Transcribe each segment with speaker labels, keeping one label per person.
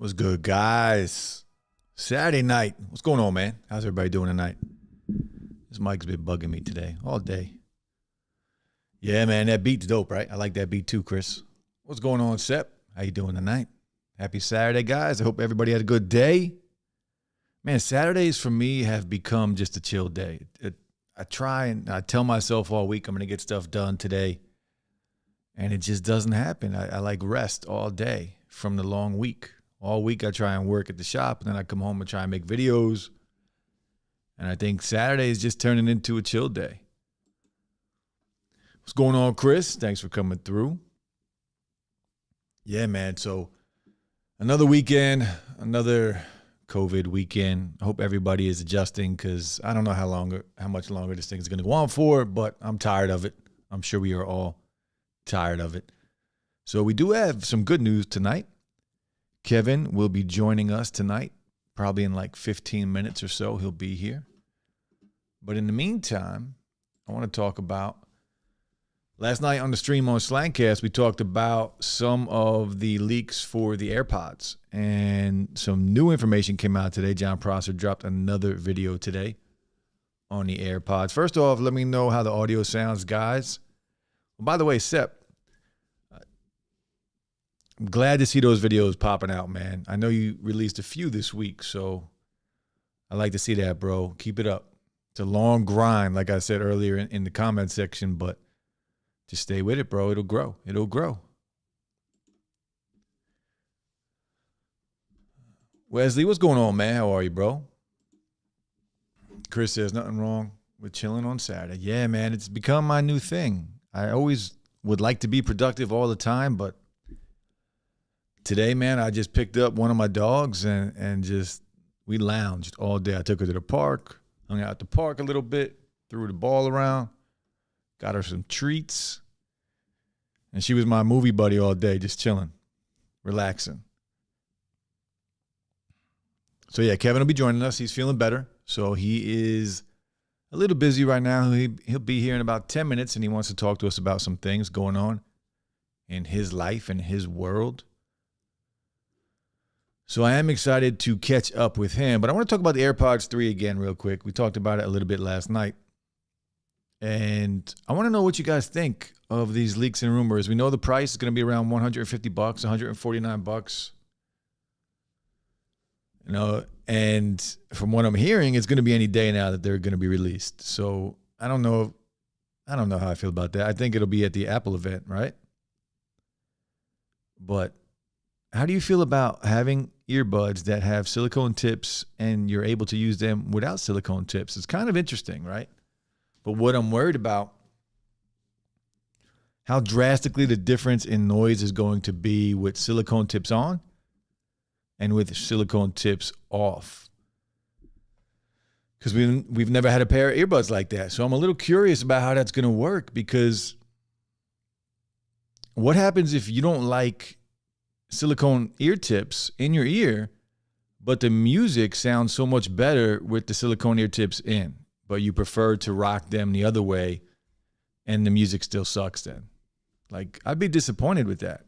Speaker 1: What's good, guys? Saturday night. What's going on, man? How's everybody doing tonight? This mic's been bugging me today, all day. Yeah, man, that beat's dope, right? I like that beat too, Chris. What's going on, Seth? How you doing tonight? Happy Saturday, guys. I hope everybody had a good day. Man, Saturdays for me have become just a chill day. I try and I tell myself all week I'm going to get stuff done today, and it just doesn't happen. I like rest all day from the long week. All week I try and work at the shop, and then I come home and try and make videos. And I think Saturday is just turning into a chill day. What's going on, Chris? Thanks for coming through. Yeah, man. So another weekend, another COVID weekend. I hope everybody is adjusting because I don't know how much longer this thing is going to go on for, but I'm tired of it. I'm sure we are all tired of it. So we do have some good news tonight. Kevin will be joining us tonight, probably in like 15 minutes or so. He'll be here. But in the meantime, I want to talk about last night on the stream on Slangcast, we talked about some of the leaks for the AirPods, and some new information came out today. John Prosser dropped another video today on the AirPods. First off, let me know how the audio sounds, guys. Well, by the way, Seth, I'm glad to see those videos popping out, man. I know you released a few this week, so I like to see that, bro. Keep it up. It's a long grind, like I said earlier in the comment section, but just stay with it, bro. It'll grow. It'll grow. Wesley, what's going on, man? How are you, bro? Chris says nothing wrong with chilling on Saturday. Yeah, man, it's become my new thing. I always would like to be productive all the time, but today, man, I just picked up one of my dogs and just we lounged all day. I took her to the park, hung out at the park a little bit, threw the ball around, got her some treats, and she was my movie buddy all day, just chilling, relaxing. So yeah, Kevin will be joining us. He's feeling better, so he is a little busy right now. He'll be here in about 10 minutes, and he wants to talk to us about some things going on in his life and his world. So I am excited to catch up with him, but I want to talk about the AirPods 3 again real quick. We talked about it a little bit last night, and I want to know what you guys think of these leaks and rumors. We know the price is going to be around $150, $149. You know, and from what I'm hearing, it's going to be any day now that they're going to be released. So I don't know how I feel about that. I think it'll be at the Apple event, right? But how do you feel about having earbuds that have silicone tips and you're able to use them without silicone tips? It's kind of interesting, right? But what I'm worried about, how drastically the difference in noise is going to be with silicone tips on and with silicone tips off. Because we've never had a pair of earbuds like that. So I'm a little curious about how that's going to work, because what happens if you don't like silicone ear tips in your ear, but the music sounds so much better with the silicone ear tips in, but you prefer to rock them the other way and the music still sucks then? Like, I'd be disappointed with that.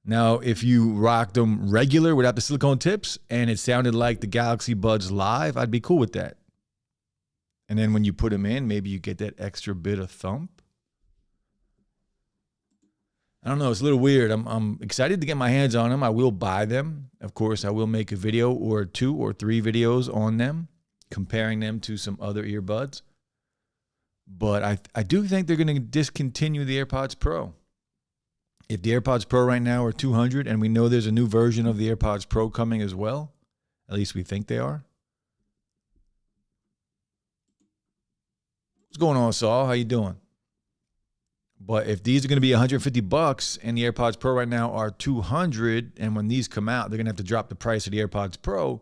Speaker 1: Now, if you rocked them regular without the silicone tips and it sounded like the Galaxy Buds Live, I'd be cool with that. And then when you put them in, maybe you get that extra bit of thump. I don't know. It's a little weird. I'm excited to get my hands on them. I will buy them. Of course, I will make a video or 2 or 3 videos on them, comparing them to some other earbuds. But I do think they're going to discontinue the AirPods Pro. If the AirPods Pro right now are $200, and we know there's a new version of the AirPods Pro coming as well, at least we think they are. What's going on, Saul? How you doing? But if these are going to be $150 and the AirPods Pro right now are $200, and when these come out, they're going to have to drop the price of the AirPods Pro,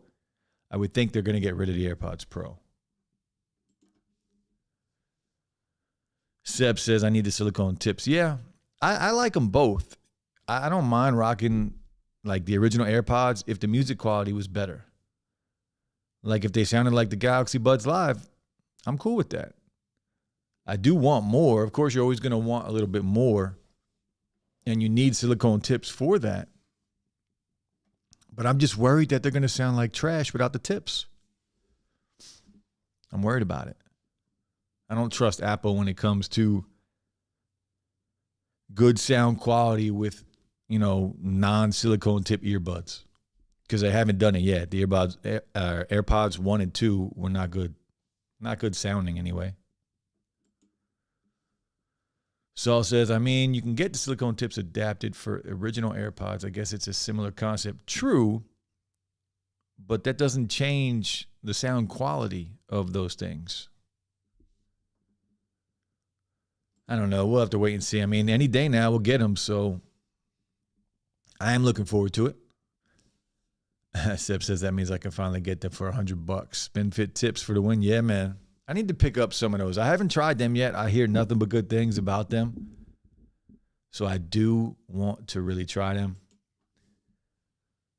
Speaker 1: I would think they're going to get rid of the AirPods Pro. Seb says, I need the silicone tips. Yeah, I like them both. I don't mind rocking like the original AirPods if the music quality was better. Like if they sounded like the Galaxy Buds Live, I'm cool with that. I do want more. Of course, you're always going to want a little bit more, and you need silicone tips for that. But I'm just worried that they're going to sound like trash without the tips. I'm worried about it. I don't trust Apple when it comes to good sound quality with, non-silicone tip earbuds, because they haven't done it yet. The AirPods 1 and 2 were not good. Not good sounding anyway. Saul says, you can get the silicone tips adapted for original AirPods. I guess it's a similar concept. True, but that doesn't change the sound quality of those things. I don't know. We'll have to wait and see. Any day now we'll get them, so I am looking forward to it. Seth says that means I can finally get them for $100. SpinFit tips for the win. Yeah, man. I need to pick up some of those. I haven't tried them yet. I hear nothing but good things about them. So I do want to really try them.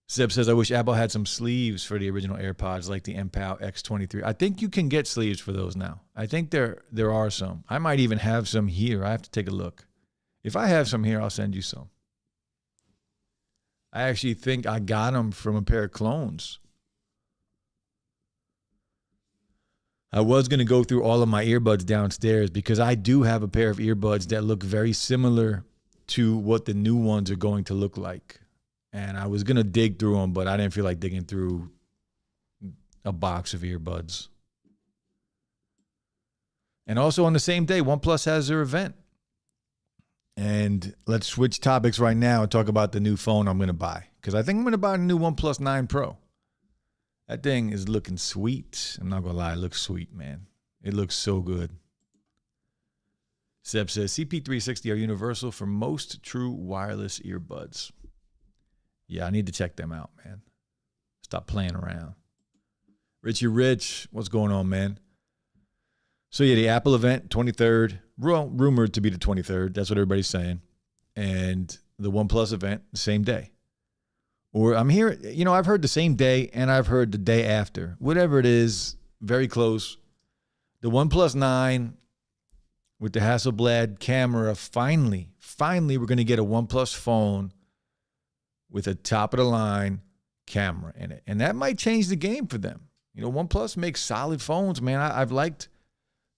Speaker 1: Seb says, I wish Apple had some sleeves for the original AirPods like the MPOW X23. I think you can get sleeves for those now. I think there are some. I might even have some here. I have to take a look. If I have some here, I'll send you some. I actually think I got them from a pair of clones. I was going to go through all of my earbuds downstairs because I do have a pair of earbuds that look very similar to what the new ones are going to look like. And I was going to dig through them, but I didn't feel like digging through a box of earbuds. And also on the same day, OnePlus has their event. And let's switch topics right now and talk about the new phone I'm going to buy. Because I think I'm going to buy the new OnePlus 9 Pro. That thing is looking sweet. I'm not going to lie. It looks sweet, man. It looks so good. Seb says, CP360 are universal for most true wireless earbuds. Yeah, I need to check them out, man. Stop playing around. Richie Rich, what's going on, man? So, yeah, the Apple event, 23rd. Rumored to be the 23rd. That's what everybody's saying. And the OnePlus event, the same day. Or I'm here, I've heard the same day and I've heard the day after. Whatever it is, very close. The OnePlus 9 with the Hasselblad camera, finally, we're going to get a OnePlus phone with a top-of-the-line camera in it. And that might change the game for them. OnePlus makes solid phones, man. I've liked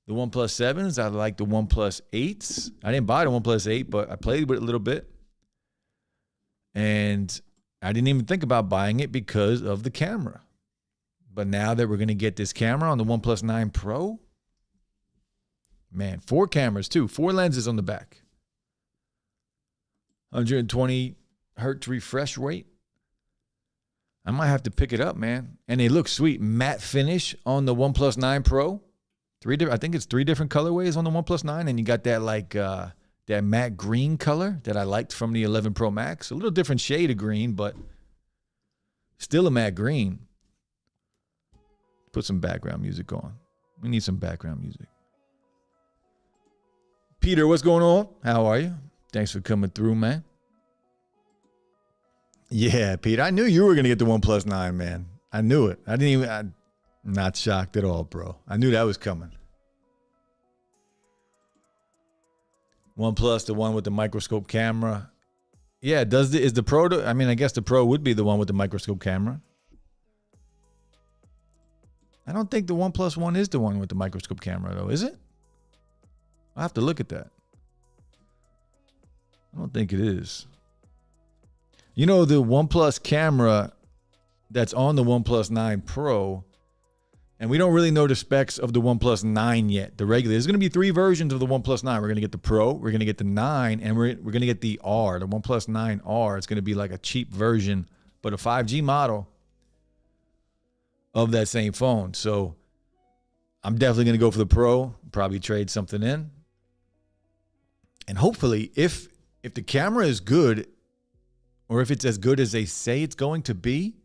Speaker 1: the OnePlus 7s. I like the OnePlus 8s. I didn't buy the OnePlus 8, but I played with it a little bit. And I didn't even think about buying it because of the camera. But now that we're going to get this camera on the OnePlus 9 Pro, man, 4 cameras too. 4 lenses on the back. 120 hertz refresh rate. I might have to pick it up, man. And they look sweet. Matte finish on the OnePlus 9 Pro. I think it's 3 different colorways on the OnePlus 9. And you got that that matte green color that I liked from the 11 Pro Max. A little different shade of green, but still a matte green. Put some background music on. We need some background music. Peter, what's going on? How are you? Thanks for coming through, man. Yeah, Pete, I knew you were going to get the OnePlus 9, man. I knew it. I'm not shocked at all, bro. I knew that was coming. OnePlus, the one with the microscope camera. Yeah, is the Pro, I guess the Pro would be the one with the microscope camera. I don't think the OnePlus 1 is the one with the microscope camera, though, is it? I'll have to look at that. I don't think it is. The OnePlus camera that's on the OnePlus 9 Pro, and we don't really know the specs of the OnePlus 9 yet, the regular. There's going to be 3 versions of the OnePlus 9. We're going to get the Pro, we're going to get the 9, and we're going to get the R, the OnePlus 9R. It's going to be like a cheap version, but a 5G model of that same phone. So I'm definitely going to go for the Pro, probably trade something in. And hopefully, if the camera is good, or if it's as good as they say it's going to be,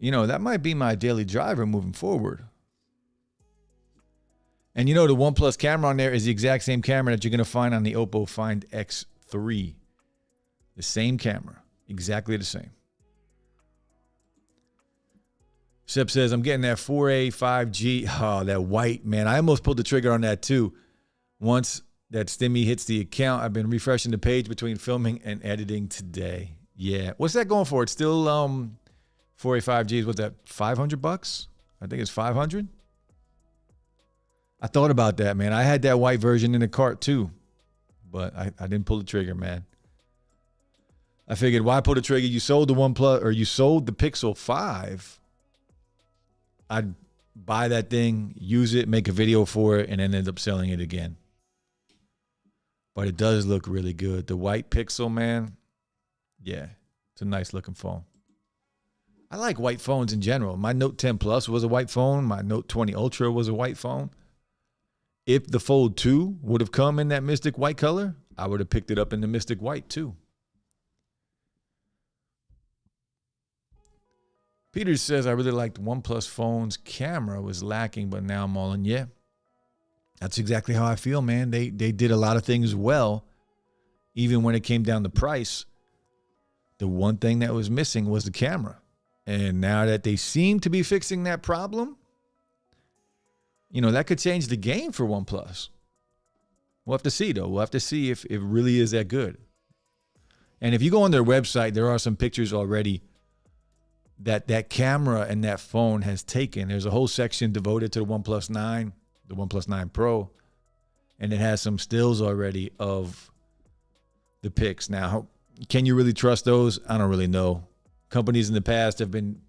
Speaker 1: that might be my daily driver moving forward. And the OnePlus camera on there is the exact same camera that you're going to find on the Oppo Find X3. The same camera. Exactly the same. Sep says, I'm getting that 4A 5G. Oh, that white, man. I almost pulled the trigger on that too. Once that stimmy hits the account, I've been refreshing the page between filming and editing today. Yeah. What's that going for? It's still 485Gs, what's that, $500? I think it's 500. I thought about that, man. I had that white version in the cart too, but I didn't pull the trigger, man. I figured, why pull the trigger? You sold the OnePlus, or you sold the Pixel 5. I'd buy that thing, use it, make a video for it, and then end up selling it again. But it does look really good. The white Pixel, man, yeah, it's a nice looking phone. I like white phones in general. My Note 10 Plus was a white phone. My Note 20 Ultra was a white phone. If the Fold 2 would have come in that Mystic White color, I would have picked it up in the Mystic White too. Peter says, I really liked OnePlus phone's camera was lacking, but now I'm all in. Yeah, that's exactly how I feel, man. They did a lot of things well. Even when it came down to price, the one thing that was missing was the camera. And now that they seem to be fixing that problem, you know, that could change the game for OnePlus. We'll have to see, though. We'll have to see if it really is that good. And if you go on their website, there are some pictures already that camera and that phone has taken. There's a whole section devoted to the OnePlus 9, the OnePlus 9 Pro, and it has some stills already of the pics. Now, can you really trust those? I don't really know. Companies in the past have been,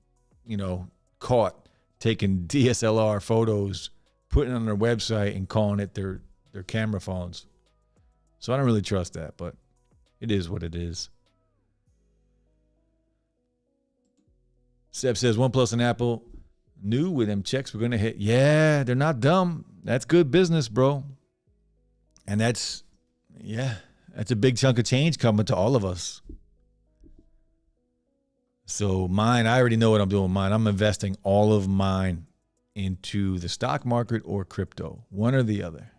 Speaker 1: you know, caught taking DSLR photos, putting it on their website and calling it their camera phones. So I don't really trust that, but it is what it is. Seth says, OnePlus and Apple knew with them checks we're going to hit. Yeah, they're not dumb. That's good business, bro. And that's a big chunk of change coming to all of us. So mine, I already know what I'm doing with mine. I'm investing all of mine into the stock market or crypto, one or the other.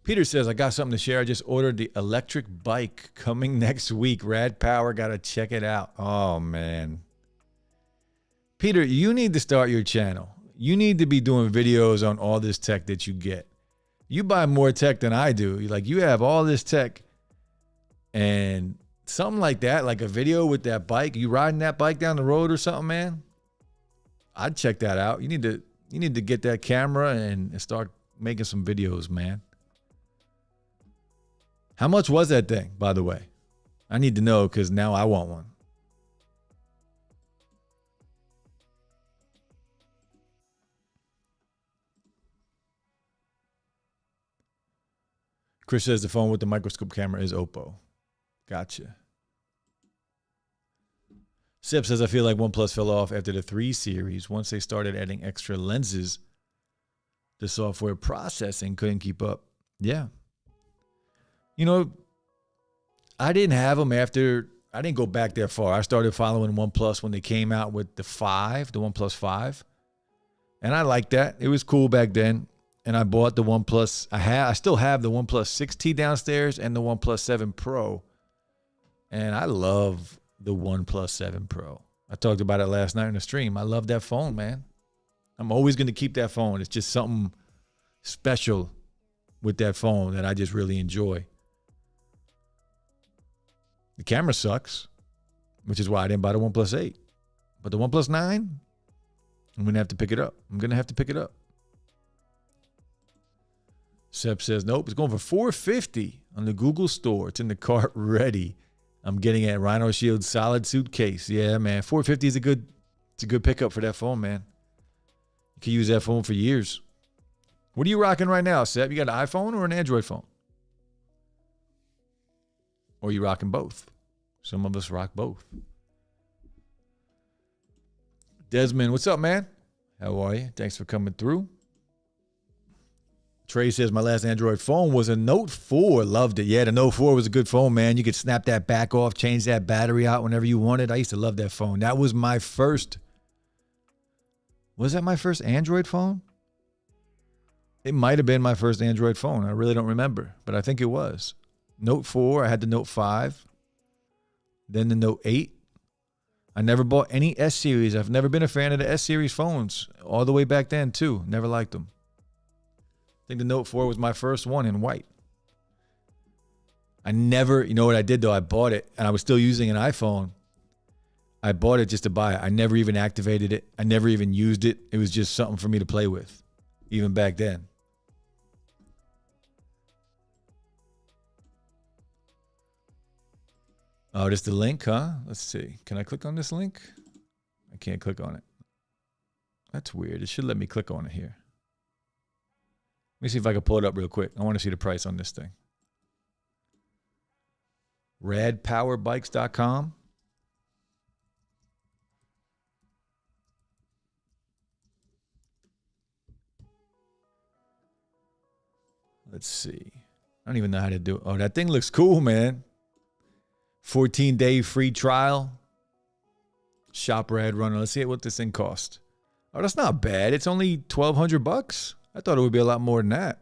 Speaker 1: Peter says, I got something to share. I just ordered the electric bike coming next week. Rad Power, got to check it out. Oh, man. Peter, you need to start your channel. You need to be doing videos on all this tech that you get. You buy more tech than I do. You have all this tech, and something like that, like a video with that bike, you riding that bike down the road or something, man, I'd check that out. You need to get that camera and start making some videos, man. How much was that thing, by the way? I need to know because now I want one. Chris says the phone with the microscope camera is Oppo. Gotcha. Sip says, I feel like OnePlus fell off after the 3 series. Once they started adding extra lenses, the software processing couldn't keep up. Yeah. You know, I didn't have them after, I didn't go back that far. I started following OnePlus when they came out with the OnePlus 5. And I liked that. It was cool back then. And I bought the OnePlus. I still have the OnePlus 6T downstairs and the OnePlus 7 Pro. And I love the OnePlus 7 Pro. I talked about it last night in the stream. I love that phone, man. I'm always going to keep that phone. It's just something special with that phone that I just really enjoy. The camera sucks, which is why I didn't buy the OnePlus 8. But the OnePlus 9, I'm going to have to pick it up. Seb says, nope, it's going for $450 on the Google store. It's in the cart ready. I'm getting it at Rhino Shield solid suitcase. Yeah, man. $450 is a good pickup for that phone, man. You can use that phone for years. What are you rocking right now, Seb? You got an iPhone or an Android phone? Or are you rocking both? Some of us rock both. Desmond, what's up, man? How are you? Thanks for coming through. Trey says, my last Android phone was a Note 4. Loved it. Yeah, the Note 4 was a good phone, man. You could snap that back off, change that battery out whenever you wanted. I used to love that phone. That was my first. Was that my first Android phone? It might have been my first Android phone. I really don't remember, but I think it was. Note 4. I had the Note 5. Then the Note 8. I never bought any S series. I've never been a fan of the S series phones all the way back then, too. Never liked them. I think the Note 4 was my first one in white. I never, you know what I did though? I bought it and I was still using an iPhone. I bought it just to buy it. I never even activated it. I never even used it. It was just something for me to play with, even back then. Oh, this is the link, huh? Let's see. Can I click on this link? I can't click on it. That's weird. It should let me click on it here. Let me see if I can pull it up real quick. I want to see the price on this thing. radpowerbikes.com. Let's see. I don't even know how to do it. Oh, that thing looks cool, man. 14-day free trial. Shop Rad Runner. Let's see what this thing costs. Oh, that's not bad. It's only $1,200. I thought it would be a lot more than that.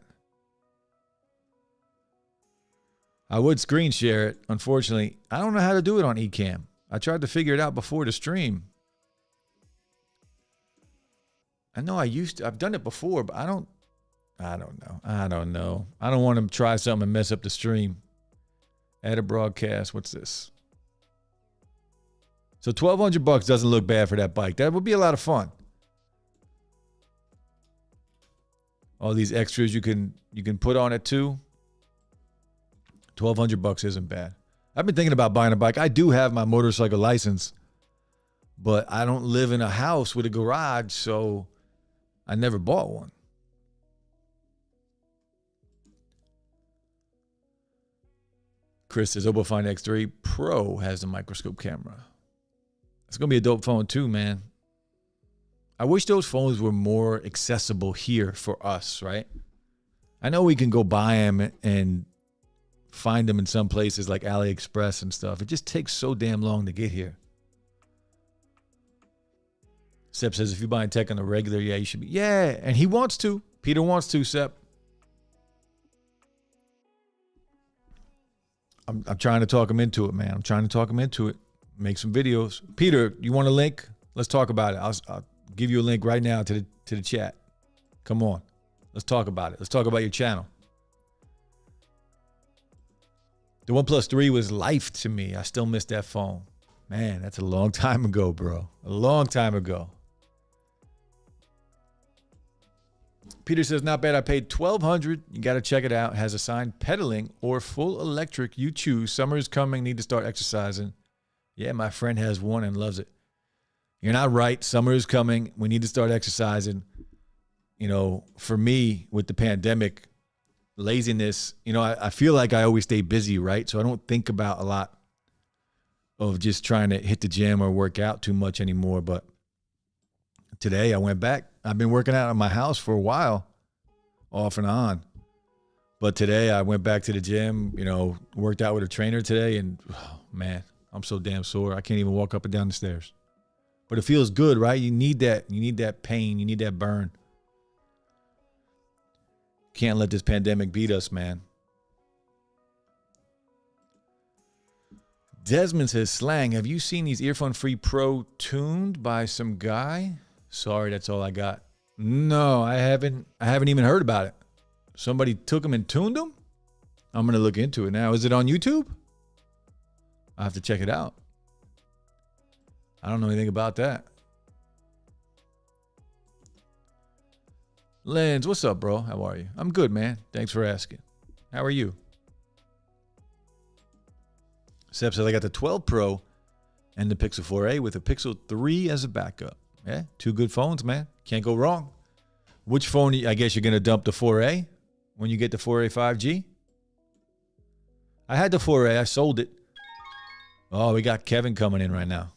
Speaker 1: I would screen share it. Unfortunately, I don't know how to do it on Ecamm. I tried to figure it out before the stream. I know I've done it before, but I don't know. I don't want to try something and mess up the stream. Add a broadcast. What's this? So $1,200 doesn't look bad for that bike. That would be a lot of fun. All these extras you can put on it too. $1,200 isn't bad. I've been thinking about buying a bike. I do have my motorcycle license, but I don't live in a house with a garage, so I never bought one. Chris says Opofine X3 Pro has a microscope camera. It's going to be a dope phone too, man. I wish those phones were more accessible here for us, right? I know we can go buy them and find them in some places like AliExpress and stuff. It just takes so damn long to get here. Sep says if you're buying tech on the regular, yeah, you should be. Yeah, and he wants to. Peter wants to, Sep. I'm trying to talk him into it, man. I'm trying to talk him into it. Make some videos. Peter, you want a link? Let's talk about it. I'll give you a link right now to the chat. Come on. Let's talk about it. Let's talk about your channel. The OnePlus 3 was life to me. I still miss that phone. Man, that's a long time ago, bro. A long time ago. Peter says, not bad. I paid $1,200. You got to check it out. It has assigned pedaling or full electric. You choose. Summer is coming. Need to start exercising. Yeah, my friend has one and loves it. You're not right. Summer is coming. We need to start exercising. You know, for me, with the pandemic, laziness, you know, I feel like I always stay busy, right? So I don't think about a lot of just trying to hit the gym or work out too much anymore. But today I went back. I've been working out in my house for a while, off and on. But today I went back to the gym, you know, worked out with a trainer today. And, oh, man, I'm so damn sore. I can't even walk up and down the stairs. But it feels good, right? You need that. You need that pain. You need that burn. Can't let this pandemic beat us, man. Desmond says, Slang, have you seen these Earphone Free Pro tuned by some guy? Sorry, that's all I got. No, I haven't even heard about it. Somebody took them and tuned them? I'm going to look into it now. Is it on YouTube? I have to check it out. I don't know anything about that. Lens, what's up, bro? How are you? I'm good, man. Thanks for asking. How are you? Sep says, I got the 12 Pro and the Pixel 4a with a Pixel 3 as a backup. Yeah, two good phones, man. Can't go wrong. Which phone, I guess you're going to dump the 4a when you get the 4a 5G? I had the 4a. I sold it. Oh, we got Kevin coming in right now.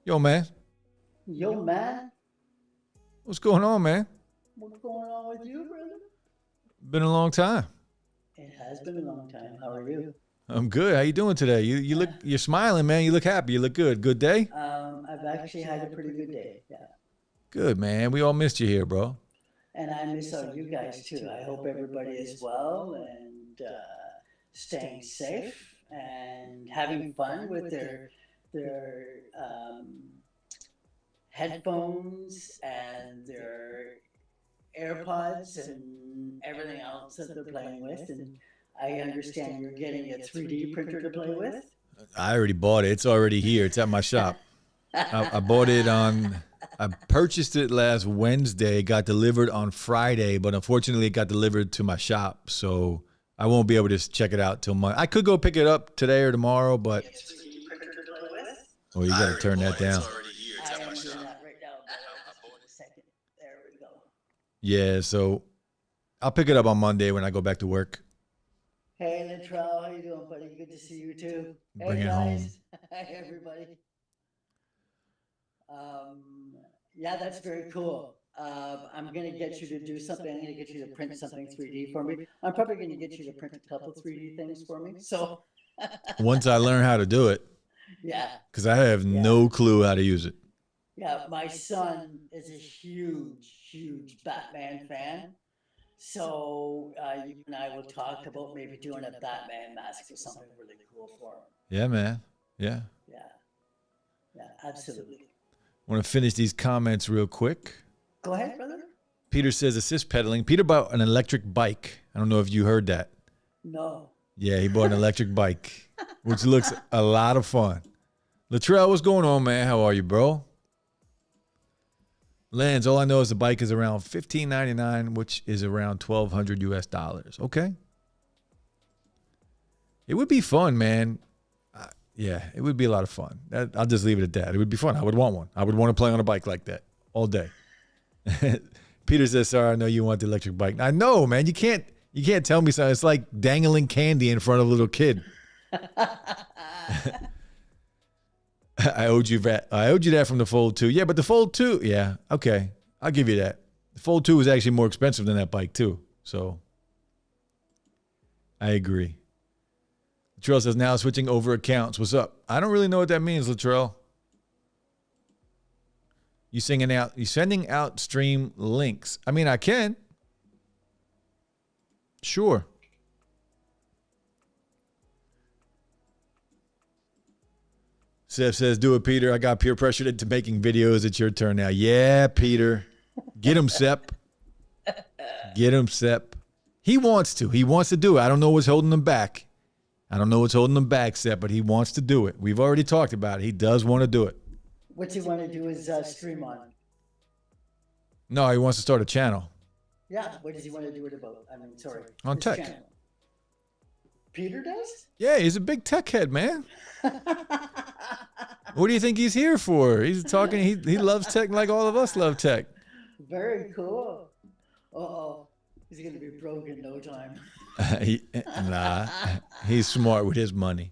Speaker 1: Yo, man.
Speaker 2: Yo, man.
Speaker 1: What's going on, man?
Speaker 2: What's going on with you, brother?
Speaker 1: Been a long time.
Speaker 2: It has been a long time. How are you?
Speaker 1: I'm good. How you doing today? You're smiling, man. You look happy. You look good. Good day?
Speaker 2: I've actually had a pretty good day. Yeah.
Speaker 1: Good, man. We all missed you here, bro.
Speaker 2: And I miss all you guys too. I hope everybody is well and staying safe and having fun with their headphones and their AirPods and everything else that they're playing with. And I understand you're getting a 3D printer to play with.
Speaker 1: I already bought it. It's already here. It's at my shop. I bought it I purchased it last Wednesday, got delivered on Friday, but unfortunately it got delivered to my shop. So I won't be able to check it out till Monday. I could go pick it up today or tomorrow, but. Oh, you got to turn that down.
Speaker 2: I am doing that right now, but just give it a second. There we go.
Speaker 1: Yeah, so I'll pick it up on Monday when I go back to work.
Speaker 2: Hey, Latrell, how you doing, buddy? Good to see you too.
Speaker 1: Bring
Speaker 2: hey,
Speaker 1: it home.
Speaker 2: Hey, everybody. Yeah, that's very cool. I'm going to get you to do something. I'm going to get you to print something 3D for me. I'm probably going to get you to print a couple 3D things for me. So
Speaker 1: once I learn how to do it.
Speaker 2: Yeah.
Speaker 1: Because I have no clue how to use it.
Speaker 2: Yeah, my son is a huge Batman fan. So you and I will talk about maybe doing a Batman mask or something really cool for him.
Speaker 1: Yeah, man. Yeah.
Speaker 2: Yeah, absolutely.
Speaker 1: I want to finish these comments real quick.
Speaker 2: Go ahead, brother.
Speaker 1: Peter says assist pedaling. Peter bought an electric bike. I don't know if you heard that.
Speaker 2: No.
Speaker 1: Yeah, he bought an electric bike, which looks a lot of fun. Latrell, what's going on, man? How are you, bro? Lance, all I know is the bike is around $1,599, which is around $1,200 US. Okay. It would be fun, man. Yeah, it would be a lot of fun. I'll just leave it at that. It would be fun. I would want one. I would want to play on a bike like that all day. Peter says, sorry, I know you want the electric bike. I know, man. You can't tell me something. It's like dangling candy in front of a little kid. I owed you that from the Fold 2. Yeah, but the Fold 2, yeah, okay. I'll give you that. The Fold 2 was actually more expensive than that bike too. So I agree. Latrell says, now switching over accounts. What's up? I don't really know what that means, Latrell. You sending out stream links. I mean, I can. Sure. Seth says, do it, Peter. I got peer pressured into making videos. It's your turn now. Yeah, Peter. Get him, Sep. Get him, Sep. He wants to. He wants to do it. I don't know what's holding him back. Sep, but he wants to do it. We've already talked about it. He does want to do it.
Speaker 2: What's he want to do is stream on?
Speaker 1: No, he wants to start a channel.
Speaker 2: Yeah, what does he want to do it about? I mean, sorry.
Speaker 1: On tech.
Speaker 2: Channel. Peter does?
Speaker 1: Yeah, he's a big tech head, man. What do you think he's here for? He's talking, he loves tech like all of us love tech.
Speaker 2: Very cool. Uh-oh. He's going to be broke in no time.
Speaker 1: Nah, he's smart with his money.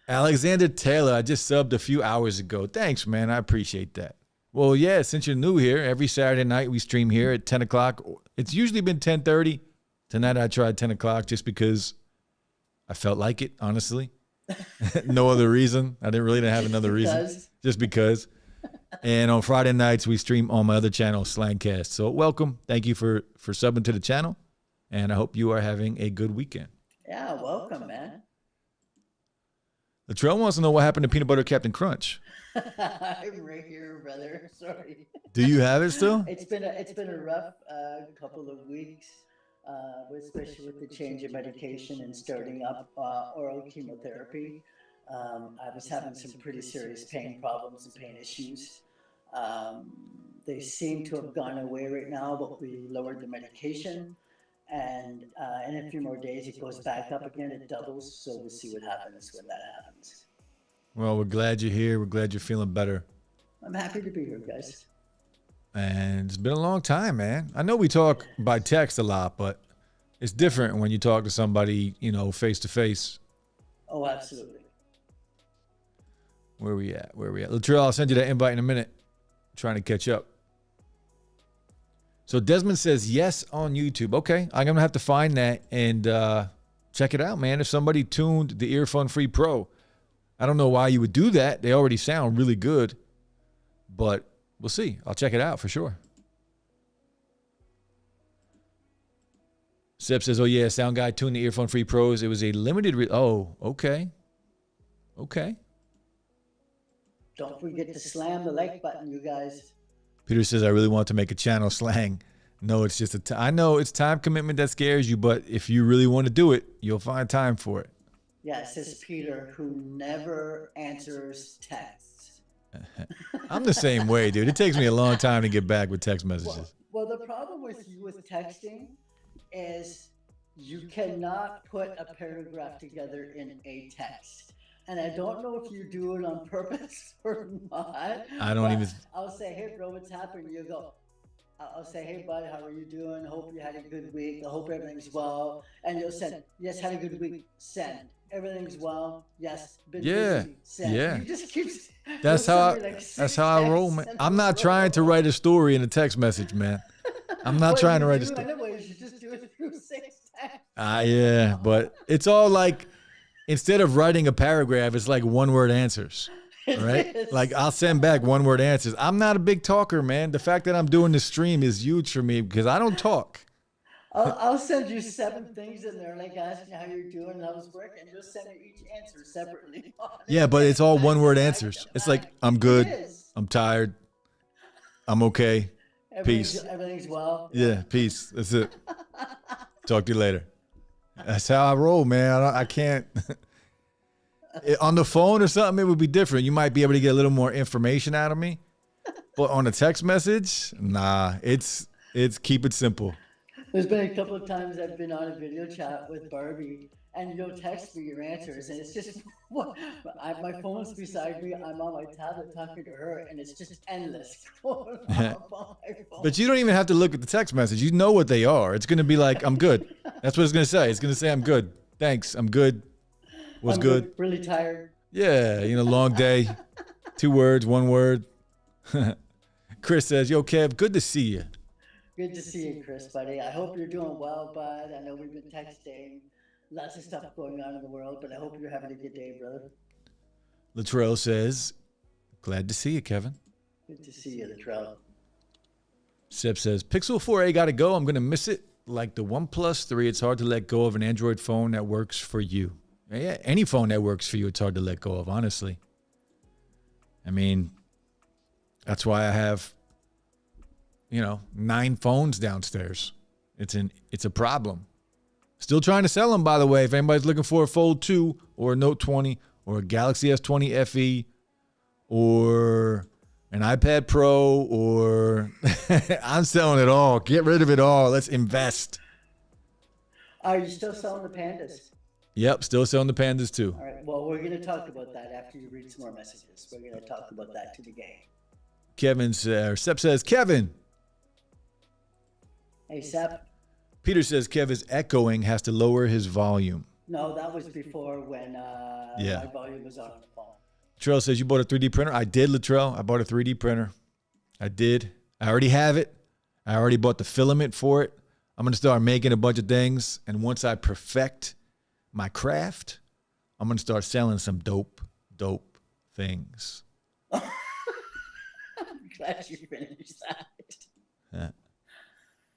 Speaker 1: Alexander Taylor, I just subbed a few hours ago. Thanks, man. I appreciate that. Well, yeah, since you're new here, every Saturday night we stream here at 10 o'clock. It's usually been 10:30. Tonight I tried 10 o'clock just because I felt like it, honestly. No other reason. I didn't really have another reason. Just because. And on Friday nights, we stream on my other channel, Slangcast. So welcome. Thank you for subbing to the channel. And I hope you are having a good weekend.
Speaker 2: Yeah, welcome, man.
Speaker 1: Latrell wants to know what happened to Peanut Butter Captain Crunch.
Speaker 2: I'm right here, brother. Sorry.
Speaker 1: Do you have it still?
Speaker 2: It's been a rough couple of weeks, especially with the change of medication and starting up oral chemotherapy. I was having some pretty serious pain problems and pain issues. They seem to have gone away right now, but we lowered the medication. And in a few more days, it goes back up again. It doubles. So we'll see what happens when that happens.
Speaker 1: Well, we're glad you're here. We're glad you're feeling better.
Speaker 2: I'm happy to be here, guys.
Speaker 1: And it's been a long time, man. I know we talk by text a lot, but it's different when you talk to somebody, face to face.
Speaker 2: Oh, absolutely.
Speaker 1: Where we at? Latrell, I'll send you that invite in a minute. I'm trying to catch up. So Desmond says yes on YouTube. Okay, I'm going to have to find that and check it out, man. If somebody tuned the Earphone Free Pro, I don't know why you would do that. They already sound really good, but we'll see. I'll check it out for sure. Sep says, oh yeah, Sound Guy tuned the Earphone Free Pros. It was a limited, oh, okay. Okay.
Speaker 2: Don't forget to slam the like button, you guys.
Speaker 1: Peter says, I really want to make a channel slang. No, it's just I know it's time commitment that scares you, but if you really want to do it, you'll find time for it.
Speaker 2: Yes, this is Peter, who never answers texts.
Speaker 1: I'm the same way, dude. It takes me a long time to get back with text messages.
Speaker 2: Well, the problem with you with texting is you cannot put a paragraph together in a text. And I don't know if you do it on purpose or not.
Speaker 1: I don't even.
Speaker 2: I'll say, hey, bro, what's happening? You go, I'll say, hey, bud, how are you doing? Hope you had a good week. I hope everything's well. And you'll send, yes, had a good week. Send. Everything's well. Yes. Been busy. Send.
Speaker 1: Yeah.
Speaker 2: You just keep.
Speaker 1: That's how I roll, man. I'm not trying to write a story in a text message, man. I'm not trying to write a story.
Speaker 2: Anyways, you just do it through 6 texts.
Speaker 1: Yeah, but it's all like, instead of writing a paragraph, it's like one-word answers, right? Like I'll send back one-word answers. I'm not a big talker, man. The fact that I'm doing this stream is huge for me because I don't talk.
Speaker 2: I'll send you 7 things in there, like asking how you're doing and how it's working, and just send you each answer separately.
Speaker 1: Yeah, but it's all one-word answers. It's like, I'm good. I'm tired. I'm okay. Peace.
Speaker 2: Everything's well.
Speaker 1: Yeah, peace. That's it. Talk to you later. That's how I roll, man. I can't. On the phone or something, it would be different. You might be able to get a little more information out of me. But on a text message, nah, it's keep it simple.
Speaker 2: There's been a couple of times I've been on a video chat with Barbie, and you'll text me your answers, and it's just, my phone's beside me, I'm on my tablet talking to her, and it's just endless.
Speaker 1: But you don't even have to look at the text message. You know what they are. It's going to be like, I'm good. That's what it's going to say. It's going to say, I'm good. Thanks. I'm good. Was good.
Speaker 2: Really tired.
Speaker 1: Yeah. Long day. 2 words, 1 word. Chris says, yo, Kev, good to see you.
Speaker 2: Good to see you, Chris, buddy. I hope you're doing well, bud. I know we've been texting. Lots of stuff going on in the world, but I hope you're having a good day, brother.
Speaker 1: Latrell says, glad to see you, Kevin.
Speaker 2: Good to see you, Latrell.
Speaker 1: Seth says, Pixel 4a got to go. I'm going to miss it. Like the OnePlus 3, it's hard to let go of an Android phone that works for you. Yeah, any phone that works for you, it's hard to let go of, honestly. I mean, that's why I have, 9 phones downstairs. It's a problem. Still trying to sell them, by the way. If anybody's looking for a Fold 2 or a Note 20 or a Galaxy S20 FE or an iPad Pro or I'm selling it all. Get rid of it all. Let's invest.
Speaker 2: Are you still selling the Pandas?
Speaker 1: Yep, still selling the Pandas too.
Speaker 2: All right. Well, we're going to talk about that after you read some more messages. We're going to talk about that to the gang.
Speaker 1: Sep says, Kevin.
Speaker 2: Hey, Sep.
Speaker 1: Peter says Kev is echoing, has to lower his volume.
Speaker 2: No, that was before when my volume was on the phone.
Speaker 1: Latrell says you bought a 3D printer. I did, Latrell. I bought a 3D printer. I did. I already have it. I already bought the filament for it. I'm going to start making a bunch of things. And once I perfect my craft, I'm going to start selling some dope things.
Speaker 2: I'm glad you finished that.
Speaker 1: Yeah.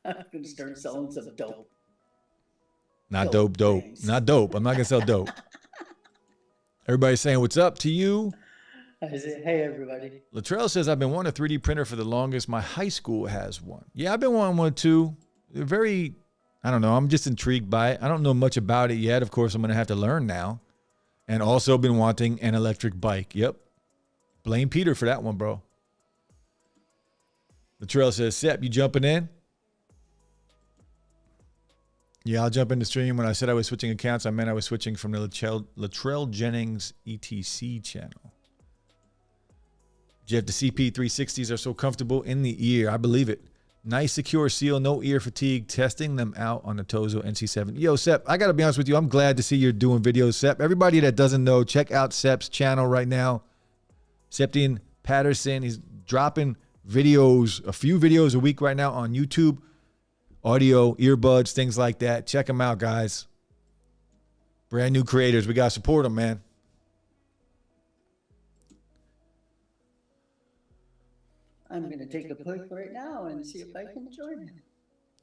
Speaker 2: I'm going to start selling some dope.
Speaker 1: Not dope. Not dope. I'm not going to sell dope. Everybody's saying, what's up to you?
Speaker 2: I say, hey, everybody.
Speaker 1: Latrell says, I've been wanting a 3D printer for the longest. My high school has one. Yeah, I've been wanting one too. They're very, I don't know. I'm just intrigued by it. I don't know much about it yet. Of course, I'm going to have to learn now. And also been wanting an electric bike. Yep. Blame Peter for that one, bro. Latrell says, Sep, you jumping in? Yeah, I'll jump in the stream. When I said I was switching accounts, I meant I was switching from the Latrell Jennings ETC channel. Jeff, the CP360s are so comfortable in the ear. I believe it. Nice, secure seal, no ear fatigue. Testing them out on the Tozo NC7. Yo, Sep, I got to be honest with you. I'm glad to see you're doing videos, Sep. Everybody that doesn't know, check out Sep's channel right now. Septian Patterson. He's dropping videos, a few videos a week right now on YouTube. Audio, earbuds, things like that. Check them out, guys. Brand new creators. We got to support them, man.
Speaker 2: I'm going to take a peek right now and see if I can join him.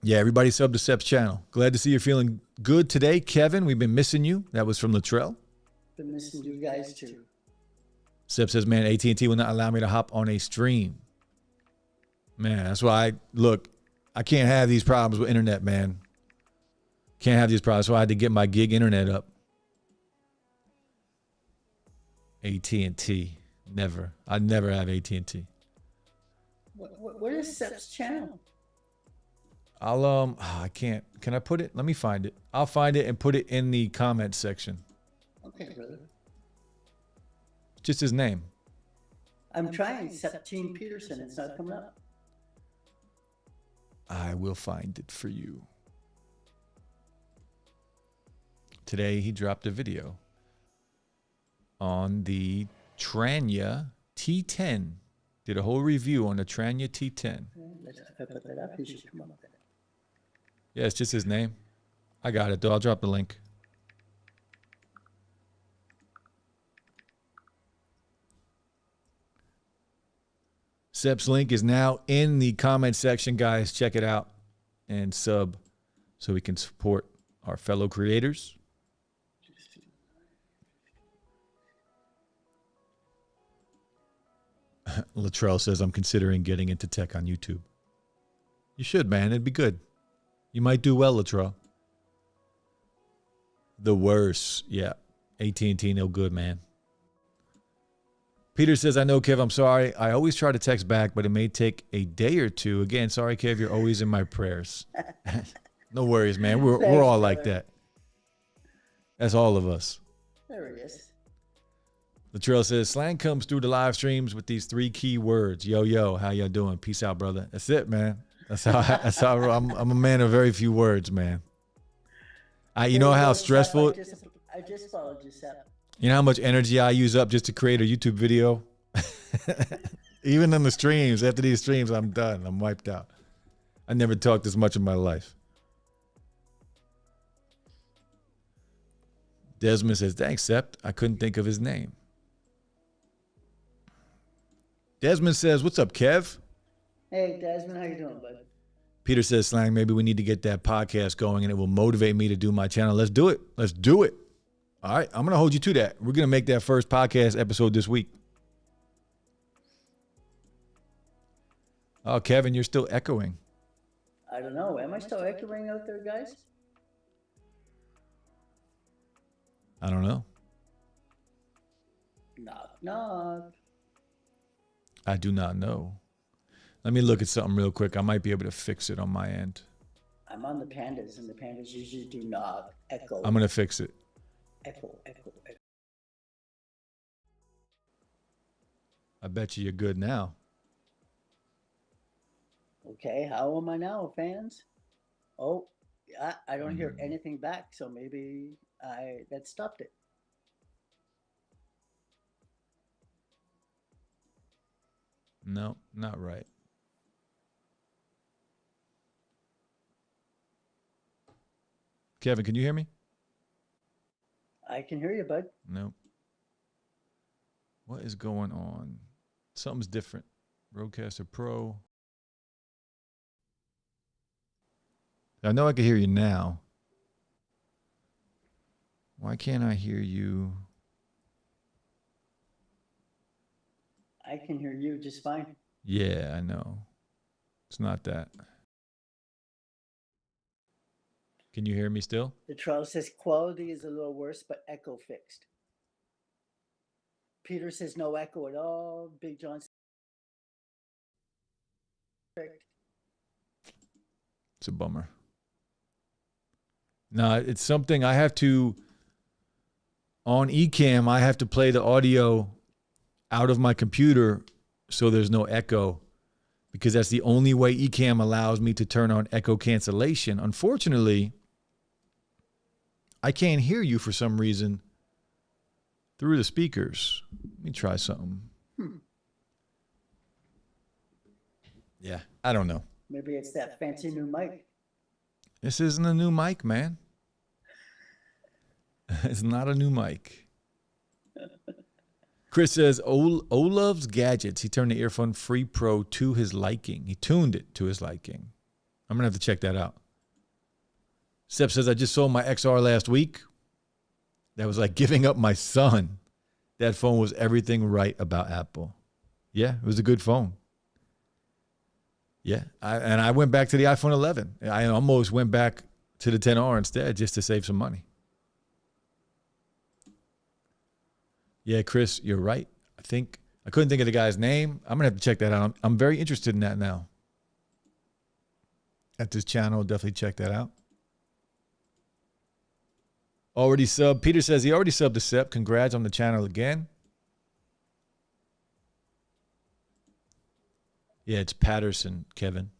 Speaker 1: Yeah, everybody sub to Sep's channel. Glad to see you're feeling good today, Kevin. We've been missing you. That was from Latrell.
Speaker 2: Been missing you guys, too.
Speaker 1: Sep says, man, AT&T will not allow me to hop on a stream. Man, that's why look, I can't have these problems with internet, man. Can't have these problems. So I had to get my gig internet up. AT&T. Never. I'd never have AT&T.
Speaker 2: What is Seth's channel?
Speaker 1: I can't. Can I put it? Let me find it. I'll find it and put it in the comment section.
Speaker 2: Okay, brother.
Speaker 1: Just his name.
Speaker 2: I'm trying Septine Peterson. It's not coming up.
Speaker 1: I will find it for you. Today he dropped a video on the Tranya T10. Did a whole review on the Tranya T10.
Speaker 2: If I put that up, he should come up with it.
Speaker 1: Yeah, it's just his name. I got it, though. I'll drop the link. Sep's link is now in the comment section, guys. Check it out and sub so we can support our fellow creators. Latrell says, I'm considering getting into tech on YouTube. You should, man. It'd be good. You might do well, Latrell. The worst. Yeah. AT&T, no good, man. Peter says, I know, Kev, I'm sorry. I always try to text back, but it may take a day or two. Again, sorry, Kev, you're always in my prayers. No worries, man. We're all like that. That's all of us.
Speaker 2: There it is.
Speaker 1: Latrell says, slang comes through the live streams with these 3 key words. Yo, yo, how y'all doing? Peace out, brother. That's it, man. That's how I'm a man of very few words, man. You know how stressful.
Speaker 2: I just followed you, Seth.
Speaker 1: You know how much energy I use up just to create a YouTube video? Even in the streams, after these streams, I'm done. I'm wiped out. I never talked this much in my life. Desmond says, thanks, Seth. I couldn't think of his name. Desmond says, what's up, Kev?
Speaker 2: Hey, Desmond, how you doing, bud?
Speaker 1: Peter says, Slang, maybe we need to get that podcast going and it will motivate me to do my channel. Let's do it. Let's do it. All right, I'm going to hold you to that. We're going to make that first podcast episode this week. Oh, Kevin, you're still echoing.
Speaker 2: I don't know. Am I still echoing out there, guys?
Speaker 1: I don't know.
Speaker 2: Knock, knock.
Speaker 1: I do not know. Let me look at something real quick. I might be able to fix it on my end.
Speaker 2: I'm on the pandas, and the pandas usually do not echo.
Speaker 1: I'm going to fix it.
Speaker 2: Echo, echo, echo.
Speaker 1: I bet you're good now.
Speaker 2: Okay, how am I now, fans? Oh, yeah, I don't hear anything back, so maybe that stopped it.
Speaker 1: No, not right. Kevin, can you hear me?
Speaker 2: I can hear you, bud.
Speaker 1: No. What is going on? Something's different. Rodecaster Pro. I know I can hear you now. Why can't I hear you?
Speaker 2: I can hear you just fine.
Speaker 1: Yeah, I know. It's not that. Can you hear me still?
Speaker 2: The trial says quality is a little worse, but echo fixed. Peter says no echo at all. Big John says
Speaker 1: it's a bummer. No, it's something I have to, on Ecamm, I have to play the audio out of my computer so there's no echo, because that's the only way Ecamm allows me to turn on echo cancellation. Unfortunately, I can't hear you for some reason through the speakers. Let me try something. Yeah, I don't know.
Speaker 2: maybe it's that fancy new mic.
Speaker 1: This isn't a new mic, man. It's not a new mic. Chris says, Olav's Gadgets. He turned the Earphone Free Pro to his liking. He tuned it to his liking. I'm going to have to check that out. Seth says, I just sold my XR last week. That was like giving up my son. That phone was everything right about Apple. Yeah, it was a good phone. Yeah, I went back to the iPhone 11. I almost went back to the 10R instead just to save some money. Yeah, Chris, you're right. I couldn't think of the guy's name. I'm gonna have to check that out. I'm very interested in that now. At this channel, definitely check that out. Already subbed. Peter says he already subbed to Sep. Congrats on the channel again. Yeah, it's Patterson, Kevin.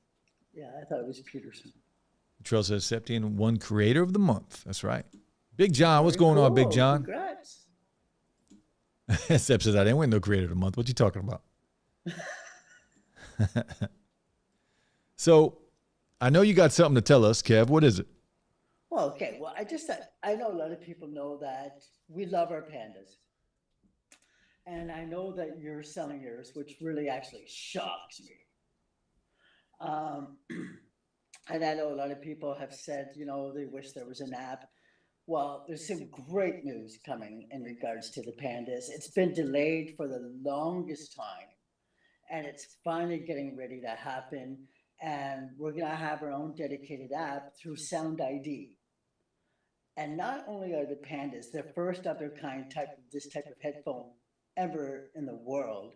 Speaker 2: Yeah, I thought it was Peterson.
Speaker 1: Trail says Septian won Creator of the Month. That's right. Big John, what's
Speaker 2: Very
Speaker 1: going on, Big
Speaker 2: cool.
Speaker 1: John?
Speaker 2: Congrats.
Speaker 1: Sep says I didn't win no Creator of the Month. What you talking about? So, I know you got something to tell us, Kev. What is it?
Speaker 2: Well, okay. Well, I know a lot of people know that we love our pandas. And I know that you're selling yours, which really actually shocks me. And I know a lot of people have said, you know, they wish there was an app. Well, there's some great news coming in regards to the pandas. It's been delayed for the longest time, and it's finally getting ready to happen. And we're going to have our own dedicated app through Sound ID. And not only are the pandas the first of their kind this type of headphone ever in the world,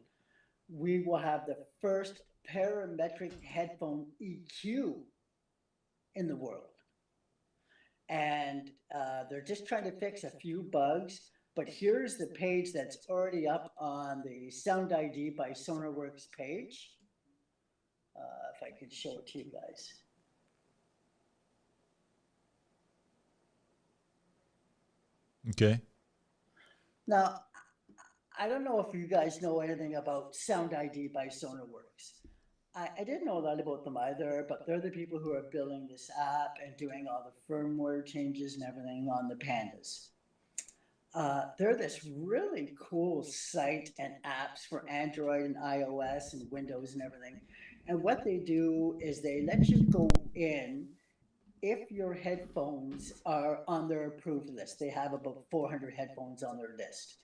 Speaker 2: we will have the first parametric headphone EQ in the world. And they're just trying to fix a few bugs, but here's the page that's already up on the Sound ID by SonarWorks page. If I could show it to you guys.
Speaker 1: Okay.
Speaker 2: Now, I don't know if you guys know anything about Sound ID by SonarWorks. I didn't know a lot about them either, but they're the people who are building this app and doing all the firmware changes and everything on the pandas. They're this really cool site and apps for Android and iOS and Windows and everything. And what they do is they let you go in if your headphones are on their approved list. They have about 400 headphones on their list.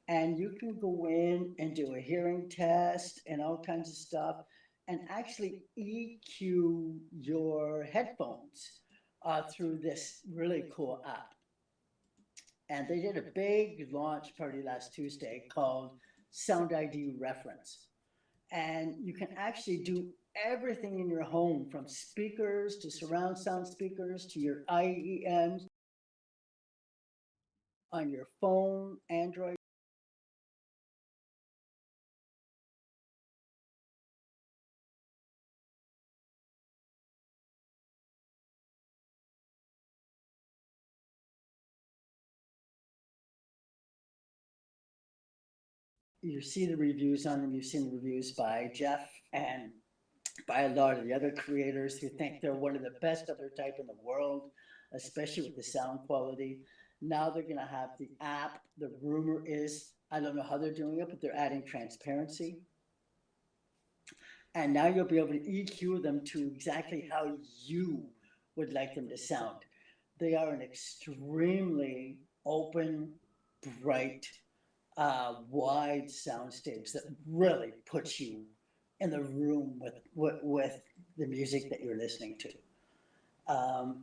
Speaker 2: And you can go in and do a hearing test and all kinds of stuff and actually EQ your headphones through this really cool app. And they did a big launch party last Tuesday called Sound ID Reference. And you can actually do everything in your home, from speakers to surround sound speakers to your IEMs on your phone, Android. You see the reviews on them. You've seen the reviews by Jeff and by a lot of the other creators who think they're one of the best of their type in the world, especially with the sound quality. Now they're going to have the app. The rumor is, I don't know how they're doing it, but they're adding transparency. And now you'll be able to EQ them to exactly how you would like them to sound. They are an extremely open, bright, wide soundstage that really puts you in the room with the music that you're listening to.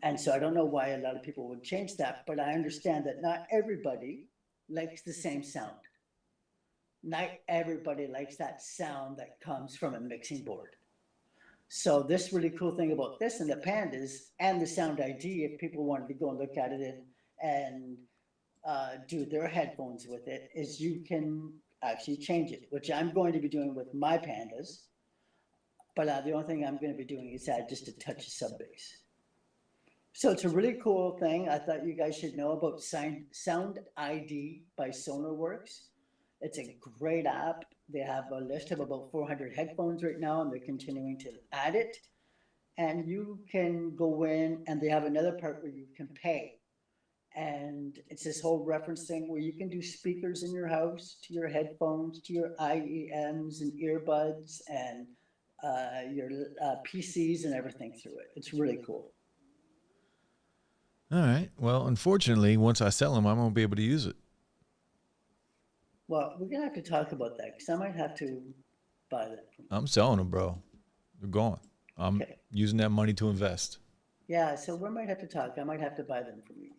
Speaker 2: And so I don't know why a lot of people would change that, but I understand that not everybody likes the same sound. Not everybody likes that sound that comes from a mixing board. So this really cool thing about this and the pandas and the Sound ID, if people wanted to go and look at it and do their headphones with it, is you can actually change it, which I'm going to be doing with my pandas. But the only thing I'm going to be doing is add just a touch of sub bass. So it's a really cool thing. I thought you guys should know about Sound ID by SonarWorks. It's a great app. They have a list of about 400 headphones right now, and they're continuing to add it. And you can go in, and they have another part where you can pay. And it's this whole reference thing where you can do speakers in your house to your headphones, to your IEMs and earbuds, and your PCs and everything through it. It's really cool.
Speaker 1: All right. Well, unfortunately, once I sell them, I won't be able to use it.
Speaker 2: Well, we're going to have to talk about that because I might have to buy that.
Speaker 1: I'm selling them, bro. They're gone. I'm
Speaker 2: Okay.
Speaker 1: using that money to invest.
Speaker 2: Yeah, so we might have to talk. I might have to buy them from you.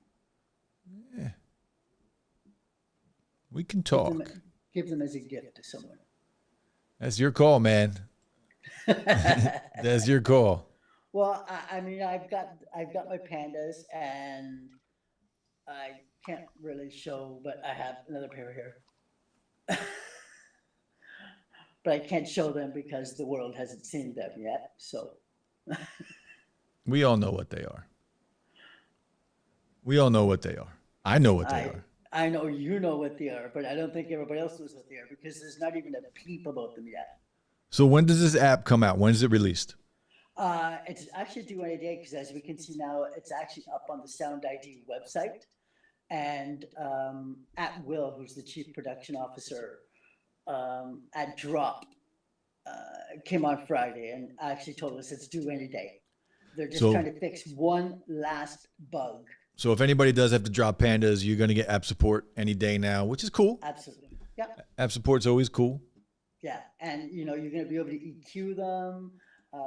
Speaker 1: Yeah, we can
Speaker 2: Give them
Speaker 1: talk.
Speaker 2: give them as a gift to someone.
Speaker 1: That's your call, man. That's your call.
Speaker 2: Well, I mean, I've got my pandas, and I can't really show, but I have another pair here. But I can't show them because the world hasn't seen them yet. So
Speaker 1: We all know what they are. We all know what they are. I know what they
Speaker 2: I
Speaker 1: are.
Speaker 2: I know you know what they are, but I don't think everybody else knows what they are because there's not even a peep about them yet.
Speaker 1: So when does this app come out? When is it released?
Speaker 2: It's actually due any day because, as we can see now, it's actually up on the Sound ID website. And at Will, who's the chief production officer at Drop, came on Friday and actually told us it's due any day. They're just
Speaker 1: So
Speaker 2: trying to fix one last bug.
Speaker 1: so if anybody does have to drop pandas, you're gonna get app support any day now, which is cool.
Speaker 2: Absolutely. Yeah.
Speaker 1: App support's always cool.
Speaker 2: Yeah. And, you're going to be able to EQ them.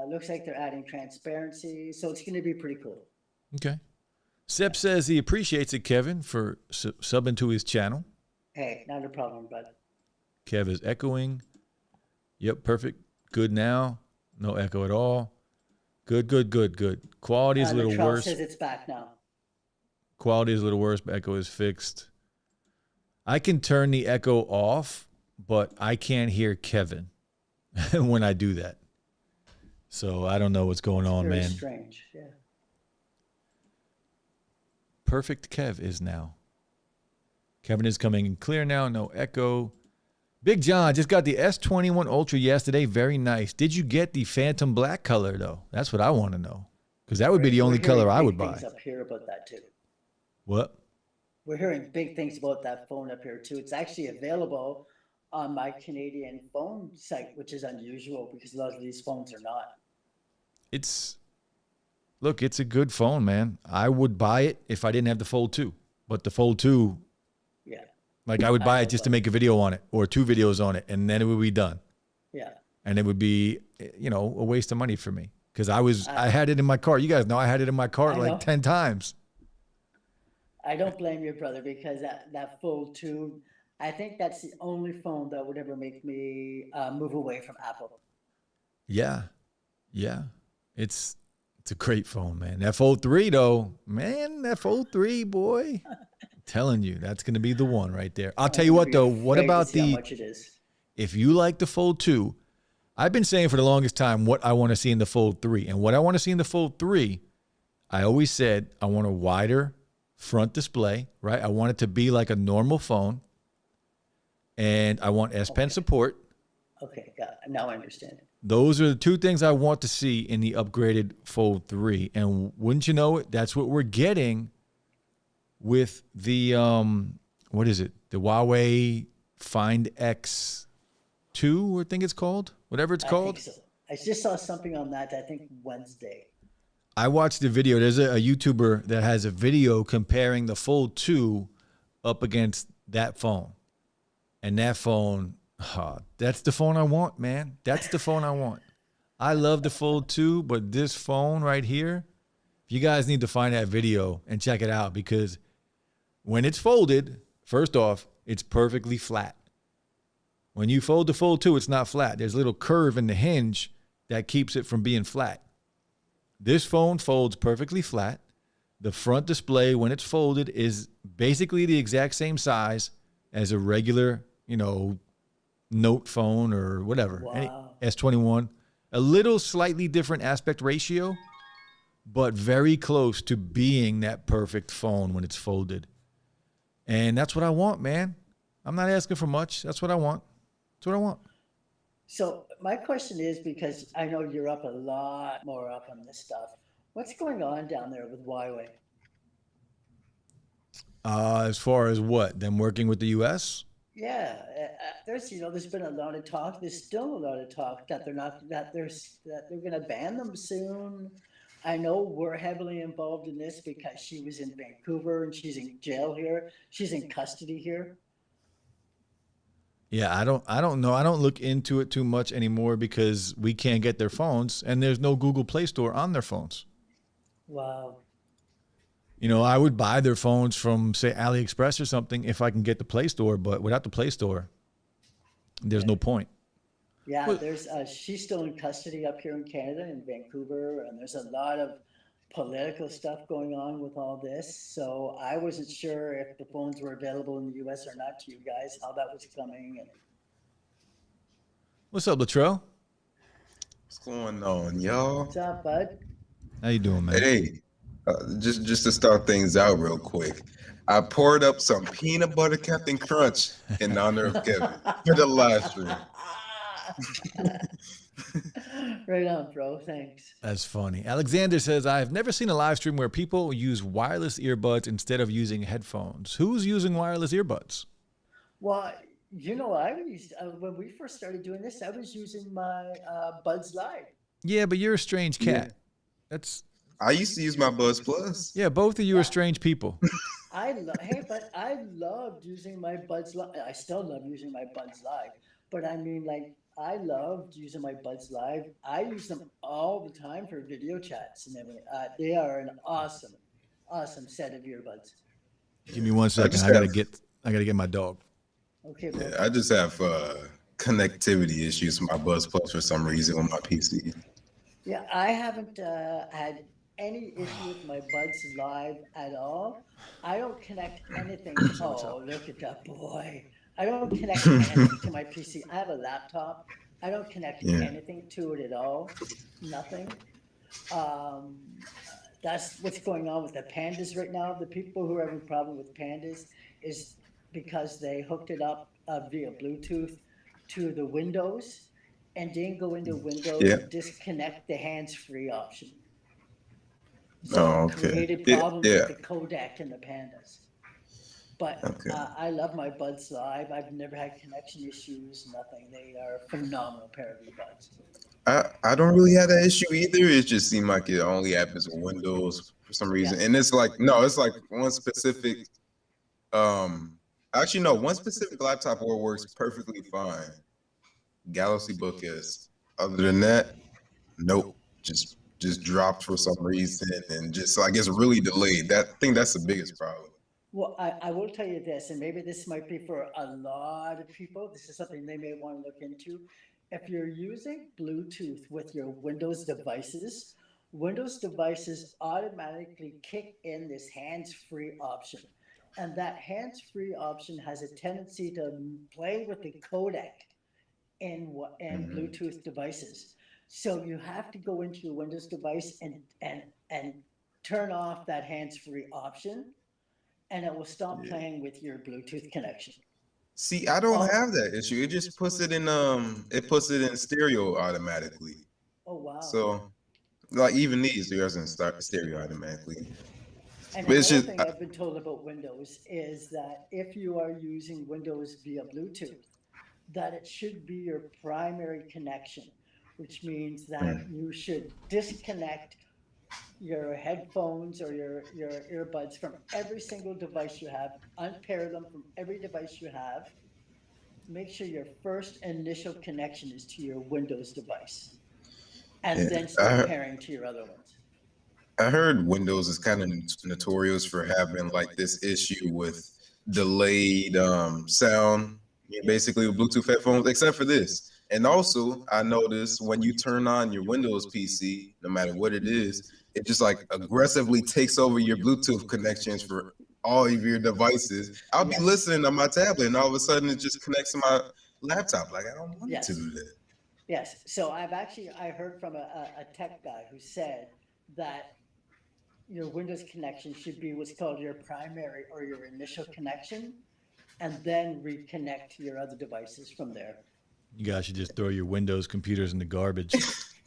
Speaker 2: Looks like they're adding transparency. So it's going to be pretty cool.
Speaker 1: Okay. Seth says he appreciates it, Kevin, for subbing to his channel.
Speaker 2: Hey, not a problem, bud.
Speaker 1: Kev is echoing. Yep, perfect. Good now. No echo at all. Good, good, good, good. Quality is a little
Speaker 2: Latrell
Speaker 1: worse.
Speaker 2: says it's back now.
Speaker 1: Quality is a little worse, but echo is fixed. I can turn the echo off, but I can't hear Kevin when I do that. So I don't know what's going on,
Speaker 2: Very
Speaker 1: man.
Speaker 2: strange. Yeah.
Speaker 1: Perfect Kev is now. Kevin is coming in clear now. No echo. Big John just got the S21 Ultra yesterday. Very nice. Did you get the Phantom Black color, though? That's what I want to know. Because that would be the only color I would buy.
Speaker 2: Things up here about that too.
Speaker 1: What?
Speaker 2: We're hearing big things about that phone up here too. It's actually available on my Canadian phone site, which is unusual because a lot of these phones are not.
Speaker 1: Look, it's a good phone, man. I would buy it if I didn't have the Fold 2. But the Fold 2,
Speaker 2: Yeah.
Speaker 1: like I would buy it just to make a video on it or 2 videos on it, and then it would be done.
Speaker 2: Yeah.
Speaker 1: And it would be, a waste of money for me. Because I had it in my car. You guys know I had it in my car like 10 times.
Speaker 2: I don't blame your brother because that Fold 2, I think that's the only phone that would ever make me move away from Apple.
Speaker 1: Yeah. Yeah. It's a great phone, man. That Fold 3, though, man, that Fold 3, boy. I'm telling you, that's going to be the one right there. I'll tell you what, though. What about
Speaker 2: how much it is?
Speaker 1: If you like the Fold 2, I've been saying for the longest time what I want to see in the Fold 3. And what I want to see in the Fold 3, I always said I want a wider front display, right? I want it to be like a normal phone. And I want S Pen support.
Speaker 2: Okay, got it. Now I understand.
Speaker 1: Those are the 2 things I want to see in the upgraded Fold 3. And wouldn't you know it, that's what we're getting with the, what is it? The Huawei Find X2, I think it's called. Whatever it's called.
Speaker 2: I think so. I just saw something on that, I think Wednesday.
Speaker 1: I watched the video. There's a YouTuber that has a video comparing the Fold 2 up against that phone. And that phone, that's the phone I want, man. That's the phone I want. I love the Fold 2, but this phone right here, you guys need to find that video and check it out because when it's folded, first off, it's perfectly flat. When you fold the Fold 2, it's not flat. There's a little curve in the hinge that keeps it from being flat. This phone folds perfectly flat. The front display, when it's folded, is basically the exact same size as a regular, Note phone or whatever.
Speaker 2: Wow.
Speaker 1: S21. A little slightly different aspect ratio, but very close to being that perfect phone when it's folded. And that's what I want, man. I'm not asking for much. That's what I want. That's what I want.
Speaker 2: So my question is, because I know you're up a lot more up on this stuff, what's going on down there with Huawei?
Speaker 1: As far as what? Them working with the U.S.?
Speaker 2: Yeah, there's been a lot of talk. There's still a lot of talk that they're going to ban them soon. I know we're heavily involved in this because she was in Vancouver and she's in jail here. She's in custody here.
Speaker 1: Yeah, I don't know. I don't look into it too much anymore because we can't get their phones and there's no Google Play Store on their phones.
Speaker 2: Wow.
Speaker 1: You know, I would buy their phones from say AliExpress or something if I can get the Play Store, but without the Play Store, there's
Speaker 2: Yeah.
Speaker 1: no point.
Speaker 2: Yeah,
Speaker 1: Well,
Speaker 2: there's she's still in custody up here in Canada in Vancouver, and there's a lot of political stuff going on with all this. So I wasn't sure if the phones were available in the US or not to you guys, how that was coming. And
Speaker 1: what's up, Latrell?
Speaker 3: What's going on, y'all?
Speaker 2: what's up, bud?
Speaker 1: How you doing, man?
Speaker 3: Hey, just to start things out real quick, I poured up some peanut butter Captain Crunch in honor of Kevin for the live stream.
Speaker 2: Right on, bro. Thanks.
Speaker 1: That's funny. Alexander says, I've never seen a live stream where people use wireless earbuds instead of using headphones. Who's using wireless earbuds?
Speaker 2: Well, I used when we first started doing this, I was using my Buds Live.
Speaker 1: Yeah, but you're a strange cat. That's
Speaker 3: I used to use my Buzz Plus.
Speaker 1: yeah, both of you are strange people.
Speaker 2: But I loved using my Buds Live. I still love using my Buds Live, but I mean, like, I loved using my Buds Live. I use them all the time for video chats and everything. They are an awesome, awesome set of earbuds.
Speaker 1: Give me 1 second.
Speaker 3: just
Speaker 1: I gotta
Speaker 3: have-
Speaker 1: get my dog.
Speaker 2: Okay, bro.
Speaker 3: Yeah, I just have connectivity issues with my Buzz Plus for some reason on my PC.
Speaker 2: Yeah, I haven't had any issue with my Buds Live at all. I don't connect anything. Oh, look at that boy. I don't connect anything to my PC. I have a laptop. I don't connect
Speaker 3: Yeah.
Speaker 2: anything to it at all. Nothing. Um, that's what's going on with the pandas right now. The people who are having a problem with pandas is because they hooked it up via Bluetooth to the Windows and didn't go into Windows
Speaker 3: Yeah.
Speaker 2: and disconnect the hands-free option.
Speaker 3: Oh,
Speaker 2: So it
Speaker 3: okay.
Speaker 2: created
Speaker 3: Yeah,
Speaker 2: problems
Speaker 3: yeah.
Speaker 2: with the codec and the pandas. But
Speaker 3: Okay.
Speaker 2: I love my Buds Live. I've never had connection issues, nothing. They are a phenomenal pair of earbuds.
Speaker 3: I don't really have that issue either. It just seemed like it only happens with Windows for some reason.
Speaker 2: Yeah.
Speaker 3: And it's like it's like one specific actually no, one specific laptop where it works perfectly fine. Galaxy Book is. Other than that, nope. Just dropped for some reason and just like it's really delayed. I think that's the biggest problem.
Speaker 2: Well, I will tell you this, and maybe this might be for a lot of people. This is something they may want to look into. If you're using Bluetooth with your Windows devices automatically kick in this hands-free option. And that hands-free option has a tendency to play with the codec in Bluetooth devices. So you have to go into your Windows device and turn off that hands-free option, and it will stop playing with your Bluetooth connection.
Speaker 3: See, I don't have that issue. It just puts it in stereo automatically.
Speaker 2: Oh wow!
Speaker 3: So like even these yours in stereo automatically.
Speaker 2: And
Speaker 3: But it's
Speaker 2: another
Speaker 3: just
Speaker 2: thing I've been told about Windows is that if you are using Windows via Bluetooth, that it should be your primary connection, which means that you should disconnect your headphones or your earbuds from every single device you have, unpair them from every device you have. Make sure your first initial connection is to your Windows device, and
Speaker 3: Yeah,
Speaker 2: then start pairing to your other ones.
Speaker 3: I heard Windows is kind of notorious for having like this issue with delayed sound, basically with Bluetooth headphones, except for this. And also, I noticed when you turn on your Windows PC, no matter what it is, it just like aggressively takes over your Bluetooth connections for all of your devices. I'll be listening on my tablet, and all of a sudden it just connects to my laptop. Like I don't want it to do that.
Speaker 2: Yes. So I heard from a tech guy who said that your Windows connection should be what's called your primary or your initial connection, and then reconnect to your other devices from there.
Speaker 1: You guys should just throw your Windows computers in the garbage.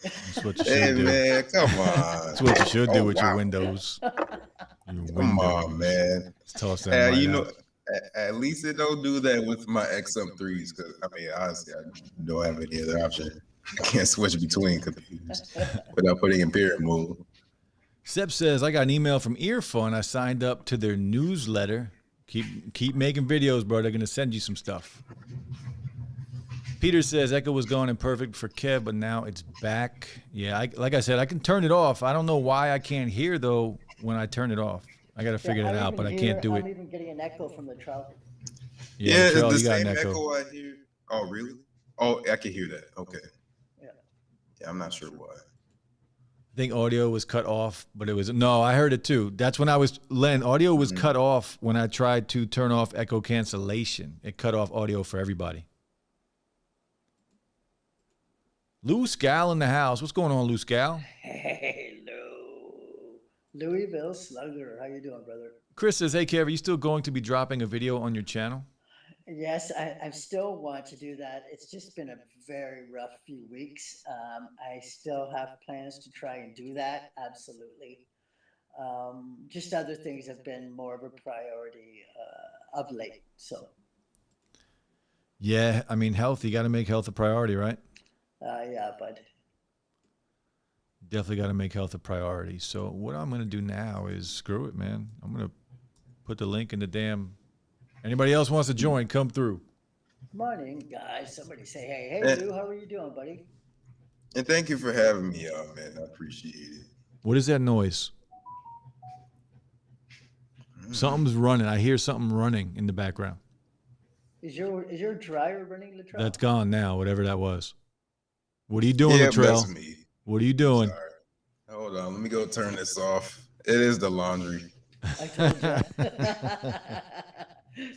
Speaker 1: That's what you should
Speaker 3: Hey
Speaker 1: do.
Speaker 3: man, come on.
Speaker 1: That's what you should do
Speaker 3: Oh,
Speaker 1: with your
Speaker 3: wow.
Speaker 1: Windows.
Speaker 3: Come on, man.
Speaker 1: Just toss them right
Speaker 3: You know,
Speaker 1: out.
Speaker 3: at least it don't do that with my XM3s because I mean, honestly, I don't have any other option. I can't switch between computers without putting in period mode.
Speaker 1: Seth says, I got an email from Earphone. I signed up to their newsletter. Keep making videos, bro. They're gonna send you some stuff. Peter says echo was gone and perfect for Kev, but now it's back. Yeah, like I said, I can turn it off. I don't know why I can't hear though when I turn it off. I got to figure that out, but I can't do it.
Speaker 2: I'm even getting an echo from the Latrell.
Speaker 3: Yeah,
Speaker 1: Latrell,
Speaker 3: it's
Speaker 1: you
Speaker 3: the
Speaker 1: got
Speaker 3: same
Speaker 1: an
Speaker 3: echo I hear. Oh, really? Oh, I can hear that. Okay. Yeah, I'm not sure why.
Speaker 1: I think audio was cut off, but it was no. I heard it too. That's when I was Len. Audio was cut off when I tried to turn off echo cancellation. It cut off audio for everybody. Lou Scal in the house. What's going on, Lou Scal?
Speaker 2: Hey, Louisville Slugger. How you doing, brother?
Speaker 1: Chris says, hey, Kev, are you still going to be dropping a video on your channel?
Speaker 2: Yes, I still want to do that. It's just been a very rough few weeks. I still have plans to try and do that. Absolutely. Just other things have been more of a priority of late. So.
Speaker 1: Yeah, I mean, health. You got to make health a priority, right?
Speaker 2: Yeah, bud.
Speaker 1: Definitely got to make health a priority. So what I'm going to do now is screw it, man. I'm going to put the link in the damn. Anybody else wants to join, come through.
Speaker 2: Morning, guys. Somebody say, hey, Lou, how are you doing, buddy?
Speaker 3: And thank you for having me on, man. I appreciate it.
Speaker 1: What is that noise? Something's running. I hear something running in the background.
Speaker 2: Is your dryer running, Latrell?
Speaker 1: That's gone now, whatever that was. What are you doing,
Speaker 3: Yeah,
Speaker 1: Latrell?
Speaker 3: that's me.
Speaker 1: What are you doing?
Speaker 3: Sorry. Hold on. Let me go turn this off. It is the laundry.
Speaker 2: I told you.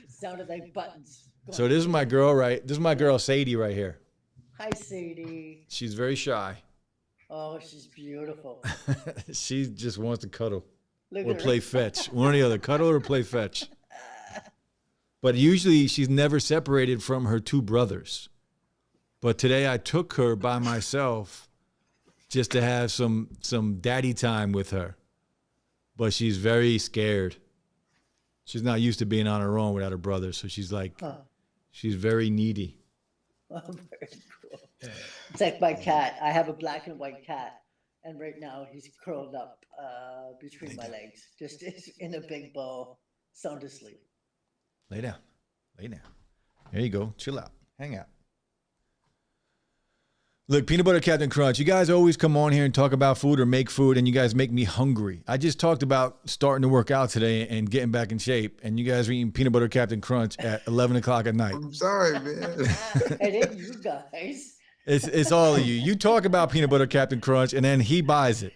Speaker 2: Sounded like buttons.
Speaker 1: So this is my girl, right? This is my girl, Sadie, right here.
Speaker 2: Hi, Sadie.
Speaker 1: She's very shy.
Speaker 2: Oh, she's beautiful.
Speaker 1: She just wants to cuddle
Speaker 2: Look
Speaker 1: or
Speaker 2: at her.
Speaker 1: play fetch. One or the other, cuddle or play fetch. But usually she's never separated from her two brothers. But today I took her by myself just to have some daddy time with her. But she's very scared. She's not used to being on her own without her brother. So she's like, she's very needy.
Speaker 2: Oh, very cool. It's like my cat. I have a black and white cat. And right now he's curled up between my legs. Just in a big ball, sound asleep.
Speaker 1: Lay down. Lay down. There you go. Chill out. Hang out. Look, Peanut Butter Captain Crunch, you guys always come on here and talk about food or make food, and you guys make me hungry. I just talked about starting to work out today and getting back in shape, and you guys are eating Peanut Butter Captain Crunch at 11 o'clock at night.
Speaker 3: I'm sorry, man.
Speaker 2: It ain't you guys.
Speaker 1: It's all of you. You talk about Peanut Butter Captain Crunch, and then he buys it.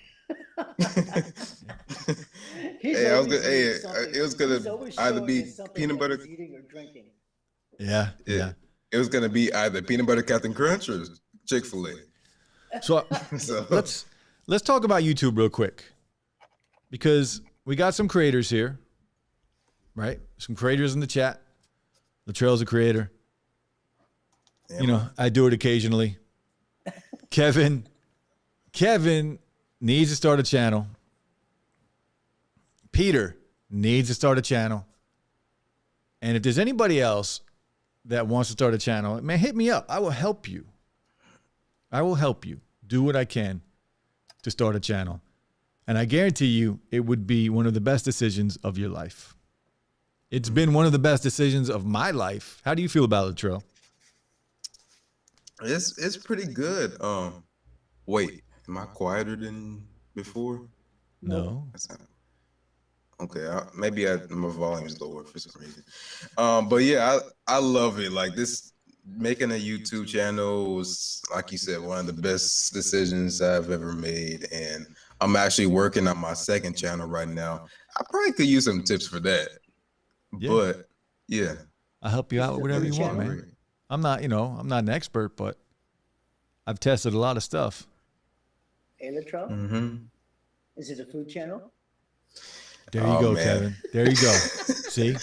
Speaker 3: It was gonna either be peanut butter
Speaker 2: eating or drinking.
Speaker 1: Yeah.
Speaker 3: It was gonna be either peanut butter Captain Crunch or Chick-fil-A.
Speaker 1: So, let's talk about YouTube real quick, because we got some creators here, right? Some creators in the chat. Latrell's a creator.
Speaker 3: Yeah,
Speaker 1: you know, I do it occasionally. Kevin needs to start a channel. Peter needs to start a channel. And if there's anybody else that wants to start a channel, man, hit me up. I will help you. I will help you do what I can to start a channel. And I guarantee you it would be one of the best decisions of your life. It's been one of the best decisions of my life. How do you feel about it, Latrell?
Speaker 3: It's pretty good. Wait, am I quieter than before?
Speaker 1: No.
Speaker 3: That's not, okay, maybe my volume is lower for some reason. But yeah, I love it. Like this, making a YouTube channel was, like you said, one of the best decisions I've ever made. And I'm actually working on my second channel right now. I probably could use some tips for that.
Speaker 1: Yeah.
Speaker 3: But yeah,
Speaker 1: I'll help you out with whatever you want, man. I'm not an expert, but I've tested a lot of stuff.
Speaker 2: Hey, Latrell?
Speaker 3: Mm-hmm.
Speaker 2: Is it a food channel?
Speaker 1: There you go, man. Kevin. There you go. See?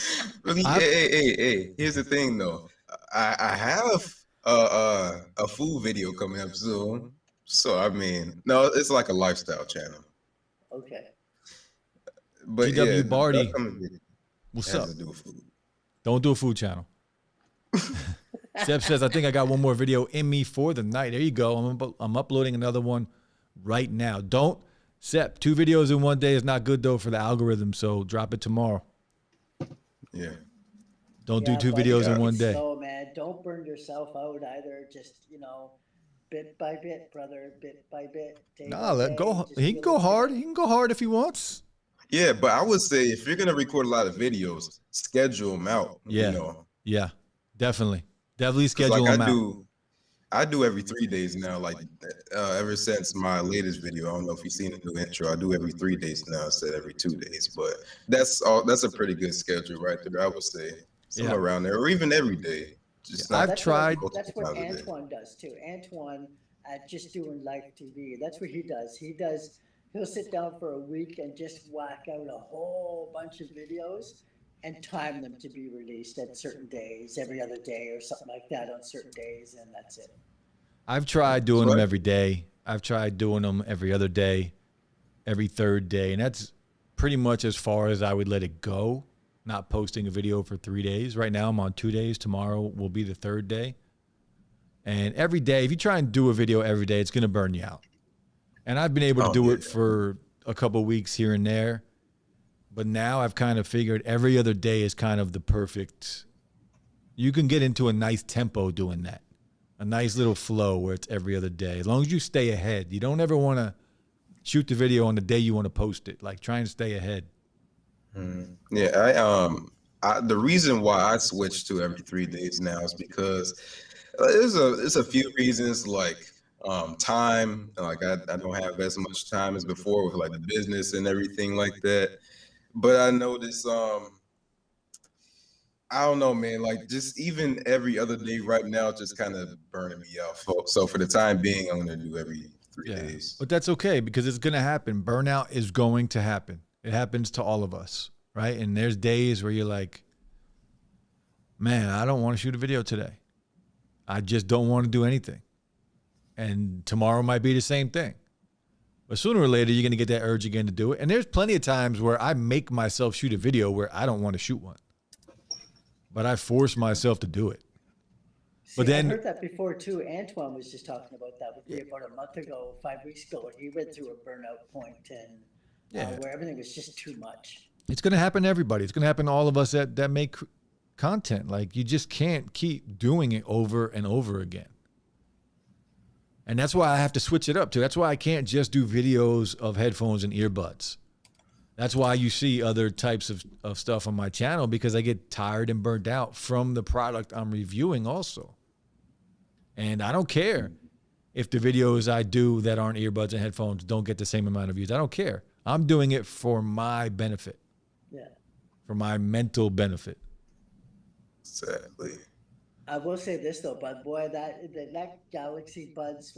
Speaker 3: Hey. Here's the thing, though. I have a food video coming up soon. So, I mean, no, it's like a lifestyle channel.
Speaker 2: Okay.
Speaker 3: But
Speaker 1: GW
Speaker 3: yeah,
Speaker 1: Barty. What's up?
Speaker 3: To do with food.
Speaker 1: Don't do a food channel. Seth says, I think I got one more video in me for the night. There you go. I'm uploading another one right now. Seth, 2 videos in one day is not good, though, for the algorithm. So drop it tomorrow.
Speaker 3: Yeah.
Speaker 1: Don't do 2 videos in one day.
Speaker 2: Slow, man. don't burn yourself out either. Just, bit by bit, brother, bit by bit, day
Speaker 1: Nah,
Speaker 2: by
Speaker 1: let
Speaker 2: day.
Speaker 1: go.
Speaker 2: Just
Speaker 1: He can go
Speaker 2: reel it
Speaker 1: hard.
Speaker 2: together.
Speaker 1: He can go hard if he wants.
Speaker 3: Yeah, but I would say if you're gonna record a lot of videos, schedule them out.
Speaker 1: Yeah. Yeah, definitely. Definitely
Speaker 3: Because
Speaker 1: schedule
Speaker 3: like
Speaker 1: him out.
Speaker 3: I do every 3 days now. Like ever since my latest video, I don't know if you've seen the new intro. I do every 3 days now instead of every 2 days. But that's all. That's a pretty good schedule right there. I would say somewhere around there, or even every day. Just
Speaker 1: Yeah,
Speaker 3: not
Speaker 1: I've tried.
Speaker 2: That's
Speaker 3: multiple
Speaker 2: what
Speaker 3: times a day.
Speaker 2: Antoine does too. Antoine at just doing live TV. That's what he does. He'll sit down for a week and just whack out a whole bunch of videos and time them to be released at certain days, every other day or something like that on certain days, and that's it.
Speaker 1: I've tried doing
Speaker 3: So
Speaker 1: them every day. I've tried doing them every other day, every third day, and that's pretty much as far as I would let it go. Not posting a video for 3 days. Right now I'm on 2 days. Tomorrow will be the third day. And every day, if you try and do a video every day, it's going to burn you out. And I've been able to do it for a couple weeks here and there. But now I've kind of figured every other day is kind of the perfect. You can get into a nice tempo doing that. A nice little flow where it's every other day. As long as you stay ahead. You don't ever want to shoot the video on the day you want to post it. Like, try and stay ahead.
Speaker 3: Yeah, the reason why I switched to every 3 days now is because there's a few reasons, like time. Like I don't have as much time as before with like the business and everything like that. But I noticed I don't know, man. Like just even every other day right now, just kind of burning me out. So for the time being, I'm gonna do every 3 days.
Speaker 1: But that's okay because it's going to happen. Burnout is going to happen. It happens to all of us, right? And there's days where you're like, man, I don't want to shoot a video today. I just don't want to do anything. And tomorrow might be the same thing. But sooner or later, you're going to get that urge again to do it. And there's plenty of times where I make myself shoot a video where I don't want to shoot one. But I force myself to do it.
Speaker 2: See, I heard that before too. Antoine was just talking about that with me about a month ago, 5 weeks ago. He went through a burnout point and where everything was just too much.
Speaker 1: It's going to happen to everybody. It's going to happen to all of us that make content. Like, you just can't keep doing it over and over again. And that's why I have to switch it up too. That's why I can't just do videos of headphones and earbuds. That's why you see other types of stuff on my channel, because I get tired and burnt out from the product I'm reviewing also. And I don't care if the videos I do that aren't earbuds and headphones don't get the same amount of views. I don't care. I'm doing it for my benefit.
Speaker 2: Yeah.
Speaker 1: For my mental benefit.
Speaker 3: Exactly.
Speaker 2: I will say this though, but boy, that Galaxy Buds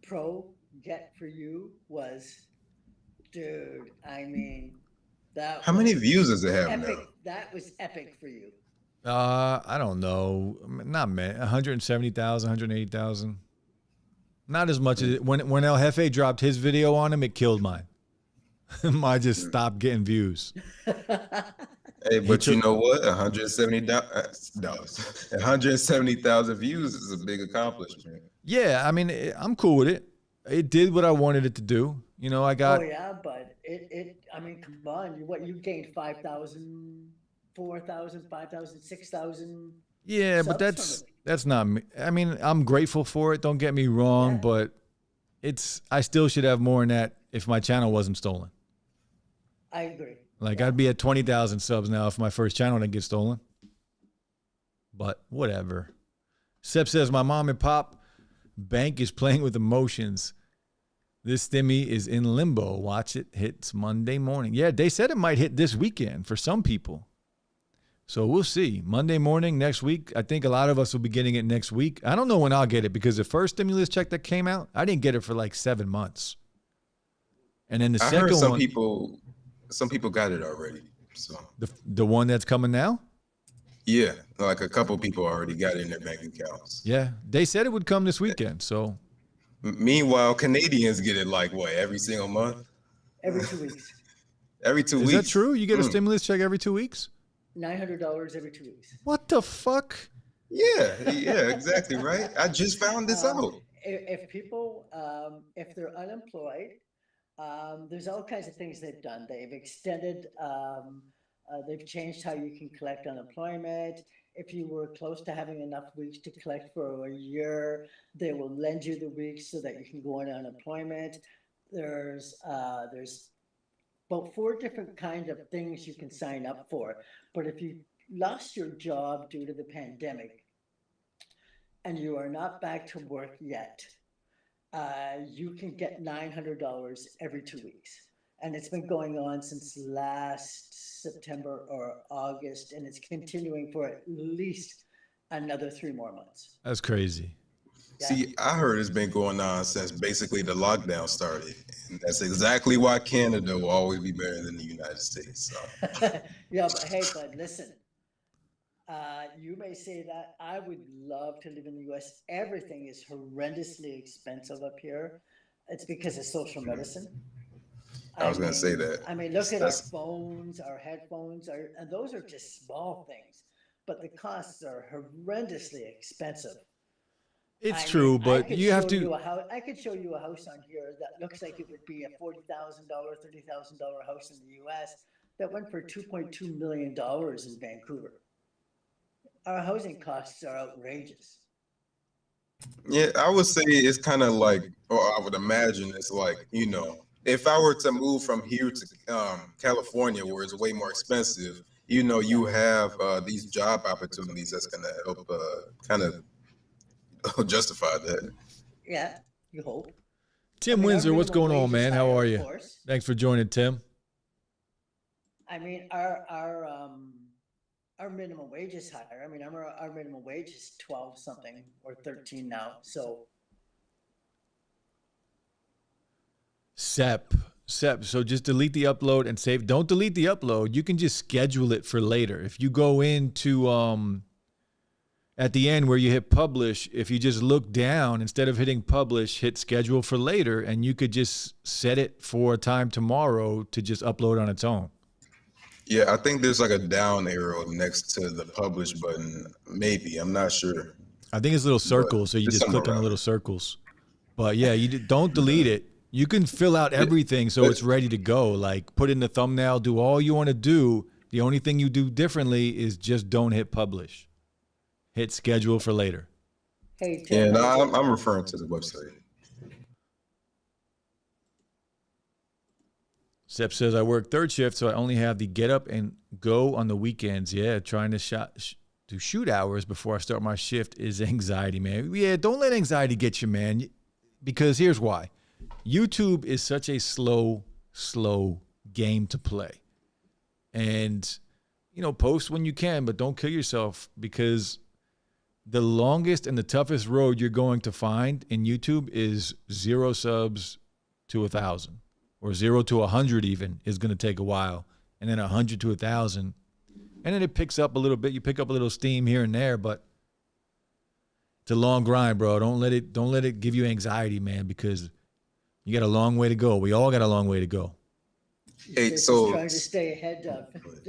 Speaker 2: Pro get for you was, dude. I mean, that.
Speaker 3: How many views does it have
Speaker 2: epic.
Speaker 3: now?
Speaker 2: That was epic for you.
Speaker 1: I don't know. Not many. 170,000, 180,000. Not as much as it. When El Jefe dropped his video on him, it killed mine. Mine just stopped getting views.
Speaker 3: Hey, but you know what? $170,000 views is a big accomplishment.
Speaker 1: Yeah, I mean, I'm cool with it. It did what I wanted it to do. You know, I got.
Speaker 2: Oh yeah, but I mean, come on. You gained 5,000, 4,000, 5,000, 6,000.
Speaker 1: Yeah, but that's not me. I mean, I'm grateful for it. Don't get me wrong, but I still should have more than that if my channel wasn't stolen.
Speaker 2: I agree.
Speaker 1: Like, I'd be at 20,000 subs now if my first channel didn't get stolen. But whatever. Seth says, my mom and pop bank is playing with emotions. This stimmy is in limbo. Watch it hits Monday morning. Yeah, they said it might hit this weekend for some people. So we'll see. Monday morning, next week. I think a lot of us will be getting it next week. I don't know when I'll get it because the first stimulus check that came out, I didn't get it for like 7 months. And then the second
Speaker 3: heard
Speaker 1: one.
Speaker 3: Some people got it already. So
Speaker 1: the one that's coming now?
Speaker 3: Yeah, like a couple people already got it in their bank accounts.
Speaker 1: Yeah, they said it would come this weekend. So
Speaker 3: meanwhile, Canadians get it like what, every single month?
Speaker 2: Every 2 weeks.
Speaker 3: Every 2 weeks.
Speaker 1: Is that true? You get a stimulus check every 2 weeks?
Speaker 2: $900 every 2 weeks.
Speaker 1: What the fuck?
Speaker 3: Yeah, exactly, right? I just found this out.
Speaker 2: If people, if they're unemployed, there's all kinds of things they've done. They've extended, they've changed how you can collect unemployment. If you were close to having enough weeks to collect for a year, they will lend you the weeks so that you can go on unemployment. There's about 4 different kinds of things you can sign up for. But if you lost your job due to the pandemic and you are not back to work yet, you can get $900 every 2 weeks. And it's been going on since last September or August, and it's continuing for at least another 3 more months.
Speaker 1: That's crazy.
Speaker 2: Yeah.
Speaker 3: See, I heard it's been going on since basically the lockdown started. And that's exactly why Canada will always be better than the United States. So.
Speaker 2: Yeah, but hey, bud, listen. You may say that. I would love to live in the US. Everything is horrendously expensive up here. It's because of social medicine.
Speaker 3: I was going to say that.
Speaker 2: I mean, look at our phones, our headphones, and those are just small things. But the costs are horrendously expensive.
Speaker 1: It's true, but you have to.
Speaker 2: I could show you a house on here that looks like it would be a $40,000, $30,000 house in the US that went for $2.2 million in Vancouver. Our housing costs are outrageous.
Speaker 3: Yeah, I would say it's kind of like, or I would imagine it's like, you know, if I were to move from here to California, where it's way more expensive, you know, you have these job opportunities that's going to help kind of justify that.
Speaker 2: Yeah, you hope.
Speaker 1: Tim Windsor, what's going on, man? How are you? Thanks for joining, Tim.
Speaker 2: I mean, our minimum wage is higher. I mean, our minimum wage is 12 something or 13 now. So
Speaker 1: Sep. So just delete the upload and save. Don't delete the upload. You can just schedule it for later. If you go into at the end where you hit publish, if you just look down, instead of hitting publish, hit schedule for later, and you could just set it for a time tomorrow to just upload on its own.
Speaker 3: Yeah, I think there's like a down arrow next to the publish button. Maybe, I'm not sure.
Speaker 1: I think it's little circles, so you just click on the little circles. But yeah, don't delete it. You can fill out everything so it's ready to go. Like put in the thumbnail, do all you want to do. The only thing you do differently is just don't hit publish. Hit schedule for later.
Speaker 2: Hey, Tim,
Speaker 3: yeah, no, I'm referring to the website.
Speaker 1: Sep says, I work third shift, so I only have the get up and go on the weekends. Yeah, trying to do shoot hours before I start my shift is anxiety, man. Yeah, don't let anxiety get you, man. Because here's why. YouTube is such a slow game to play. And, you know, post when you can, but don't kill yourself, because the longest and the toughest road you're going to find in YouTube is 0 subs to 1,000. Or 0 to 100 even is going to take a while. And then 100 to 1,000. And then it picks up a little bit. You pick up a little steam here and there, but it's a long grind, bro. Don't let it give you anxiety, man, because you got a long way to go. We all got a long way to go.
Speaker 3: Hey, so
Speaker 2: trying to stay ahead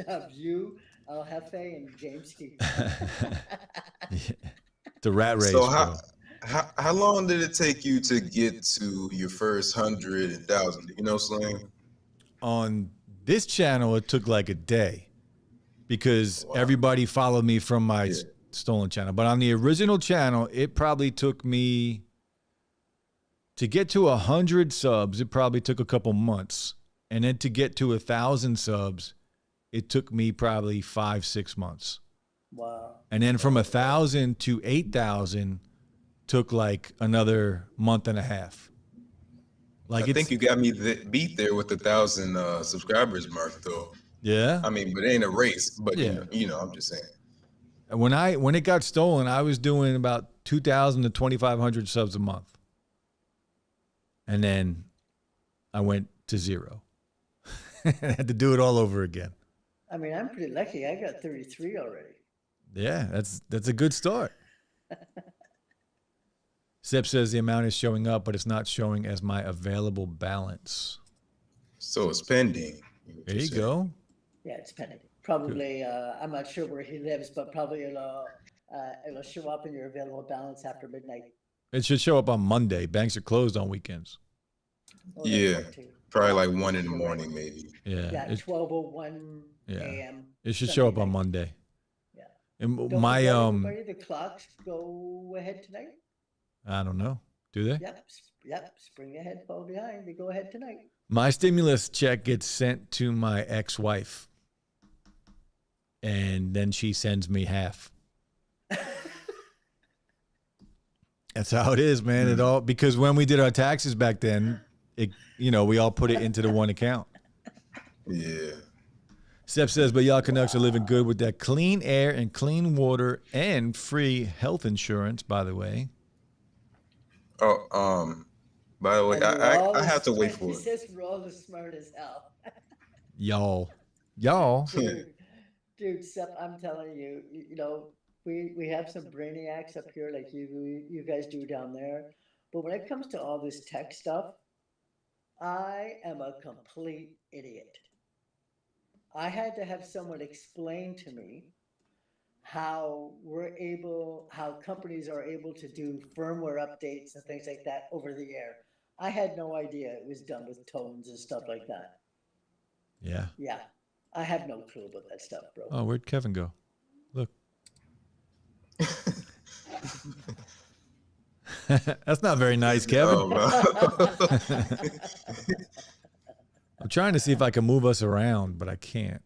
Speaker 2: of you, El Jefe, and James Keith.
Speaker 1: The rat race.
Speaker 3: So how long did it take you to get to your first 100,000? You know, Sling?
Speaker 1: On this channel, it took like a day because everybody followed me from my stolen channel. But on the original channel, it probably took me to get to 100 subs. It probably took a couple months, and then to get to 1,000 subs, it took me probably 5-6 months.
Speaker 2: Wow!
Speaker 1: And then from 1,000 to 8,000. Took like another month and a half. Like
Speaker 3: I think you got me beat there with the 1,000 subscribers mark, though.
Speaker 1: Yeah.
Speaker 3: I mean, but it ain't a race. But you know, I'm just saying.
Speaker 1: When it got stolen, I was doing about 2,000 to 2,500 subs a month, and then I went to 0. I had to do it all over again.
Speaker 2: I mean, I'm pretty lucky. I got 33 already.
Speaker 1: Yeah, that's a good start. Sep says the amount is showing up, but it's not showing as my available balance.
Speaker 3: So it's pending.
Speaker 1: There you go.
Speaker 2: Yeah, it's pending. Probably, I'm not sure where he lives, but probably it'll show up in your available balance after midnight.
Speaker 1: It should show up on Monday. Banks are closed on weekends.
Speaker 2: Oh,
Speaker 3: yeah, probably like 1 in the morning, maybe.
Speaker 2: Yeah, 12:01 a.m.
Speaker 1: It should show up on Monday.
Speaker 2: Yeah.
Speaker 1: And
Speaker 2: Don't
Speaker 1: my
Speaker 2: forget, everybody, the clocks go ahead tonight.
Speaker 1: I don't know. Do they?
Speaker 2: Yep. Spring ahead, fall behind. They go ahead tonight.
Speaker 1: My stimulus check gets sent to my ex-wife, and then she sends me half. That's how it is, man. It all because when we did our taxes back then, we all put it into the one account.
Speaker 3: Yeah.
Speaker 1: Seth says, but y'all Canucks are living good with that clean air and clean water and free health insurance, by the way.
Speaker 3: Oh, by the way, I have to wait for
Speaker 2: He
Speaker 3: it.
Speaker 2: says we're all as smart as hell.
Speaker 1: Y'all.
Speaker 2: Dude, Seth, I'm telling you, we have some brainiacs up here like you guys do down there. But when it comes to all this tech stuff, I am a complete idiot. I had to have someone explain to me how companies are able to do firmware updates and things like that over the air. I had no idea it was done with tones and stuff like that.
Speaker 1: Yeah.
Speaker 2: Yeah. I have no clue about that stuff, bro.
Speaker 1: Oh, where'd Kevin go? Look. That's not very nice, Kevin. I'm trying to see if I can move us around, but I can't.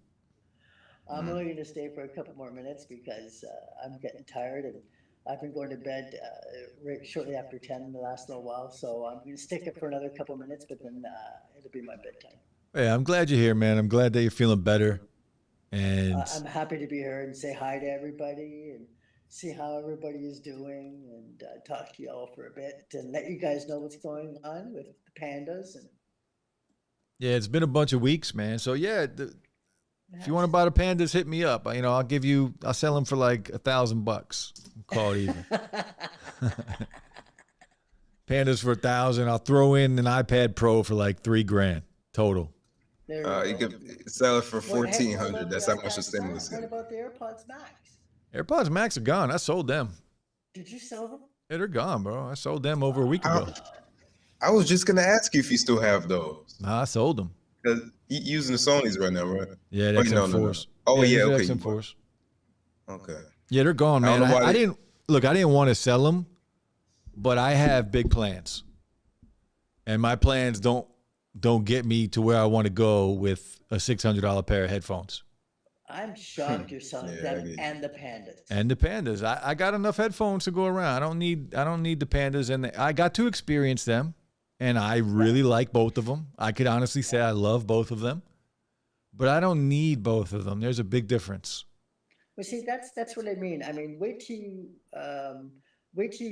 Speaker 2: I'm only going to stay for a couple more minutes because I'm getting tired, and I've been going to bed shortly after 10 in the last little while. So I'm going to stick it for another couple minutes, but then it'll be my bedtime.
Speaker 1: Yeah, I'm glad you're here, man. I'm glad that you're feeling better. And
Speaker 2: I'm happy to be here and say hi to everybody and see how everybody is doing and talk to you all for a bit and let you guys know what's going on with the pandas. And
Speaker 1: yeah, it's been a bunch of weeks, man. So yeah, if you want to buy the pandas, hit me up. I'll sell them for like $1,000. Call it even. Pandas for $1,000. I'll throw in an iPad Pro for like $3,000 total.
Speaker 3: You could sell it for $1,400. That's how much the stimulus is.
Speaker 2: What about the AirPods Max?
Speaker 1: AirPods Max are gone. I sold them.
Speaker 2: Did you sell them?
Speaker 1: Yeah, they're gone, bro. I sold them over a week ago.
Speaker 3: I was just gonna ask you if you still have those.
Speaker 1: Nah, I sold them.
Speaker 3: Because you're using the Sonys right now, right?
Speaker 1: Yeah, the XM4s.
Speaker 3: Oh yeah, okay.
Speaker 1: XM4s.
Speaker 3: Okay.
Speaker 1: Yeah, they're gone, man. I didn't want to sell them, but I have big plans, and my plans don't get me to where I want to go with a $600 pair of headphones.
Speaker 2: I'm shocked you're selling them and the pandas.
Speaker 1: And the pandas. I got enough headphones to go around. I don't need the pandas, and I got to experience them, and I really like both of them. I could honestly say I love both of them, but I don't need both of them. There's a big difference.
Speaker 2: Well, see, that's what I mean. I mean, wait till you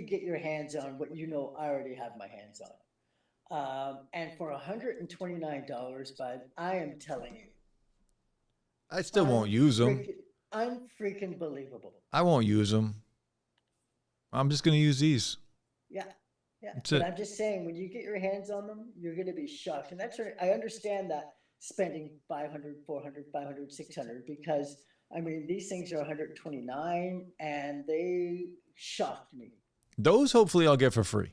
Speaker 2: get your hands on what I already have my hands on. And for $129, bud, I am telling you,
Speaker 1: I still won't use them.
Speaker 2: Unfreaking believable.
Speaker 1: I won't use them. I'm just gonna use these.
Speaker 2: Yeah. But I'm just saying, when you get your hands on them, you're gonna be shocked. And that's right. I understand that spending $500, $400, $500, $600 because I mean these things are $129 and they shocked me.
Speaker 1: Those hopefully I'll get for free.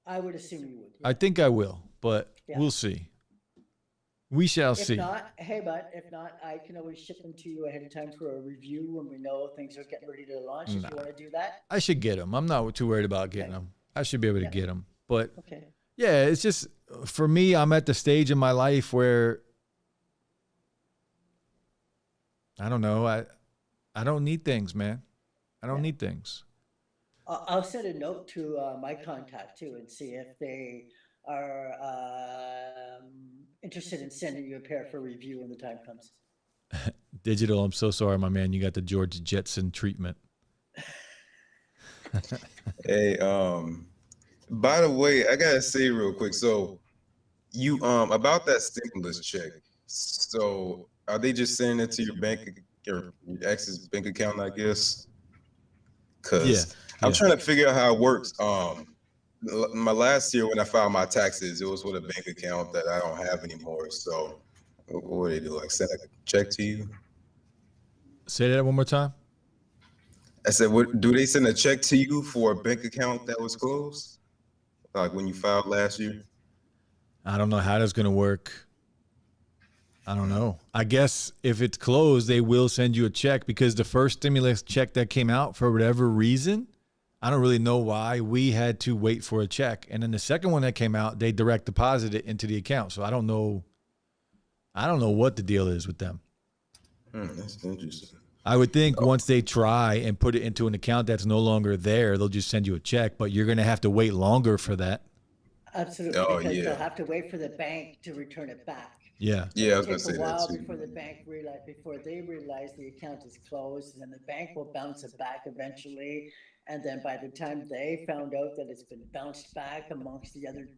Speaker 2: I would assume you would. Yeah.
Speaker 1: I think I will, but we'll see. We shall see.
Speaker 2: If not, I can always ship them to you ahead of time for a review when we know things are getting ready to launch. If you want to do that,
Speaker 1: I should get them. I'm not too worried about getting them. I should be able to get them. But yeah, it's just for me. I'm at the stage in my life where I don't know. I don't need things, man. I don't need things.
Speaker 2: I'll send a note to my contact too and see if they are interested in sending you a pair for review when the time comes.
Speaker 1: Digital, I'm so sorry, my man. You got the George Jetson treatment.
Speaker 3: Hey, by the way, I gotta say real quick. So you about that stimulus check. So are they just sending it to your bank or your ex's bank account, I guess? Because I'm trying to figure out how it works. My last year when I filed my taxes, it was with a bank account that I don't have anymore. So what do they do? Like send a check to you?
Speaker 1: Say that one more time.
Speaker 3: I said, what do they send a check to you for a bank account that was closed? Like when you filed last year?
Speaker 1: I don't know how that's gonna work. I don't know. I guess if it's closed, they will send you a check because the first stimulus check that came out, for whatever reason, I don't really know why, we had to wait for a check. And then the second one that came out, they direct deposit it into the account. So I don't know what the deal is with them.
Speaker 3: That's interesting.
Speaker 1: I would think once they try and put it into an account that's no longer there, they'll just send you a check, but you're going to have to wait longer for that.
Speaker 2: Absolutely, because they'll have to wait for the bank to return it back.
Speaker 1: Yeah.
Speaker 3: Yeah, I was
Speaker 2: It'll
Speaker 3: going to
Speaker 2: take
Speaker 3: say
Speaker 2: a while
Speaker 3: that too.
Speaker 2: before they realize the account is closed, and then the bank will bounce it back eventually. And then by the time they found out that it's been bounced back amongst the other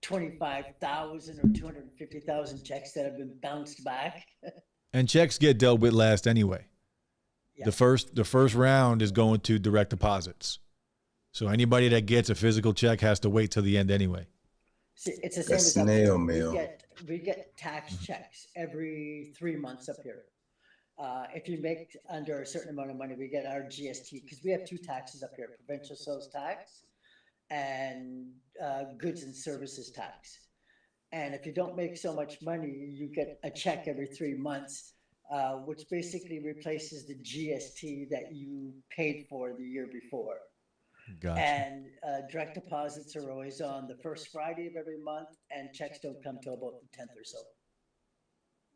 Speaker 2: 25,000 or 250,000 checks that have been bounced back.
Speaker 1: And checks get dealt with last anyway.
Speaker 2: Yeah.
Speaker 1: The first round is going to direct deposits. So anybody that gets a physical check has to wait till the end anyway.
Speaker 2: See, it's the same as
Speaker 3: snail mail.
Speaker 2: We get tax checks every 3 months up here. If you make under a certain amount of money, we get our GST, because we have two taxes up here: provincial sales tax and goods and services tax. And if you don't make so much money, you get a check every 3 months, which basically replaces the GST that you paid for the year before.
Speaker 1: Gotcha.
Speaker 2: And direct deposits are always on the first Friday of every month, and checks don't come till about the 10th or so.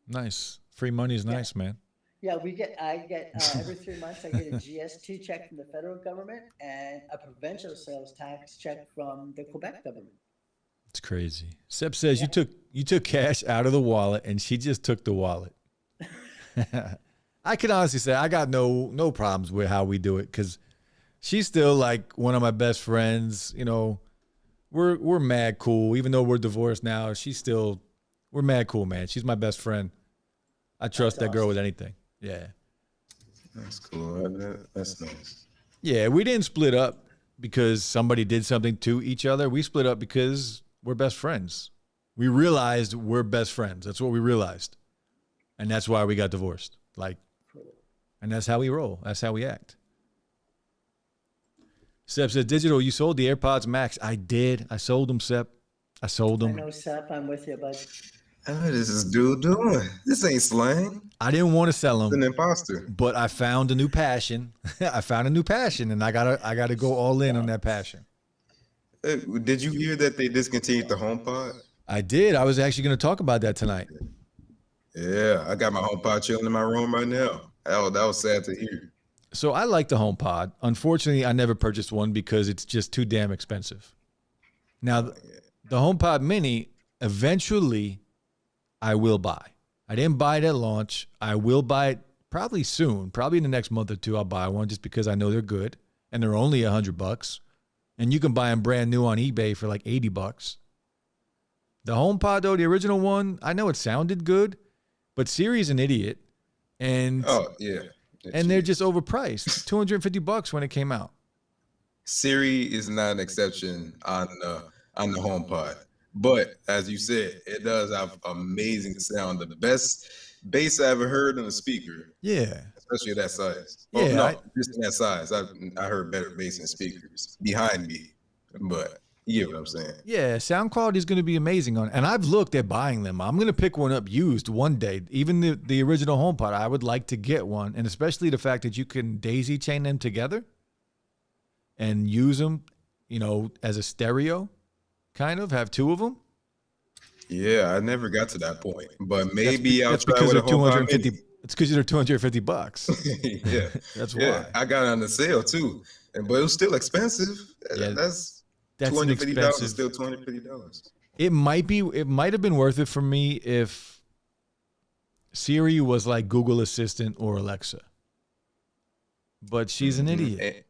Speaker 1: Nice. Free money is nice, man.
Speaker 2: Yeah, I get every 3 months, I get a GST check from the federal government and a provincial sales tax check from the Quebec government.
Speaker 1: It's crazy. Seth says you took cash out of the wallet and she just took the wallet. I can honestly say I got no problems with how we do it, because she's still like one of my best friends. You know, we're mad cool. Even though we're divorced now, we're mad cool, man. She's my best friend. I trust that girl with anything. Yeah.
Speaker 3: That's cool. That's nice.
Speaker 1: Yeah, we didn't split up because somebody did something to each other. We split up because we're best friends. We realized we're best friends. That's what we realized. And that's why we got divorced. And that's how we roll. That's how we act. Seth says, Digital, you sold the AirPods Max. I did. I sold them, Seth. I sold them.
Speaker 2: I know, Seth, I'm with you, bud.
Speaker 3: What is this dude doing? This ain't slang.
Speaker 1: I didn't want to sell them.
Speaker 3: He's an imposter.
Speaker 1: But I found a new passion. I found a new passion, and I gotta go all in on that passion.
Speaker 3: Did you hear that they discontinued the HomePod?
Speaker 1: I did. I was actually going to talk about that tonight.
Speaker 3: Yeah, I got my HomePod chilling in my room right now. That was sad to hear.
Speaker 1: So I like the HomePod. Unfortunately, I never purchased one because it's just too damn expensive. Now, the HomePod Mini, eventually, I will buy. I didn't buy it at launch. I will buy it probably soon. Probably in the next month or two, I'll buy one just because I know they're good. And they're only $100. And you can buy them brand new on eBay for like $80. The HomePod, though, the original one, I know it sounded good, but Siri's an idiot. And they're just overpriced. $250 when it came out.
Speaker 3: Siri is not an exception on the HomePod. But as you said, it does have amazing sound. The best bass I ever heard on a speaker.
Speaker 1: Yeah.
Speaker 3: Especially at that size.
Speaker 1: Yeah.
Speaker 3: Just in that size. I heard better bass in speakers behind me. But you get what I'm saying.
Speaker 1: Yeah, sound quality is going to be amazing on. And I've looked at buying them. I'm going to pick one up used one day. Even the original HomePod, I would like to get one. And especially the fact that you can daisy chain them together and use them, as a stereo. Kind of have two of them.
Speaker 3: Yeah, I never got to that point, but maybe I'll try with a
Speaker 1: HomePod Mini. It's because they're $250.
Speaker 3: Yeah,
Speaker 1: that's why.
Speaker 3: I got it on the sale too, but it was still expensive.
Speaker 1: Yeah,
Speaker 3: that's
Speaker 1: $250.
Speaker 3: Still $250.
Speaker 1: It might have been worth it for me if Siri was like Google Assistant or Alexa, but she's an idiot.